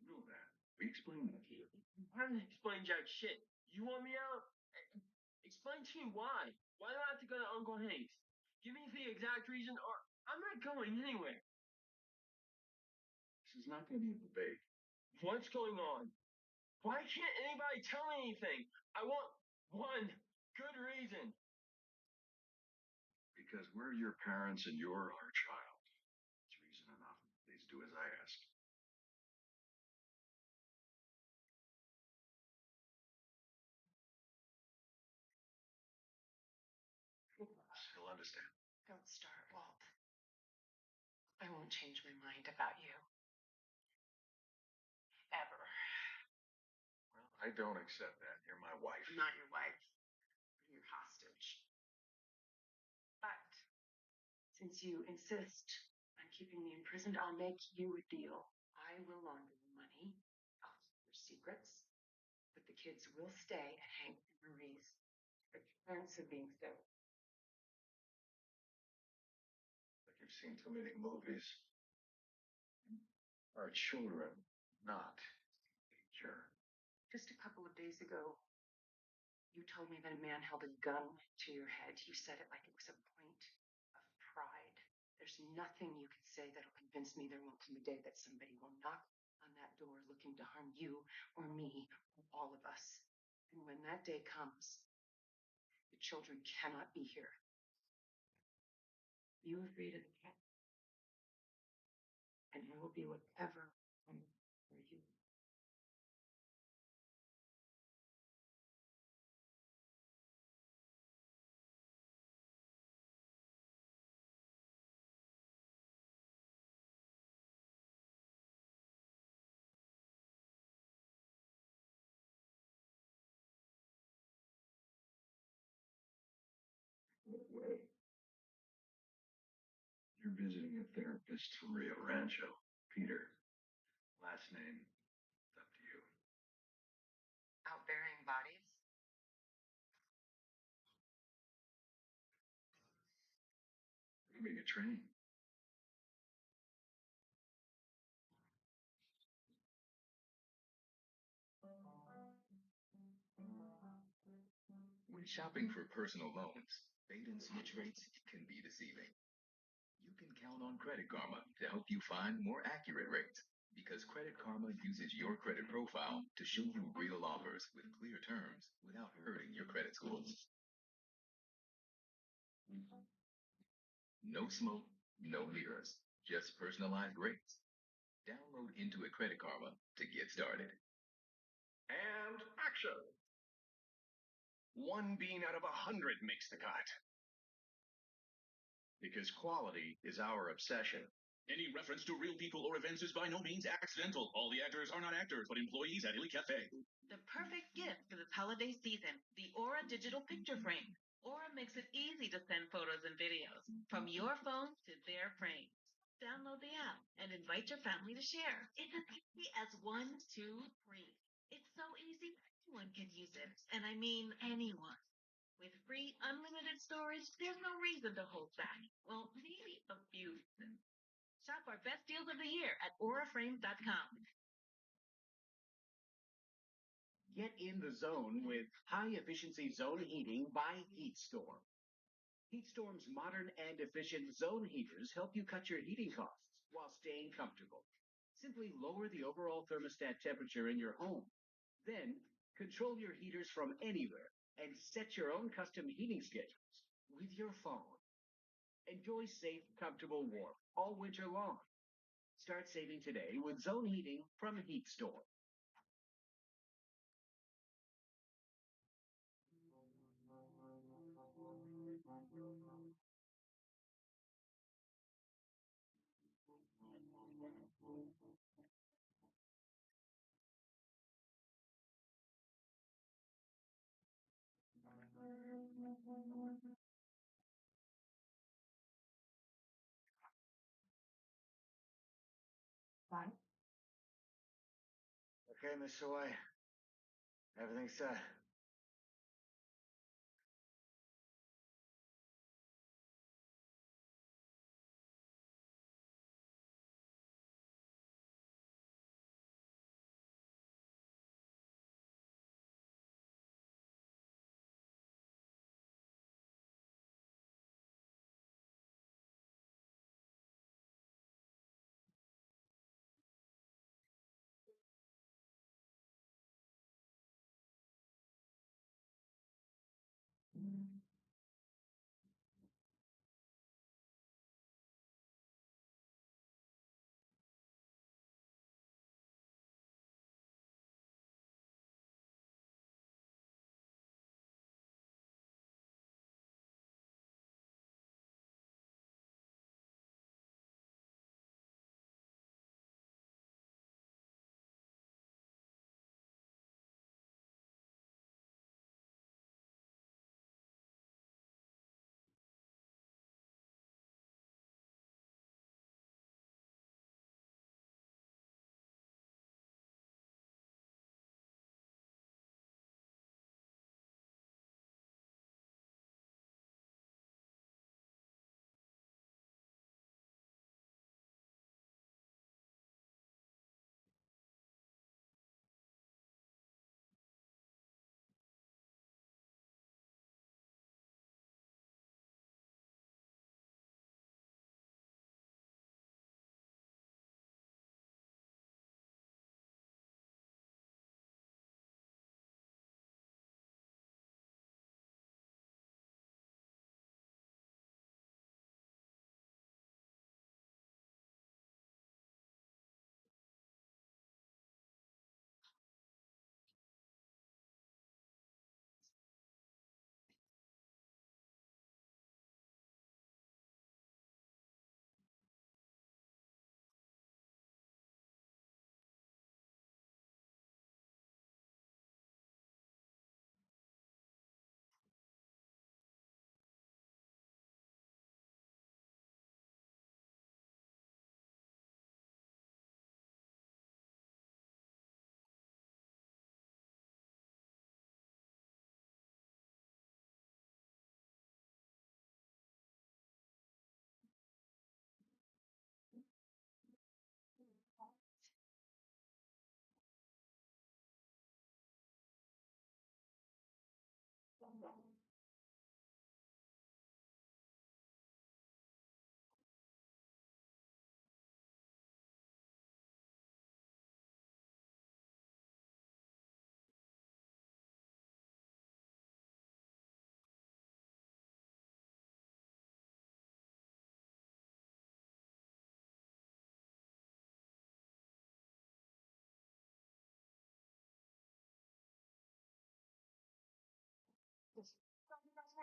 You know that. We explained that to you. You haven't explained jack shit. You want me out? Explain to me why. Why do I have to go to Uncle Hank's? Give me the exact reason, or I'm not going anywhere. This is not going to be a debate. What's going on? Why can't anybody tell me anything? I want one good reason. Because we're your parents and you're our child. It's reason enough. Please do as I ask. He'll understand. Don't start, Walt. I won't change my mind about you. Ever. Well, I don't accept that. You're my wife. I'm not your wife. I'm your hostage. But since you insist on keeping me imprisoned, I'll make you a deal. I will launder the money. I'll keep your secrets. But the kids will stay at Hank and Marie's. But your parents are being so. Like you've seen too many movies. Our children, not danger. Just a couple of days ago, you told me that a man held a gun to your head. You said it like it was a point of pride. There's nothing you can say that'll convince me there won't come a day that somebody will knock on that door looking to harm you or me or all of us. And when that day comes, the children cannot be here. You agreed to the cat. And I will be whatever I'm for you. Well, you're visiting a therapist from Rio Rancho. Peter. Last name, it's up to you. Out burying bodies? Robbing a train. When shopping for personal loans, bait and switch rates can be deceiving. You can count on Credit Karma to help you find more accurate rates because Credit Karma uses your credit profile to show you real offers with clear terms without hurting your credit scores. No smoke, no mirrors, just personalized rates. Download Intuit Credit Karma to get started. And action! One bean out of 100 makes the cut. Because quality is our obsession. Any reference to real people or events is by no means accidental. All the actors are not actors, but employees at Illy Cafe. The perfect gift for this holiday season, the Aura digital picture frame. Aura makes it easy to send photos and videos from your phone to their frames. Download the app and invite your family to share. It's as easy as 1, 2, 3. It's so easy, anyone can use it. And I mean anyone. With free unlimited storage, there's no reason to hold back. Well, maybe a few reasons. Shop our best deals of the year at auraframes.com. Get in the zone with high-efficiency zone heating by HeatStorm. HeatStorm's modern and efficient zone heaters help you cut your heating costs while staying comfortable. Simply lower the overall thermostat temperature in your home. Then, control your heaters from anywhere and set your own custom heating schedules with your phone. Enjoy safe, comfortable warmth all winter long. Start saving today with zone heating from HeatStorm. Fine. Okay, Miss Soy. Everything's set.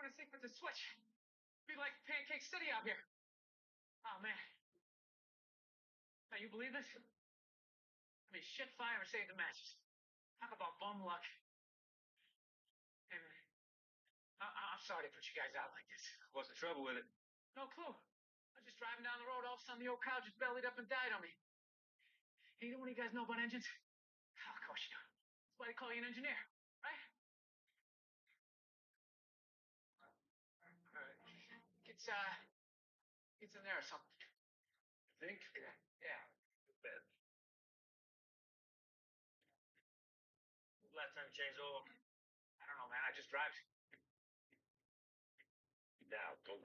want to think with the switch. Be like Pancake City out here. Oh, man. Now, you believe this? I mean, shit fire saved the matches. Talk about bum luck. And I'm sorry to put you guys out like this. What's the trouble with it? No clue. I was just driving down the road, all of a sudden the old cow just bellied up and died on me. Hey, either one of you guys know about engines? Oh, of course you do. That's why they call you an engineer, right? It's in there or something. You think? Yeah. Bet. Last time you changed oil? I don't know, man. I just drive. Now, go.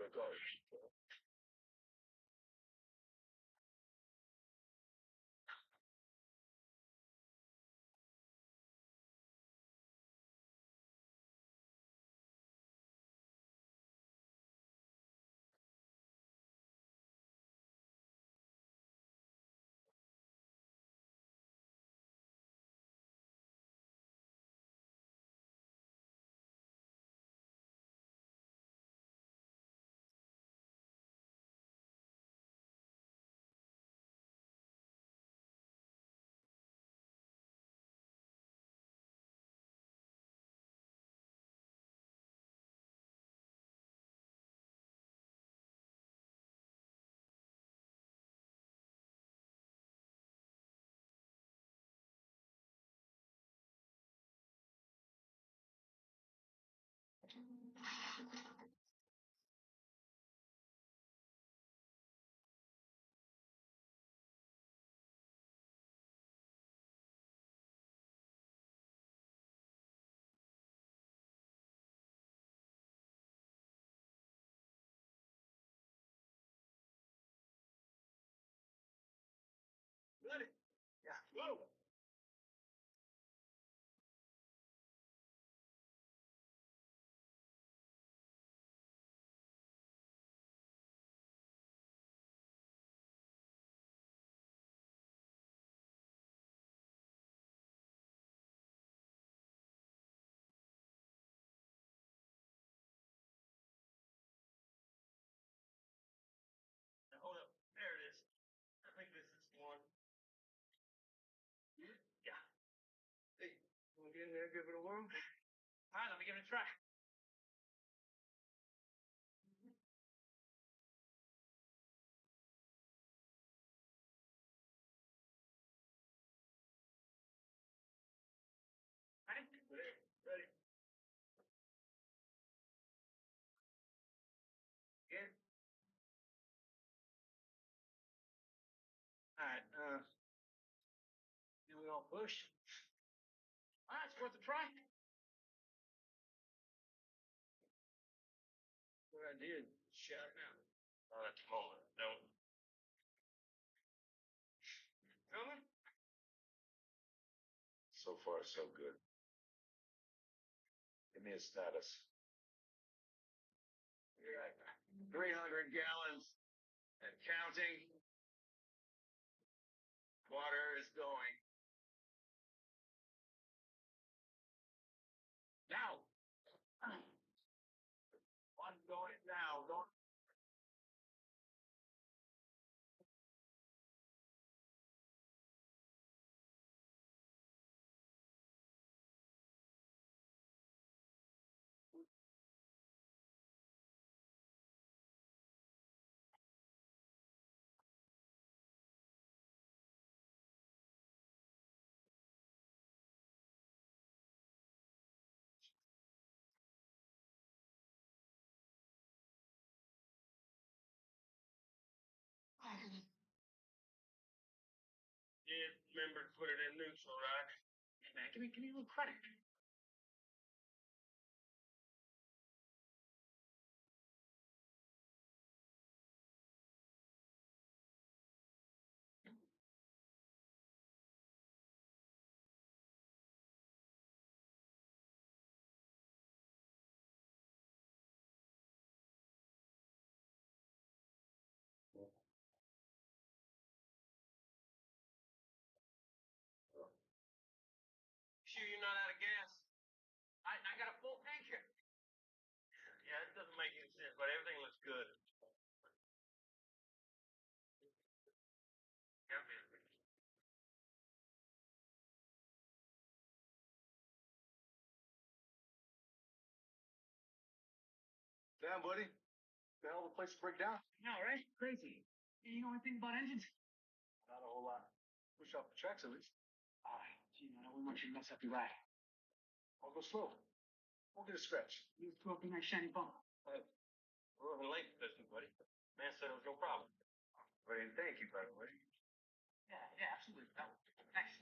Ready? Yeah. Whoa! Now, hold up. There it is. I think this is one. Yeah. Hey, you want to get in there, give it a whirl? All right, let me give it a try. Ready? Ready. Again? All right, then we all push. All right, it's worth a try. What I did, shut now. Not at the moment. No. Filming? So far, so good. Give me a status. You're at 300 gallons and counting. Water is going. Now. One going now. Going. Yeah, remember to put it in neutral, right? Hey, man, give me a little credit. Sure you're not out of gas? but everything looks good. Damn, buddy. The hell of a place to break down. No, right? Crazy. You know anything about engines? Not a whole lot. Push off the tracks at least. All right. Gee, man, I wouldn't want you to mess up your ride. I'll go slow. Won't get a scratch. You threw up a nice shiny bump. Hey, we're running late for this, buddy. Man said it was no problem. Buddy, and thank you, by the way. Yeah, absolutely. Oh, thanks.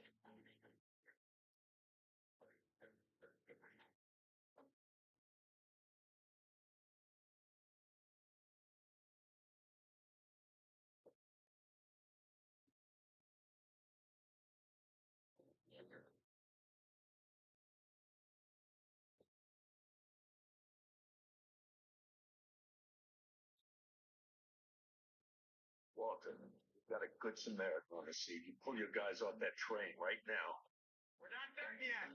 Walter, you've got a good Samaritan on the seat. You pull your guys off that train right now. We're not done yet.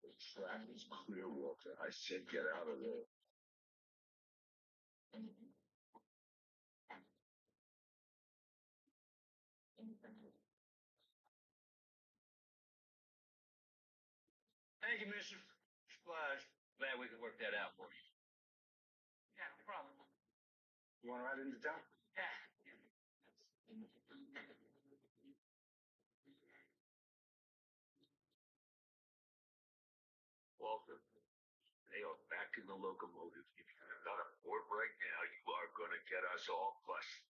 The track is clear, Walter. I said get out of there. Thank you, Mr. Splash. Glad we could work that out for you. Yeah, no problem. You want to ride into town? Yeah. Walter, they are back in the locomotive. If you're not aboard right now, you are going to get us all busted.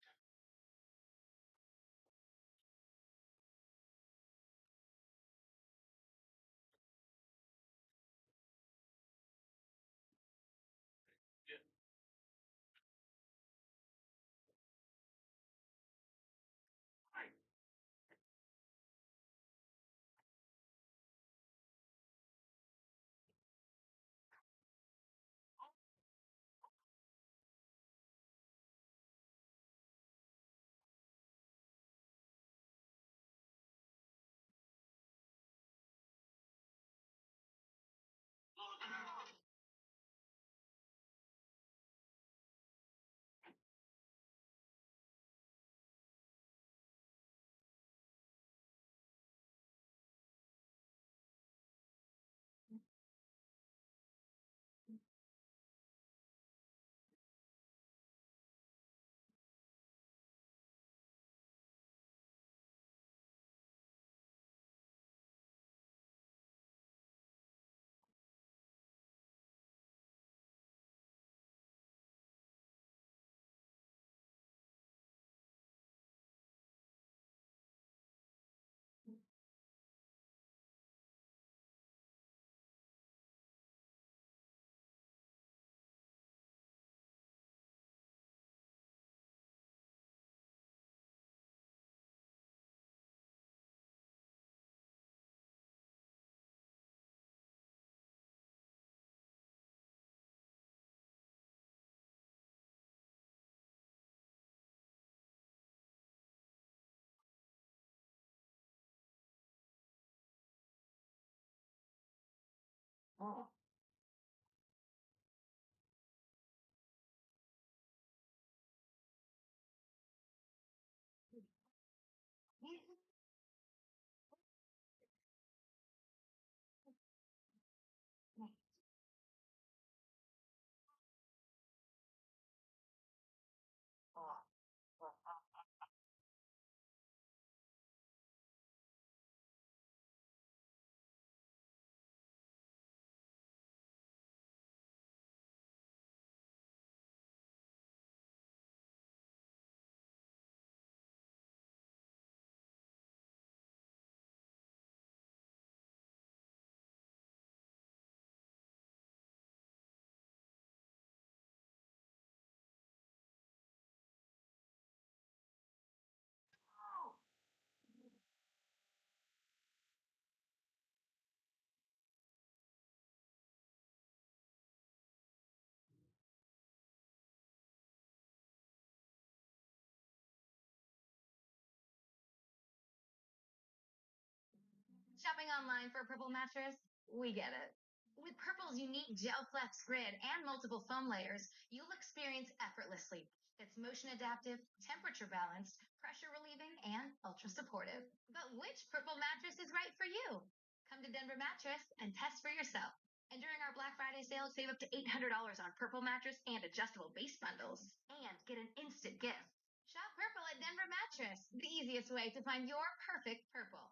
Shopping online for a Purple mattress? We get it. With Purple's unique gel flex grid and multiple foam layers, you'll experience effortless sleep. It's motion adaptive, temperature balanced, pressure relieving, and ultra supportive. But which Purple mattress is right for you? Come to Denver Mattress and test for yourself. And during our Black Friday sale, save up to $800 on Purple mattress and adjustable base bundles. And get an instant gift. Shop Purple at Denver Mattress, the easiest way to find your perfect Purple.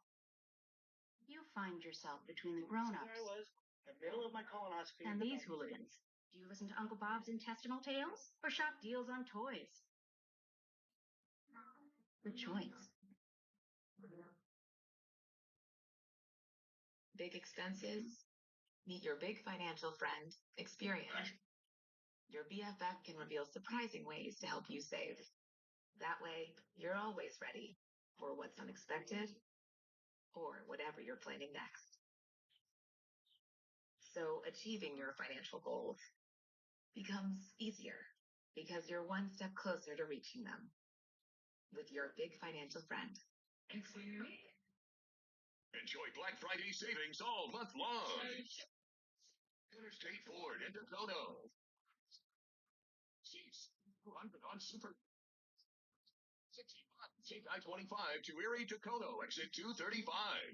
You find yourself between the grown-ups There I was, in the middle of my colonoscopy. and these hooligans. Do you listen to Uncle Bob's intestinal tales or shop deals on toys? The choice. Big expenses? Meet your big financial friend, Experian. Your BFF can reveal surprising ways to help you save. That way, you're always ready for what's unexpected or whatever you're planning next. So achieving your financial goals becomes easier because you're one step closer to reaching them with your big financial friend. Enjoy Black Friday savings all month long. Interstate Ford in Dakota. Seats 200 on Super. 60 months. Take I-25 to Erie to Kono, exit 235,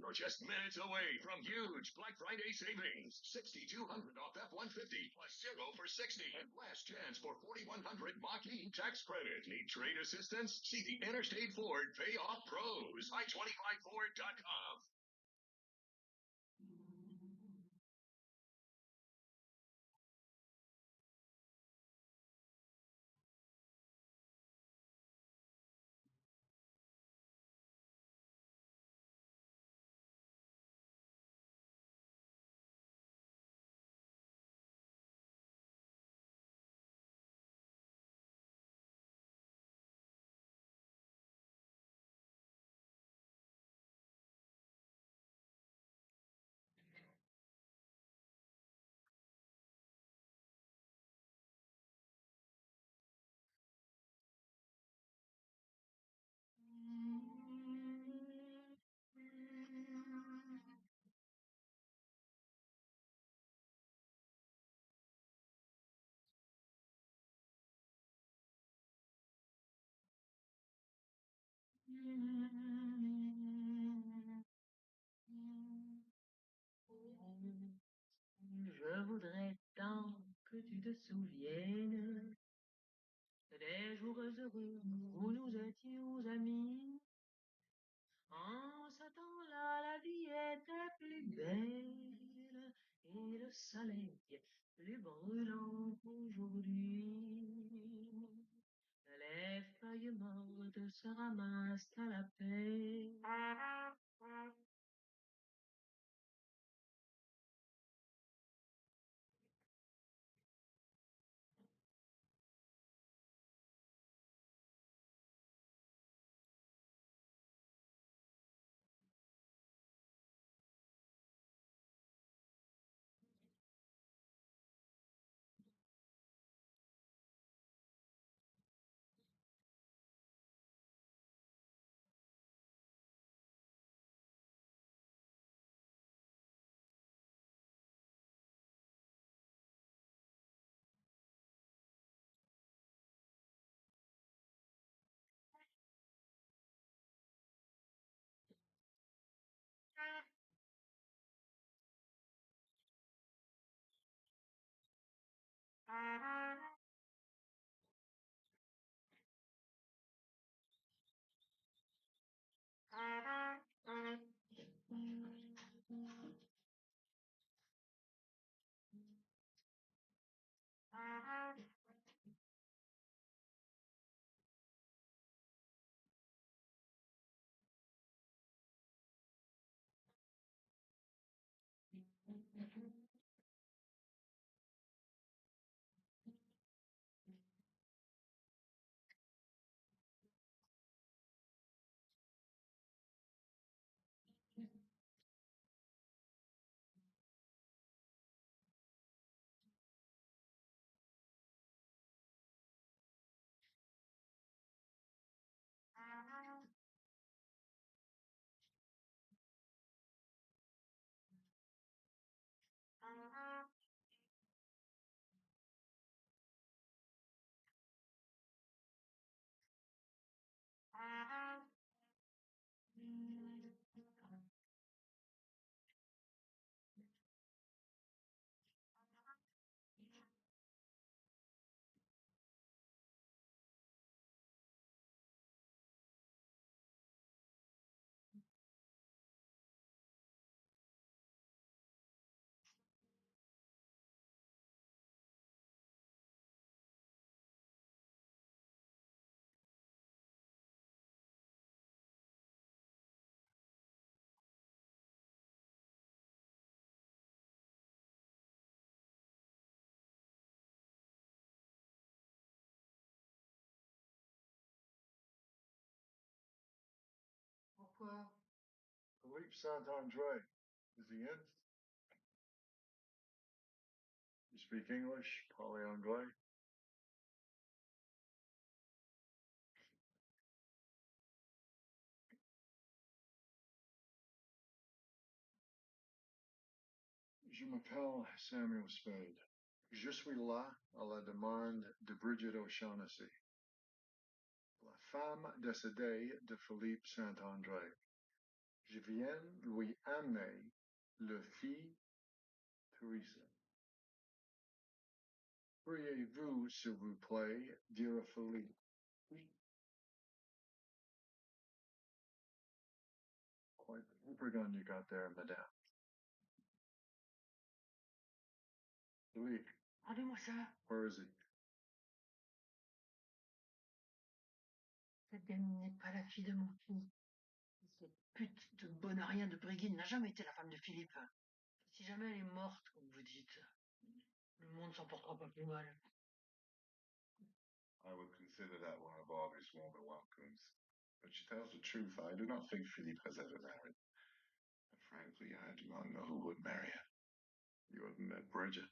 or just minutes away from huge Black Friday savings. $6,200 off F-150 plus 0 for 60. And last chance for $4,100 Mach-E tax credit. Need trade assistance? See the Interstate Ford Payoff Pros. I25Ford.com. Je voudrais tant que tu te souviennes des jours heureux où nous étions amis. En ce temps-là, la vie était plus belle et le soleil plus brûlant qu'aujourd'hui. Les feuilles mortes se ramassent à la paix. Philippe Saint-Andre. Is he in? You speak English? Parlez anglais? Je m'appelle Samuel Spade. Je suis là à la demande de Bridget O'Shaughnessy, la femme décédée de Philippe Saint-André. Je viens lui amener le fille Teresa. Pourriez-vous, s'il vous plaît, dire à Philippe? Quite the whooper gun you got there, madame. Philippe, Rendez-moi ça. where is he? Cette gamine n'est pas la fille de mon fils. Cette pute de bonne à rien de Brigitte n'a jamais été la femme de Philippe. Si jamais elle est morte, comme vous dites, le monde s'en portera pas plus mal. I would consider that one of Barbie's warmer welcomes. But she tells the truth. I do not think Philippe has ever married. And frankly, I do not know who would marry her. You have met Bridget.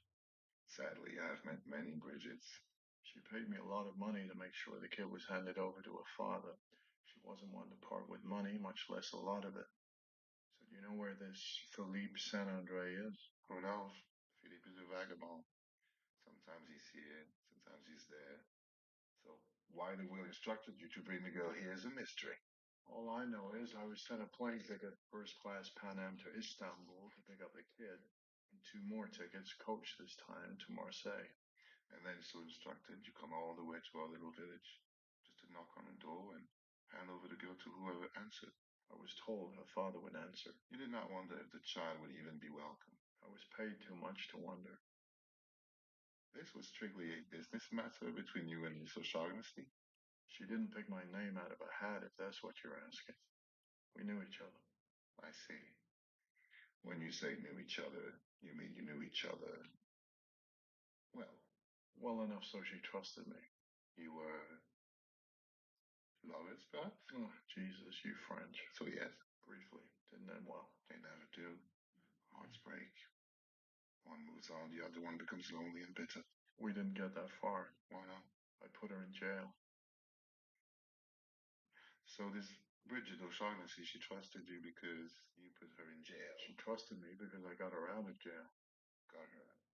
Sadly, I have met many Bridgets. She paid me a lot of money to make sure the kid was handed over to her father. She wasn't one to part with money, much less a lot of it. So do you know where this Philippe Saint-Andre is? Who knows? Philippe is a vagabond. Sometimes he's here, sometimes he's there. So why the will instructed you to bring the girl here is a mystery. All I know is I was sent a plane ticket, first class Pan Am to Istanbul to pick up the kid, and 2 more tickets, coach this time, to Marseille. And then so instructed, you come all the way to our little village, just to knock on a door and hand over the girl to whoever answered. I was told her father would answer. You did not wonder if the child would even be welcome. I was paid too much to wonder. This was strictly a business matter between you and Miss O'Shaughnessy. She didn't pick my name out of a hat, if that's what you're asking. We knew each other. I see. When you say knew each other, you mean you knew each other well enough so she trusted me. You were lovers, perhaps? Oh, Jesus, you French. So yes, briefly. Didn't end well. They never do. Hearts break. One moves on, the other one becomes lonely and bitter. We didn't get that far. Why not? I put her in jail. So this Bridget O'Shaughnessy, she trusted you because you put her in jail. She trusted me because I got her out of jail. Got her out.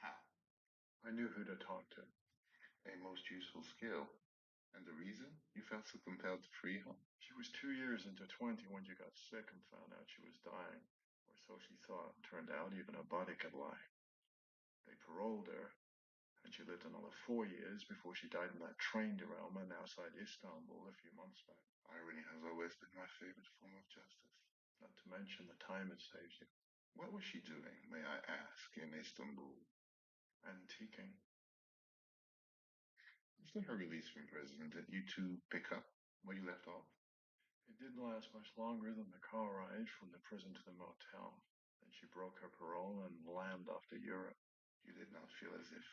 How? I knew who to talk to. A most useful skill. And the reason you felt so compelled to free her? She was 2 years into 20 when she got sick and found out she was dying. Or so she thought. Turned out even her body could lie. They paroled her, and she lived another 4 years before she died in that train derailment outside Istanbul a few months back. Irony has always been my favorite form of justice. Not to mention the time it saves you. What was she doing, may I ask, in Istanbul? Antiquing. After her release from prison, did you two pick up where you left off? It didn't last much longer than the car ride from the prison to the motel. Then she broke her parole and lammed off to Europe. You did not feel as if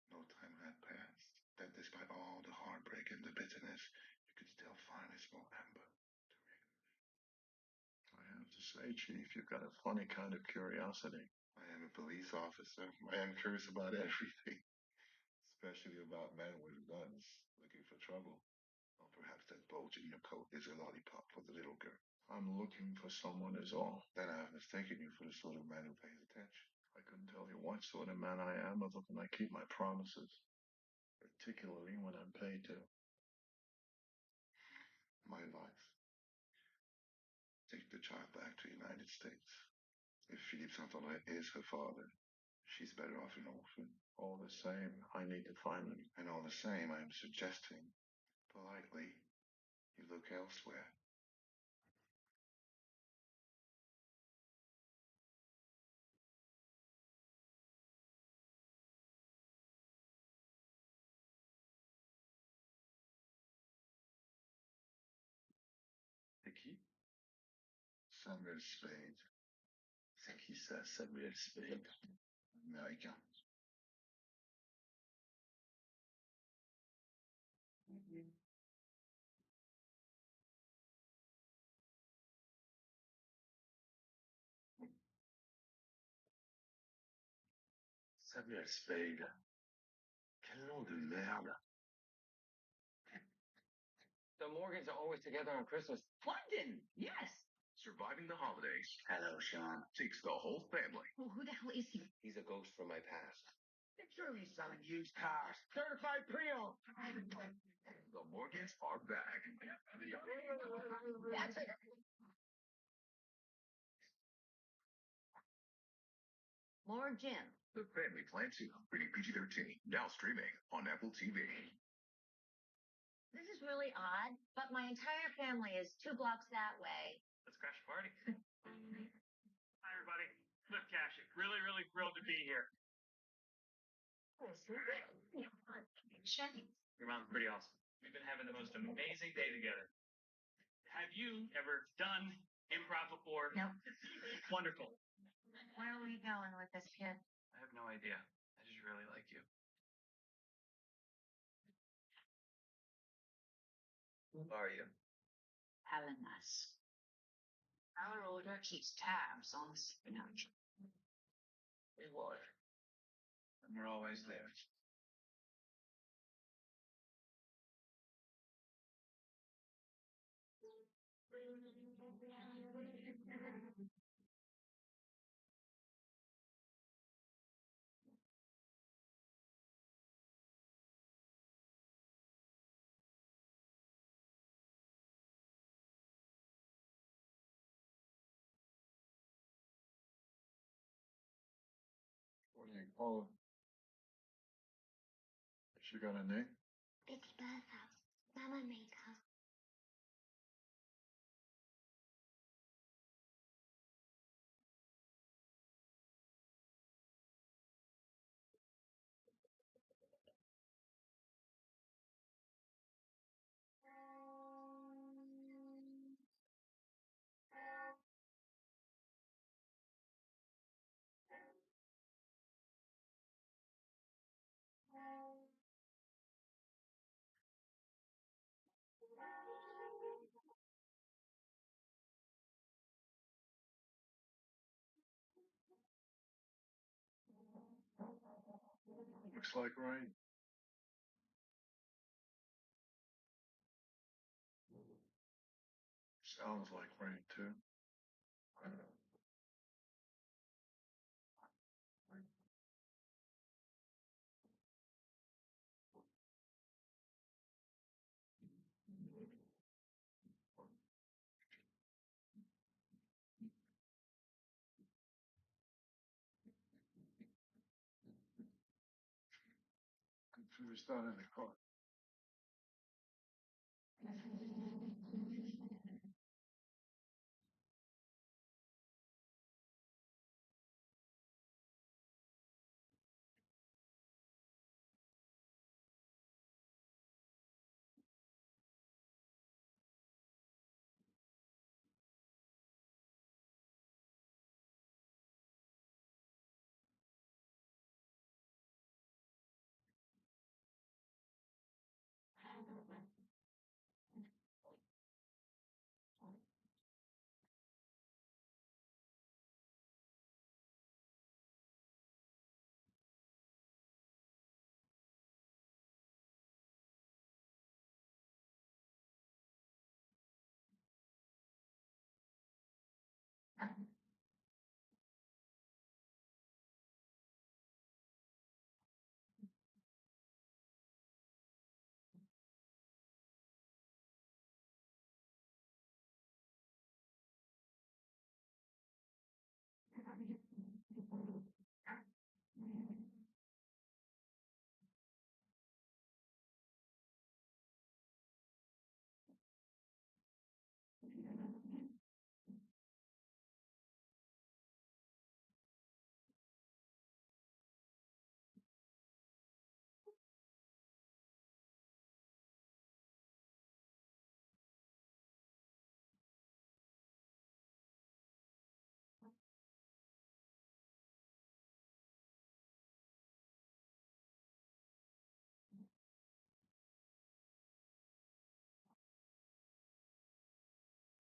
no time had passed, that despite all the heartbreak and the bitterness, you could still find a small ember to reignite. I have to say, Chief, you've got a funny kind of curiosity. I am a police officer. I am curious about everything, especially about men with guns looking for trouble. Or perhaps that bulge in your coat is a lollipop for the little girl. I'm looking for someone is all. Then I have mistaken you for the sort of man who pays attention. I couldn't tell you what sort of man I am other than I keep my promises, particularly when I'm paid to. My advice. Take the child back to the United States. If Philippe Saint-André is her father, she's better off an orphan. All the same, I need to find them. And all the same, I am suggesting, politely, you look elsewhere. C'est qui? Samuel Spade. C'est qui ça, Samuel Spade? Américain. Samuel Spade. Quel nom de merde. The Morgans are always together on Christmas. London, yes. Surviving the holidays Hello, Sean. takes the whole family. Well, who the hell is he? He's a ghost from my past. They're sure he's selling used cars. Certified pre-owned. The Morgans are back. That's it. More Jim. The Family Plan 2, rated PG-13, now streaming on Apple TV. This is really odd, but my entire family is 2 blocks that way. Let's crash a party. Hi, everybody. Cliff Cashing. Really, really thrilled to be here. Your mom's pretty awesome. We've been having the most amazing day together. Have you ever done improv before? Nope. Wonderful. Where are we going with this kid? I have no idea. I just really like you. Who are you? Helenas. Our order keeps tabs on the supernatural. We would. And we're always there. What do you call her? She got a name? It's Bertha. Mama made her. Looks like rain. Sounds like rain, too. Who's not in the car?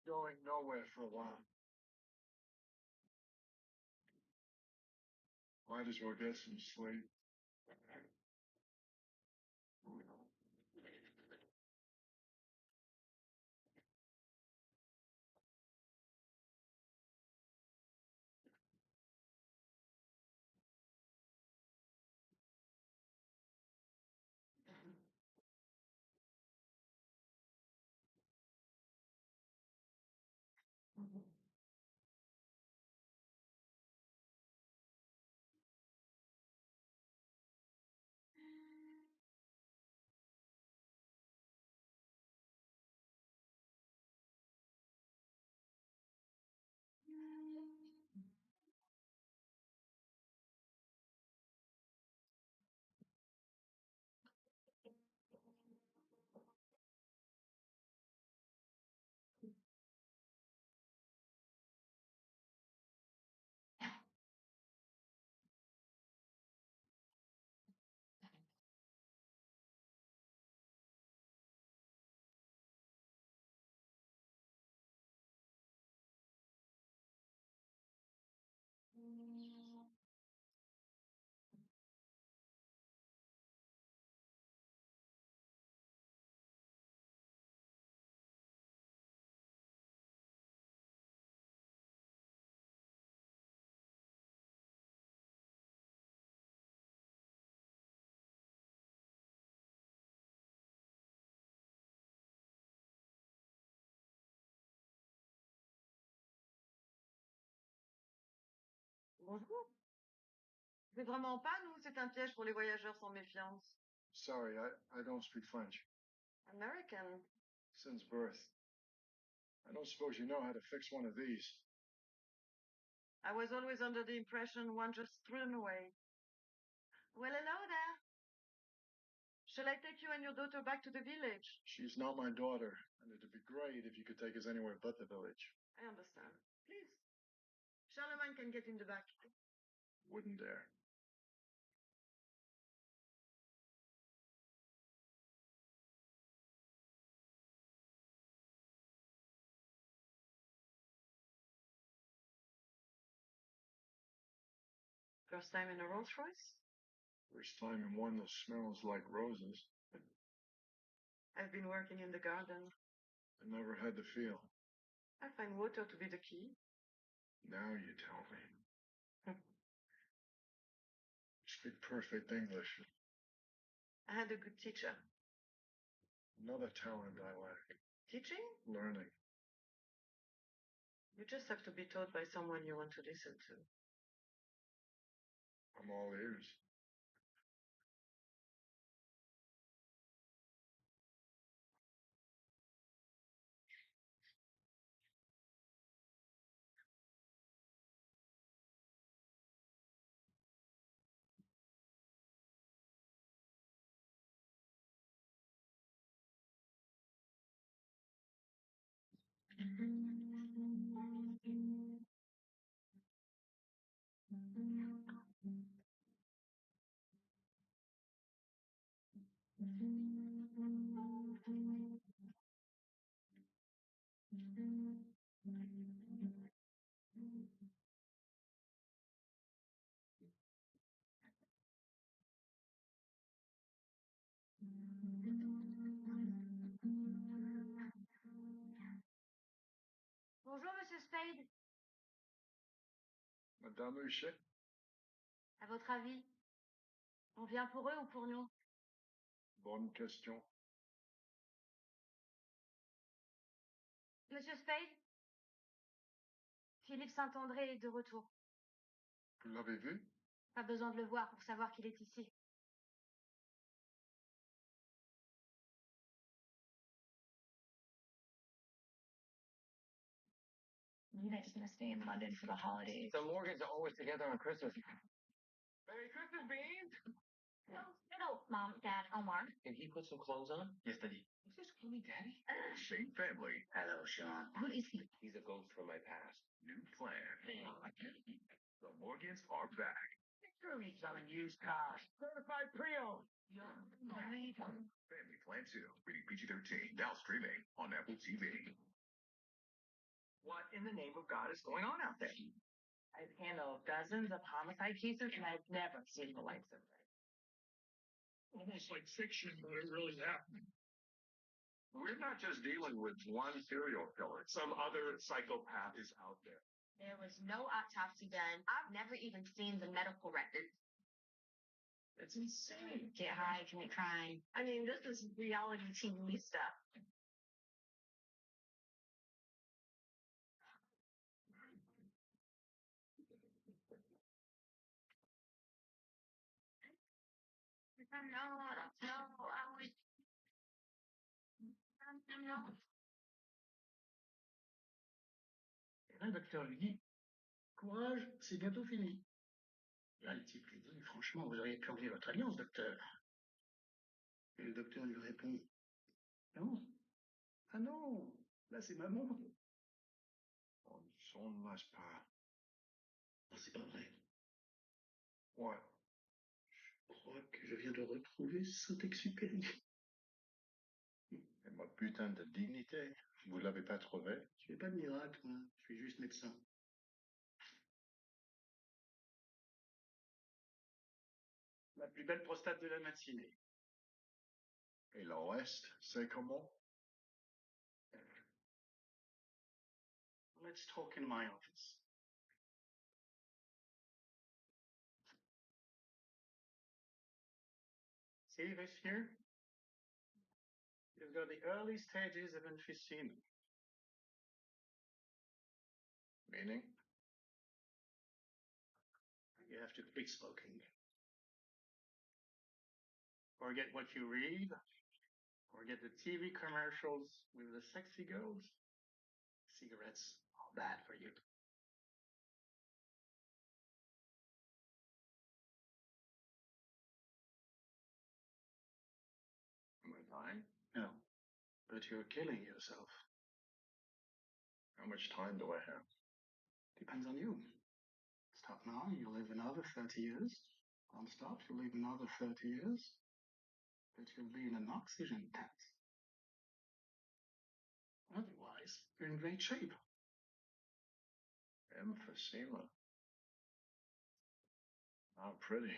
Going nowhere for a while. Might as well get some sleep. Bonjour. C'est vraiment pas, nous, c'est un piège pour les voyageurs sans méfiance. Sorry, I don't speak French. American. Since birth. I don't suppose you know how to fix one of these. I was always under the impression one just threw them away. Well, hello there. Shall I take you and your daughter back to the village? She's not my daughter, and it'd be great if you could take us anywhere but the village. I understand. Please. Charlemagne can get in the back. Wouldn't dare. First time in a Rolls Royce? First time in one that smells like roses. I've been working in the garden. I never had the feel. I find water to be the key. Now you tell me. You speak perfect English. I had a good teacher. Another talent I lack. Teaching? Learning. You just have to be taught by someone you want to listen to. I'm all ears. Bonjour, Monsieur Spade. Madame Huchet? À votre avis, on vient pour eux ou pour nous? Bonne question. Monsieur Spade? Philippe Saint-André est de retour. Vous l'avez vu? Pas besoin de le voir pour savoir qu'il est ici. You guys gonna stay in London for the holidays? The Morgans are always together on Christmas. Merry Christmas, Beans! Hello, Mom, Dad, Omar. Did he put some clothes on? Yes, Daddy. You just call me Daddy? Same family. Hello, Sean. Who is he? He's a ghost from my past. New plan. The Morgans are back. Sure, he's selling used cars. Certified pre-owned. Family Plan 2, rated PG-13, now streaming on Apple TV. What in the name of God is going on out there? I've handled dozens of homicide cases, and I've never seen the likes of it. Almost like fiction, but it really happened. We're not just dealing with one serial killer. Some other psychopath is out there. There was no autopsy done. I've never even seen the medical records. It's insane. Get high, commit crime. I mean, this is reality TV stuff. Et là, le docteur lui dit, courage, c'est bientôt fini. Là, le type lui dit, franchement, vous auriez pu enlever votre alliance, docteur. Et le docteur lui répond, non. Ah non, là, c'est ma montre. On ne laisse pas. Non, c'est pas vrai. Ouais. Je crois que je viens de retrouver Saint-Exupéry. Et ma putain de dignité, vous l'avez pas trouvé? Je fais pas de miracle, moi. Je suis juste médecin. La plus belle prostate de la matinée. Et le reste, c'est comment? Let's talk in my office. See this here? You've got the early stages of emphysema. Meaning? You have to quit smoking. Forget what you read. Forget the TV commercials with the sexy girls. Cigarettes are bad for you. Am I dying? No, but you're killing yourself. How much time do I have? Depends on you. Stop now, you'll live another 30 years. Don't stop, you'll live another 30 years. But you'll be in an oxygen tent. Otherwise, you're in great shape. Emphysema. Not pretty.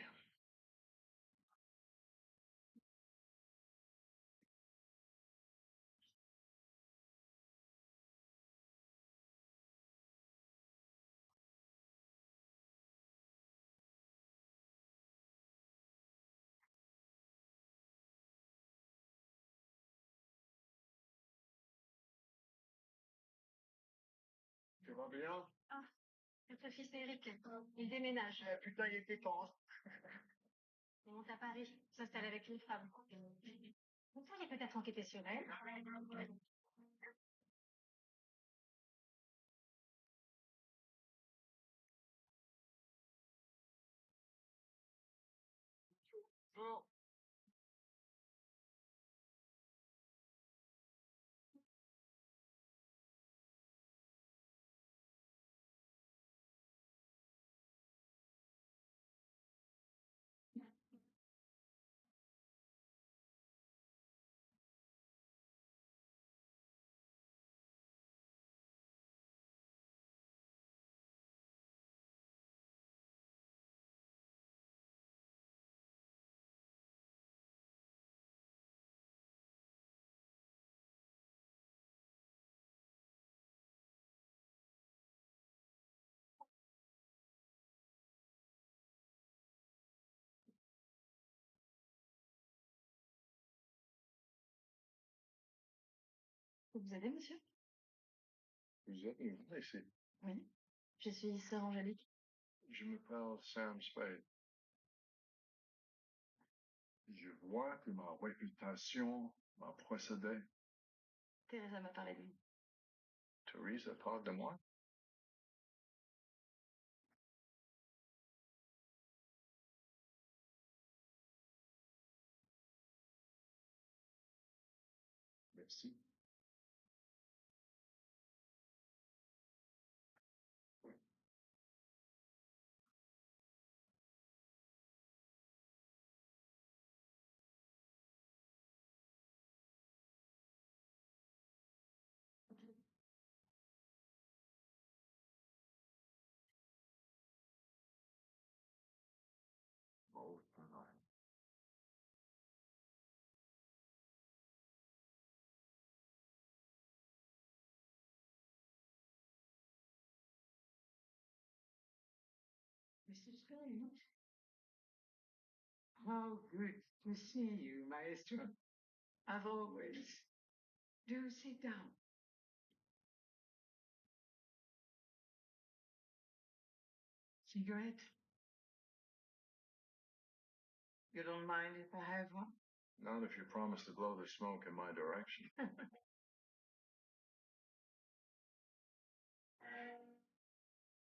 Tu vas bien? Ah, notre fils Eric, il déménage. Putain, il était temps. Il monte à Paris, s'installe avec une femme. Vous pourriez peut-être enquêter sur elle. Bonjour. Vous aidez, monsieur? Vous êtes nouveau ici? Oui. Je suis sœur Angélique. Je m'appelle Sam Spade. Je vois que ma réputation m'a précédé. Teresa m'a parlé de vous. Teresa parle de moi? Merci. Mrs. Glint. How good to see you, Maestro. As always. Do sit down. Cigarette? You don't mind if I have one? Not if you promise to blow the smoke in my direction.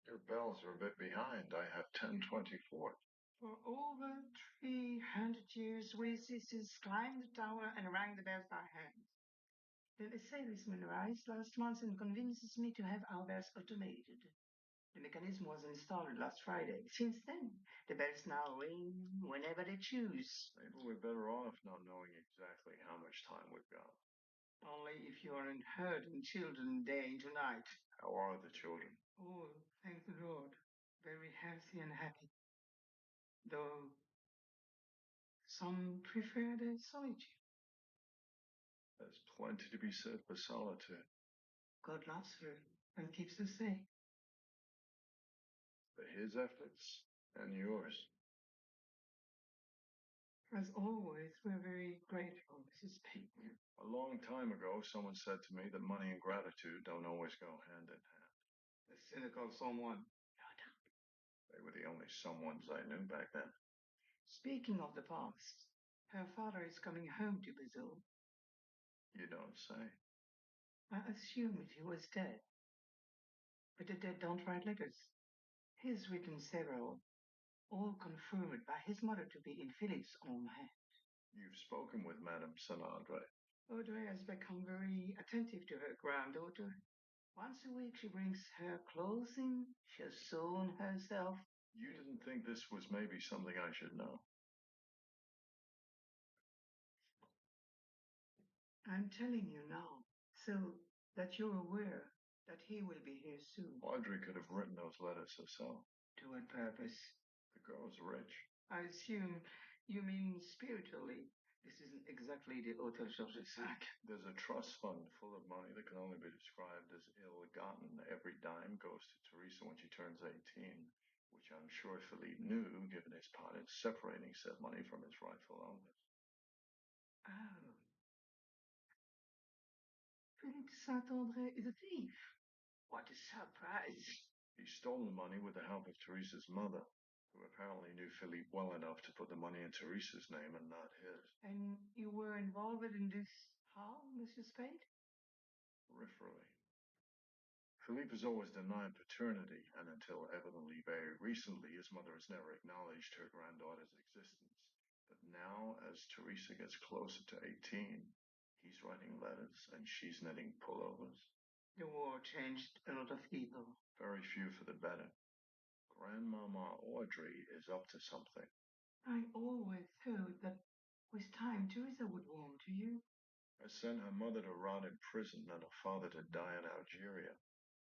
Your bells are a bit behind. I have 10:24. For over 300 years, we sisters climbed the tower and rang the bells by hand. Then a salesman arrived last month and convinces me to have our bells automated. The mechanism was installed last Friday. Since then, the bells now ring whenever they choose. Maybe we're better off not knowing exactly how much time we've got. Only if you aren't hurting children day and night. How are the children? Oh, thank the Lord. Very healthy and happy. Though some prefer their solitude. There's plenty to be said for solitude. God loves her and keeps her safe. For his efforts and yours. As always, we're very grateful, Mrs. Peyton. A long time ago, someone said to me that money and gratitude don't always go hand in hand. A cynical someone. They were the only someones I knew back then. Speaking of the past, her father is coming home to Brazil. You don't say. I assumed he was dead. But the dead don't write letters. He's written several, all confirmed by his mother to be in Philip's own hand. You've spoken with Madame Saint Andre. Audrey has become very attentive to her granddaughter. Once a week she brings her clothing she's sewn herself. You didn't think this was maybe something I should know? I'm telling you now, so that you're aware that he will be here soon. Audrey could have written those letters herself. To what purpose? The girl's rich. I assume you mean spiritually. This isn't exactly the Hotel Georges-Sac. There's a trust fund full of money that can only be described as ill-gotten. Every dime goes to Teresa when she turns 18, which I'm sure Philippe knew, given his part in separating said money from its rightful owners. Oh. Philippe Saint-André is a thief. What a surprise. He stole the money with the help of Teresa's mother, who apparently knew Philippe well enough to put the money in Teresa's name and not his. And you were involved in this how, Monsieur Spade? Peripherally. Philippe has always denied paternity, and until evidently very recently, his mother has never acknowledged her granddaughter's existence. But now, as Teresa gets closer to 18, he's writing letters and she's knitting pullovers. The war changed a lot of people. Very few for the better. Grandmama Audrey is up to something. I always thought that with time Teresa would warm to you. I sent her mother to rot in prison and her father to die in Algeria.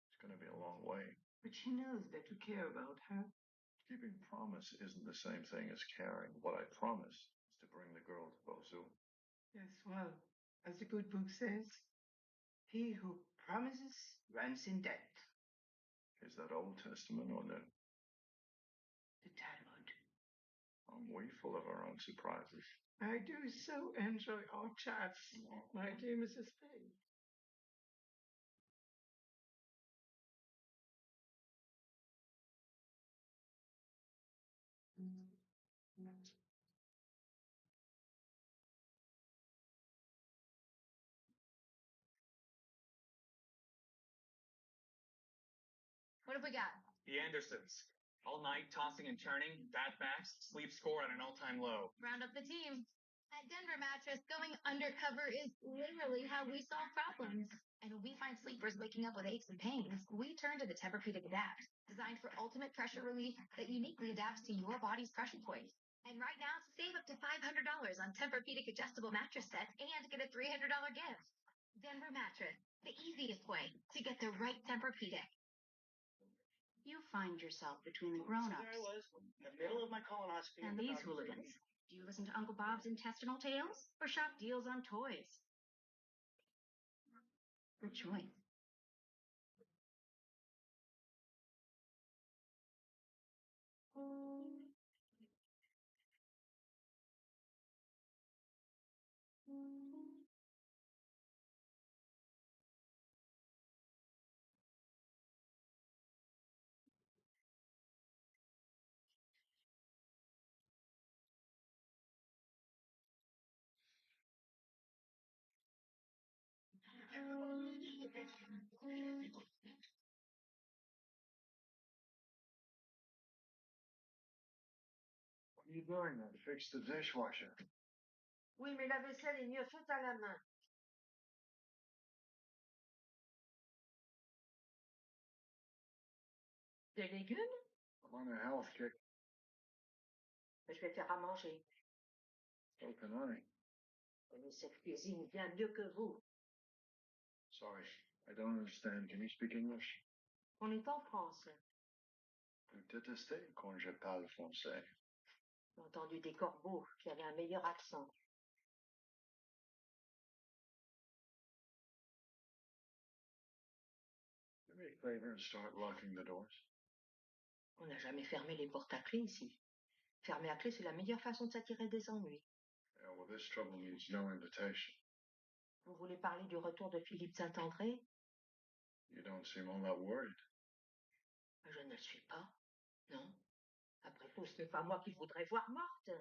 It's going to be a long way. But she knows that you care about her. Keeping promise isn't the same thing as caring. What I promise is to bring the girl to Beauzou. Yes, well, as the good book says, he who promises runs in debt. Is that Old Testament or New? The Talmud. Aren't we full of our own surprises? I do so enjoy our chats, my dear Mrs. Spade. What have we got? The Andersons. All night tossing and turning, bad backs, sleep score at an all-time low. Round up the team. At Denver Mattress, going undercover is literally how we solve problems. And when we find sleepers waking up with aches and pains, we turn to the Tempur-Pedic Adapt, designed for ultimate pressure relief that uniquely adapts to your body's pressure point. And right now, save up to $500 on Tempur-Pedic adjustable mattress sets and get a $300 gift. Denver Mattress, the easiest way to get the right Tempur-Pedic. You find yourself between the grown-ups. There I was, in the middle of my colonoscopy. And these hooligans. Do you listen to Uncle Bob's intestinal tales or shop deals on toys? Good choice. What are you doing then? Fix the dishwasher. Oui, mais la vaisselle est mieux faite à la main. Des légumes? I'm on a health kick. Je vais faire à manger. So can I. Mais cette cuisine vient mieux que vous. Sorry, I don't understand. Can you speak English? On est en France. Vous détestez quand je parle français. J'ai entendu des corbeaux qui avaient un meilleur accent. Do me a favor and start locking the doors. On n'a jamais fermé les portes à clé ici. Fermer à clé, c'est la meilleure façon de s'attirer des ennuis. Yeah, well, this trouble needs no invitation. Vous voulez parler du retour de Philippe Saint-André? You don't seem all that worried. Je ne le suis pas. Non. Après tout, ce n'est pas moi qu'il voudrais voir morte.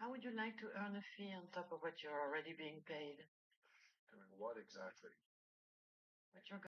How would you like to earn a fee on top of what you're already being paid? Doing what exactly? What you're